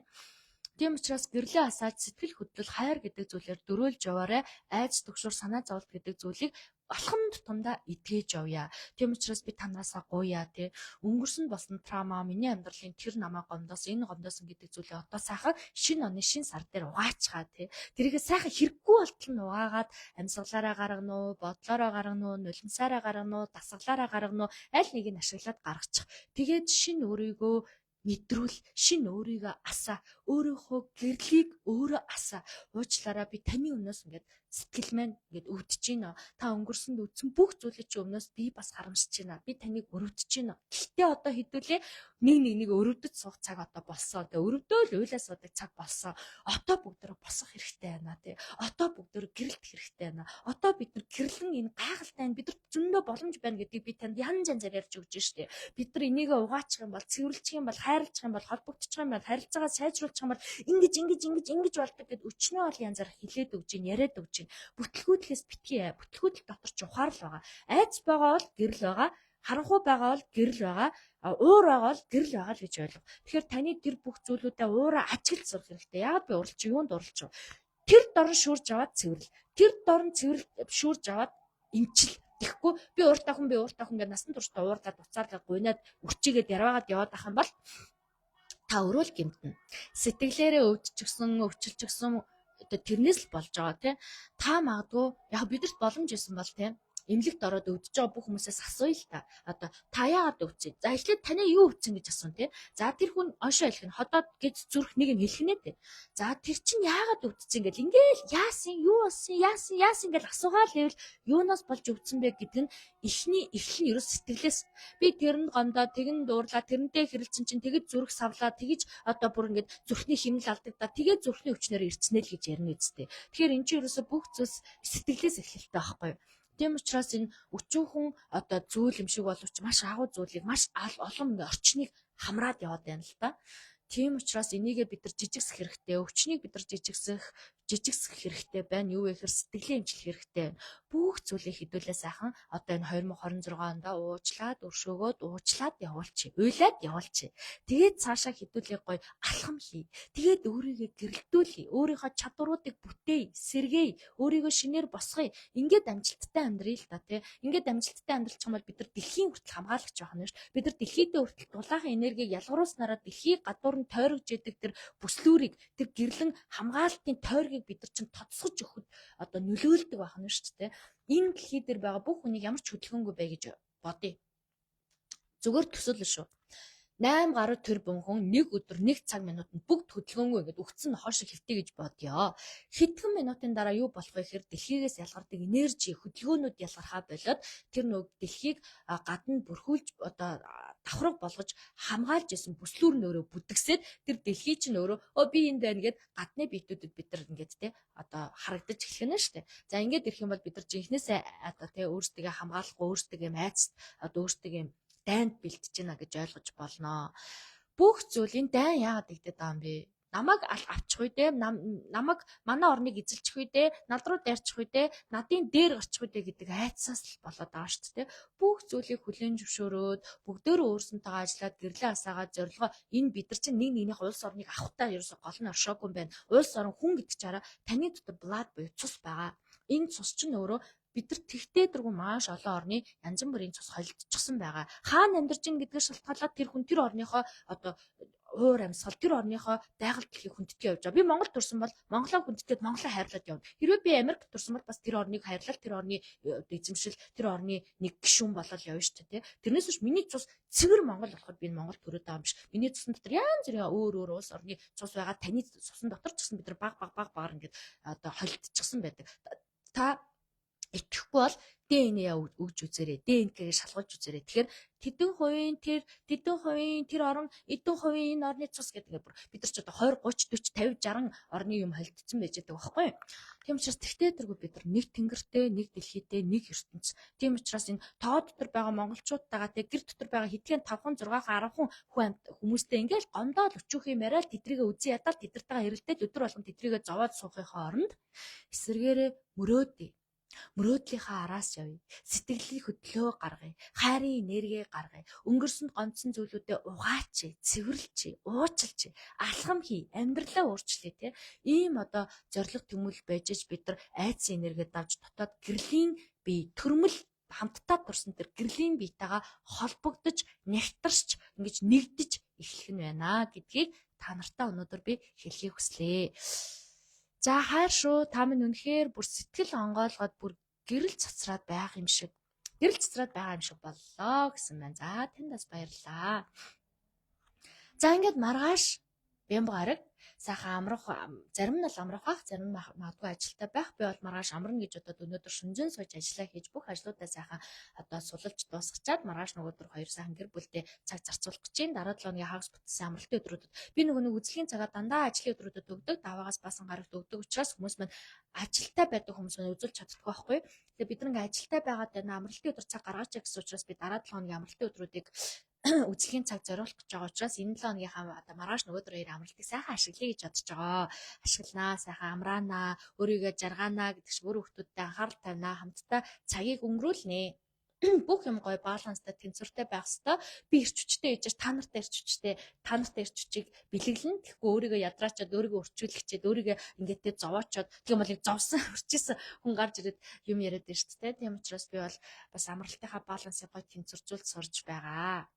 Speaker 1: Тийм учраас гэрлээ асааж сэтгэл хөдлөл хайр гэдэг зүйлээр дөрөөлж яваарай. Айц төгшөр санаа зовлт гэдэг зүйлийг алхам тутамдаа эдгэж явъя. Тийм учраас би танаасаа гуйя тий. Өнгөрсөн болсон трама миний амьдралын тэр намаа гомдоос энэ гомдоосон гэдэг зүйлээ одоо сайхан шинэ оны шинэ сар дээр угаачгаа тий. Тэрийг сайхан хэрэггүй болтол нь угаагаад амьсгалаараа гаргана уу, бодлороо гаргана уу, нулимсаараа гаргана уу, дасгалаараа гаргана уу, аль нэг нь ашиглаад гаргачих. Тэгээд шинэ өөрийгөө мэдрүүл, шинэ өөрийгөө асаа, өөрийнхөө гэрлийг өөрөө асаа. Уучлаарай би таны өмнөөс ингээд сэтгэл маань ингээд өвдөж байна. Та өнгөрсөнд үдсэн бүх зүйлийг чи өмнөөс би бас харамсаж байна. Би таныг өрөвдөж байна. Гэхдээ одоо хэдүүлээ нэг өрөвдөж суух цаг одоо болсон. Тэгээ өрөвдөөл уйлаа суудаг цаг болсон. Одоо бүгдөө босох хэрэгтэй байна тий. Одоо бүгдөө гэрэлт хэрэгтэй байна. Одоо бид нар гэрлэн энэ гайхалтай бид нар зөндөө боломж байна гэдгийг би танд янз янзаар ярьж өгч штэ. Бид нар энийг угаачих юм бол, цэвэрлэх юм бол, хайрлах юм бол, холбогдчих юм бол, харилцаагаа сайжруулах юм бол ингэж болдог гэд өчнөө бол янзаар хэлээд өгж гин, яриад өгж гин. Бүтлгүүдлээс битгий. Бүтлгүүдэл дотор ч ухаал байгаа. Айц байгаа бол гэрэл байгаа. Харанхуй байгаа бол гэрэл байгаа. Уур байгаа бол гэрэл байгаа л гэж ойлго. Тэгэхээр таны тэр бүх зүйлүүдээ уураа ажиглаж сурах хэрэгтэй. Яагаад би уралч юунд уралч вэ? Тэр дорн шуурж аваад цэвэрлэл. Тэр дорн цэвэрлэл шуурж аваад эмчил. Тэгэхгүй би ууртаа хүн гэдэг насан туршдаа уурлаад уцаалаад гуйнаад үрчигээд ярваагаад яваад ах юм бол та өөрөө л гэмтэн. Сэтгэлээрээ өвдчихсэн, өвчлчихсэн одоо тэрнээс л болж байгаа тий. Та магадгүй яг бидэрт боломж исэн бол тий. Эмнэлэгт ороод өвдөж байгаа бүх хүмүүсээс асууя л та. Одоо та яагаад өвдсөн? За эхлээд таны юу өвдсөн гэж асуун тий. За тэр хүн оншоо хэлэх нь ходоод гэж зүрх нэг юм хэлэх нэ тий. За тэр чинь яагаад өвдсөн гэл ингээл яасан юу болсон яасан гэл асуугаал хэвэл юунаас болж өвдсөн бэ гэдэг нь эхлэл нь ерөөс сэтгэлээс би тэрэнд гомдоо тэгэн дуурлаа тэрнтэй хэрэлцэн чинь тэгэж зүрх савлаа тэгэж одоо бүр ингээд зүрхний химнэл алдагдаа тэгээ зүрхний өвчнөр ирцнэ л гэж ярина үсттэй. Тэгэхээр эн чинь ерөөсө бүх зүйлс сэтгэлээс эхэлдэг байхгүй юу? Тийм учраас энэ өчүүхэн одоо зүйл юм шиг боловч маш агуу зүйлийг маш олон орчныг хамраад яваад байна л да. Тийм учраас энийгээ бид нар жижигсэх хэрэгтэй. Өвчнийг бид нар жижигсэх хэрэгтэй байна. Юу вэ гэхээр сэтгэлийн эмчилэх хэрэгтэй байна. Бүх зүйлийг хэдүүлээ сайхан одоо энэ 2026 онд уучлаад өршөөгөөд уучлаад явуулчих. Уйлаад явуулчих. Тэгээд цаашаа хэдүүлээ гоё алхам хий. Тэгээд өөрийгөө гэрэлтүүлээ. Өөрийнхөө чадваруудыг бүтээе, сэргээе. Өөрийгөө шинээр босгоё. Ингээд амжилттай амьдрий л та тий. Ингээд амжилттай амьдрах юм бол бид нар дэлхийн хүртэл хамгаалагч байх нь ш. Бид нар дэлхийдээ хүртэл дулаахан энергийг ялгаруулснараа дэлхийг гадуур нь тойрогж яадаг тэр бүслүүрийг тэр гэрлэн хамгаалтын тойргийг бид нар чинь тоцсож өгөхөд одоо нөлөөлдөг байх нь шүү дээ. Энэ дэлхий дээр байгаа бүх хүнийг ямар ч хөдөлгөөнгүй бай гэж бодъё. Зүгээр төсөөлөл шүү. 8 гаруй төр бөмбөн нэг өдөр 1 цаг минутанд бүгд хөдөлгөөнгүй ингээд өгцөн хоошиг хөвтэй гэж бодъё. Хэдхэн минутын дараа юу болох вэ гэхээр дэлхийгээс ялгардаг энержи хөдөлгөөнүүд ялгархаа болоод тэр нөгөө дэлхийг гадна бүрхүүлж одоо давхраг болгож хамгаалж исэн бүслүүр нь өөрөө бүдгсээд тэр дэлхий чинь өөрөө би энд байна гэд гадны биетүүдэд бид нар ингээд те одоо харагдаж эхлэх нь шүү дээ. За ингээд ирэх юм бол бид нар жинхнээсээ одоо те өөрсдөө хамгаалахгүй өөрсдөө айц одоо өөрсдөө дайнд бэлтэж байна гэж ойлгож болно. Бүх зүйлийн дайн яагаад игдэв байгаа юм бэ? Намайг авчих үедээ, намайг манай орныг эзэлчих үедээ, над руу дайрчих үедээ, надын дээр гарчих үедээ гэдэг айцсаас л болоод байгаа шүү дээ. Бүх зүйлийг хүлээн зөвшөөрөөд, бүгдөө өөрсөнтэйгээ ажиллаад гэрлээ асаагаад зорилгоо энэ бид нар чинь нэг нэгнийх улс орныг авахтаа ерөөсө гол нь оршоогүй юм байна. Улс орн хүн гэдэг чараа таны дотор блад буюу цус байгаа. Энэ цус чинь өөрөө бид нар тэгтээ дэргүү маш олон орны янз бүрийн цус холилдчихсан байгаа. Хаана амьдарч ин гэдгээр шалтгаалаад тэр хүн тэр орныхоо одоо уур амьсгал тэр орныхоо байгаль дэлхийг хүндэтгээ явж байгаа. Би Монгол төрсэн бол Монголоо хүндэтгээд Монголоо хайрлаад явна. Хэрвээ би Америк төрсэн бол бас тэр орныг хайрлал, тэр орны эзэмшил, тэр орны нэг гишүүн болол явна шүү дээ. Тэрнээс биш миний цус цэвэр Монгол болохоор би Монгол төрөөд байгаа юм биш. Миний цусан дотор янз бүрийн өөр улс орны цус байгаа. Таны цусан дотор ч гэсэн бид нар баг ингээд одоо холилдчихсан байдаг. Та итгэхгүй бол ДНК өгж үзээрэй. ДНК-г шалгуулж үзээрэй. Тэгэхээр тэдэн хувийн тэр орон эдэн хувийн энэ орны цус гэдэг бүр бид нар ч одоо 20 30 40 50 60 орны юм холдсон байж байгаа байхгүй юу? Тийм учраас тэгтээ тэргүй бид нар нэг тэнгэртэй, нэг дэлхийтэй, нэг ертөнц. Тийм учраас энэ тоо дотор байгаа монголчуудтайгаа тэг гэр дотор байгаа хэдхэн 5 6 10 хүмүүстэй ингээл гомдоод өчүүхий яриад тэдрийгээ үзэн ядаад тэдэртэйгээ хэрэлдээд өдөр болгон тэдрийгээ зовоод суухынхаа оронд эсэргээрээ мөрөөдлийнхаа араас явъя. Сэтгэлийн хөдлөө гаргая. Хайрын энерги гаргая. Өнгөрсөнд гонцсон зүйлүүдэд угаач, цэвэрлж, уучлж, алхам хий, амьдралаа өөрчлөе те. Ийм одоо зориг тэмүүл байж бид нар айдас энерги давж дотоод гэрлийн бие төрмөл хамтдаа турсан тэр гэрлийн биетэйгээ холбогдож, нягтарч, ингэж нэгдэж эхлэх нь байна гэдгийг та нартай өнөөдөр би хэлхийг хүслээ. За хайр шүү. Та минь үнэхээр бүр сэтгэл онгойлгоод бүр гэрэл цацраад байгаа юм шиг боллоо гэсэн байна. За тэнд бас баярлалаа. За ингээд маргааш бямба гараг сайхан амрах, зарим нь л амрах бах, зарим нь магадгүй ажилдаа байх. Би бол маргааш амрна гэж одоо өнөөдөр шүнжэн сууж ажиллаа хийж бүх ажлуудаа сайхан одоо сулж дуусгачаад маргааш нөгөөдөр 2 сайхан гэр бүлдээ цаг зарцуулах гэж байна. Дараа 7 өдрийн хагас бүтсэн амралтын өдрүүдэд би нөгөө үзлэгийн цагаа дандаа ажлын өдрүүдэд өгдөг, даваагаас басан гарагт өгдөг учраас хүмүүс маань ажилдаа байдаг хүмүүс маань үзүүлж чаддаг байхгүй. Тэгээ бид нэг ажилдаа байгаад байна. Амралтын өдөр цаг гаргаач гэсэн учраас би дараа 7 өдрийн амралтын өдрүүдийг үзлэгийн цаг зориулах гэж байгаа учраас энэ 7 өнөөгийнхаа одоо маргааш нөгөөдөр амралтыг сайхан ашиглая гэж бодож байгаа. Ашигланаа, сайхан амраанаа, өөрийгөө жаргаанаа гэдэг шиг өөр хүмүүстэй анхаарал тавинаа, хамтдаа цагийг өнгөрүүлнэ. Бүх юм гоё баланстай тэнцвэртэй байх хэвээр би ирч хүчтэй ээжээс та нартай ирч хүчийг бэлэглэн. Тэгэхгүй өөрийгөө ядраачаад, өөрийгөө өрчүүлчихээд, өөрийгөө ингээд зовоочоод тийм бол зовсон өрчээсэн хүн гарч ирээд юм яриад байна шүү дээ. Тийм учраас би бол бас амралтынхаа балансыг гоё тэнцвэржүүлж сурж байгаа.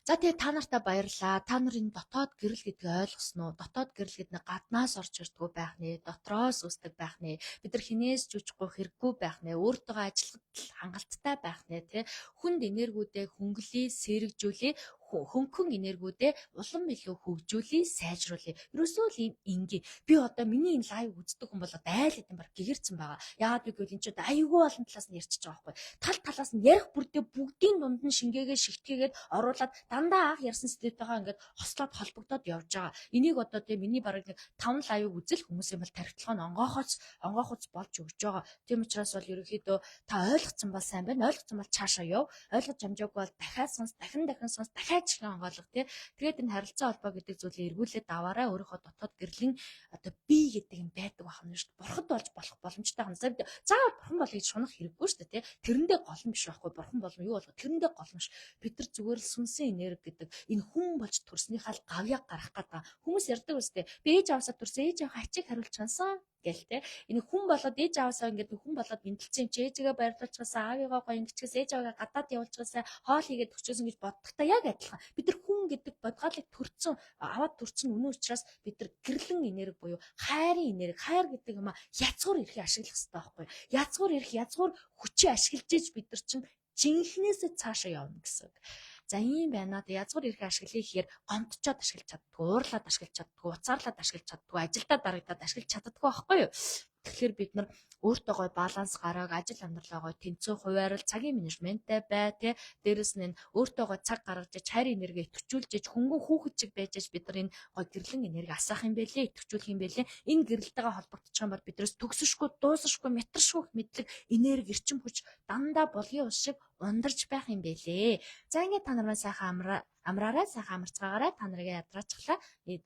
Speaker 1: За тэгээ та нартай баярлаа. Та нар энэ дотоод гэрэл гэдгийг ойлгосноо? Дотоод гэрэл гэдэг нь гаднаас орж ирдгүү байх нэ, дотроос үүсдэг байх нэ. Бид нар хинээс жужиггүй хэрэггүй байх нэ, өөртөө ажиллахад хангалттай байх нэ, тэ. Хүнд энергиудээ хөнгөлий, сэргэжүүлээ, хөнгөн энергиудээ улам илүү хөгжүүлээ, сайжруулъя. Ерөөсөө л ингийн. Би одоо миний энэ лайв үздэг хүн бол айл хэдэн баг гэгэрсэн байгаа. Яагаад гэвэл энэ ч одоо аюулгүй олон талаас нь ярьчихж байгаа байхгүй. Талаас нь ярих бүрдээ бүгдийн дунд нь шингээгээ шигтгээгээд оруулаад дандаа анх ярьсан сэдвтэйгээ ингээд хослоод холбогдоод явж байгаа. Энийг одоо тийм миний бараг нэг 5 лайв үзэл хүмүүсийн бол тархитлах нь онгоохоц болж өгч байгаа. Тийм учраас бол ерөнхийдөө та ойлгоцсон бол сайн байна. Ойлгоцсон бол цаашаа яв. Ойлгож амжаагүй бол дахиад сонс, дахин сонс, дахиад чихэн онгойлго тий. Тэгээд энэ харилцаа холбоо гэдэг зүйлийг эргүүлээд аваарай. Өөрийнхөө дотоод гэрлийн одоо би гэдэг юм байдаг байх нь шүү дээ. Бурхад болж болох боломжтой юм. Заавал бурхан бол гэж шунах хэрэггүй шүү дээ тий. Тэрэндээ гол нь биш байхгүй. Бурхан болно юу болго тэрэндээ гол нь ш. Бид нар зүгээр л сүнсэн энерги гэдэг энэ хүн болж төрснийхаа л гавьяа гарах гэдэг. Хүмүүс ярьдаг үстэй. Би ээж аваасаа төрсөн, ээж аваа ачиг хариулж чансан гэл те. Энэ хүн болоод ээж аваасаа ингээд хүн болоод бэнтэлцэн чи ээжигээ баярлуулчихсан, аавыгаа гоё ингэчгээс ээж аваагаа гадаад явуулчихсан, хоол хийгээд өчөөсөн гэж боддогтой яг адилхан. Бид нар хүн гэдэг бодгаалыг аваад төрсөн үнэн учраас бид нар гэрлэн энерги буюу хайрын энерги, хайр гэдэг юм а язгуур эрхийг ашиглах хэрэгтэй байхгүй. Язгуур хүчийг ашиглаж иж бид нар чинь жинхнээсээ цаашаа явна гэсэн. За ийм байна. Язгуур эрхийг ашиглая гэхээр гомдчоод ашиглаж чаддгүй, уурлаад ашиглаж чаддгүй, уцаарлаад ашиглаж чаддгүй, ажилдаа дарагдаад ашиглаж чаддгүй байхгүй юу? Тэгэхээр бид нар өөртөө гой баланс гаргаг, ажил амьдралаа гой тэнцүү хуваарал, цагийн менежменттэй бай, тэ. Дээрэс нь өөртөө гой цаг гаргаж, хайр энерги идэвхжүүлж, хөнгөн хүүхэд чиг байж бид нар энэ гой гэрлэн энерги асаах юм бэлээ, идэвхжүүлэх юм бэлээ. Энэ гэрэлтэйгээ холбогдчих юм бол биднээс төгсөшгүй, дуусашгүй, метршгүй мэдлэг энерги эрчим хүч дандаа болгийн ус шиг ундарч байх юм бэлээ. За ингээд та нараа сайхан амраарай, сайхан амарцгаагаарай. Та нарыг ядраачлаа.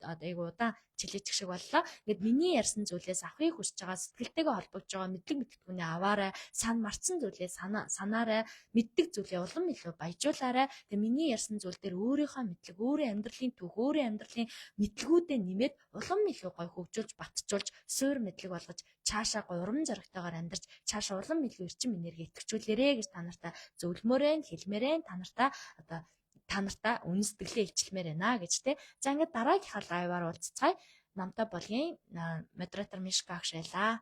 Speaker 1: Одоо айгу удаан чилээчих шиг боллоо. Ингээд миний ярьсан зүйлээс авахыг хүсэж байгаа, сэтгэлтэйгээ холбогдож байгаа мэдлэг мэдтгүүнээ аваарай. Марцсан зүйлээ санаарай. Мэддэг зүйлээ улам илүү баяжуулаарай. Тэгээ миний ярьсан зүйл дээр өөрийнхөө мэдлэг, өөрийн амьдралын түүх, өөрийн амьдралын мэдлгүүдээ нэмээд улам илүү гой хөгжүүлж, батжуулж, суур мэдлэг болгож цаашаа гой урам зоригтойгоор амьдарч, цаашаа улам илүү эрчим энерги идэвхжүүлээрэ гэж та нартай зөвлөмөрөө хэлмээрэн та нартай одоо та нартай үнэ сэтгэлээ илчилмээр байна гэж те. За ингээд дараагийнхаа лайваар уулзцгаая. Намтай болгын модератор Мишка агшаалаа.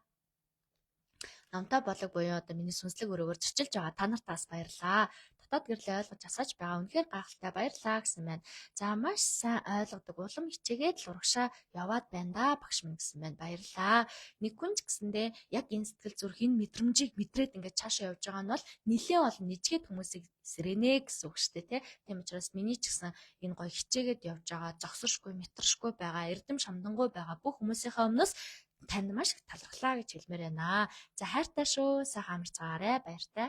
Speaker 1: Намтай болог буюу одоо миний сүнслэг өрөөгөөр зөрчилж байгаа та нартаас баярлаа. Дотоод гэрлээ ойлгож асааж байгаа үнэхээр гайхалтай баярлаа гэсэн байна. За маш сайн ойлгодог улам хичээгээд л урагшаа яваад байна да багш минь гэсэн байна. Баярлаа. Нэг хүн ч гэсэндээ яг энэ сэтгэл зүрхийн мэдрэмжийг мэдрээд ингээд цаашаа явж байгаа нь бол нэлээд олон нижгээд хүмүүсийг эсрэнэ гэсэн үг шүү дээ тий. Тийм учраас миний ч гэсэн энэ гоё хичээгээд явж байгаа зогсошгүй мэтршгүй байгаа эрдэм шамдангуй байгаа бүх хүмүүсийнхээ өмнөөс танд маш их талархлаа гэж хэлмээр байна. За хайртай шүү. Сайхан амарцгаарай. Баяртай.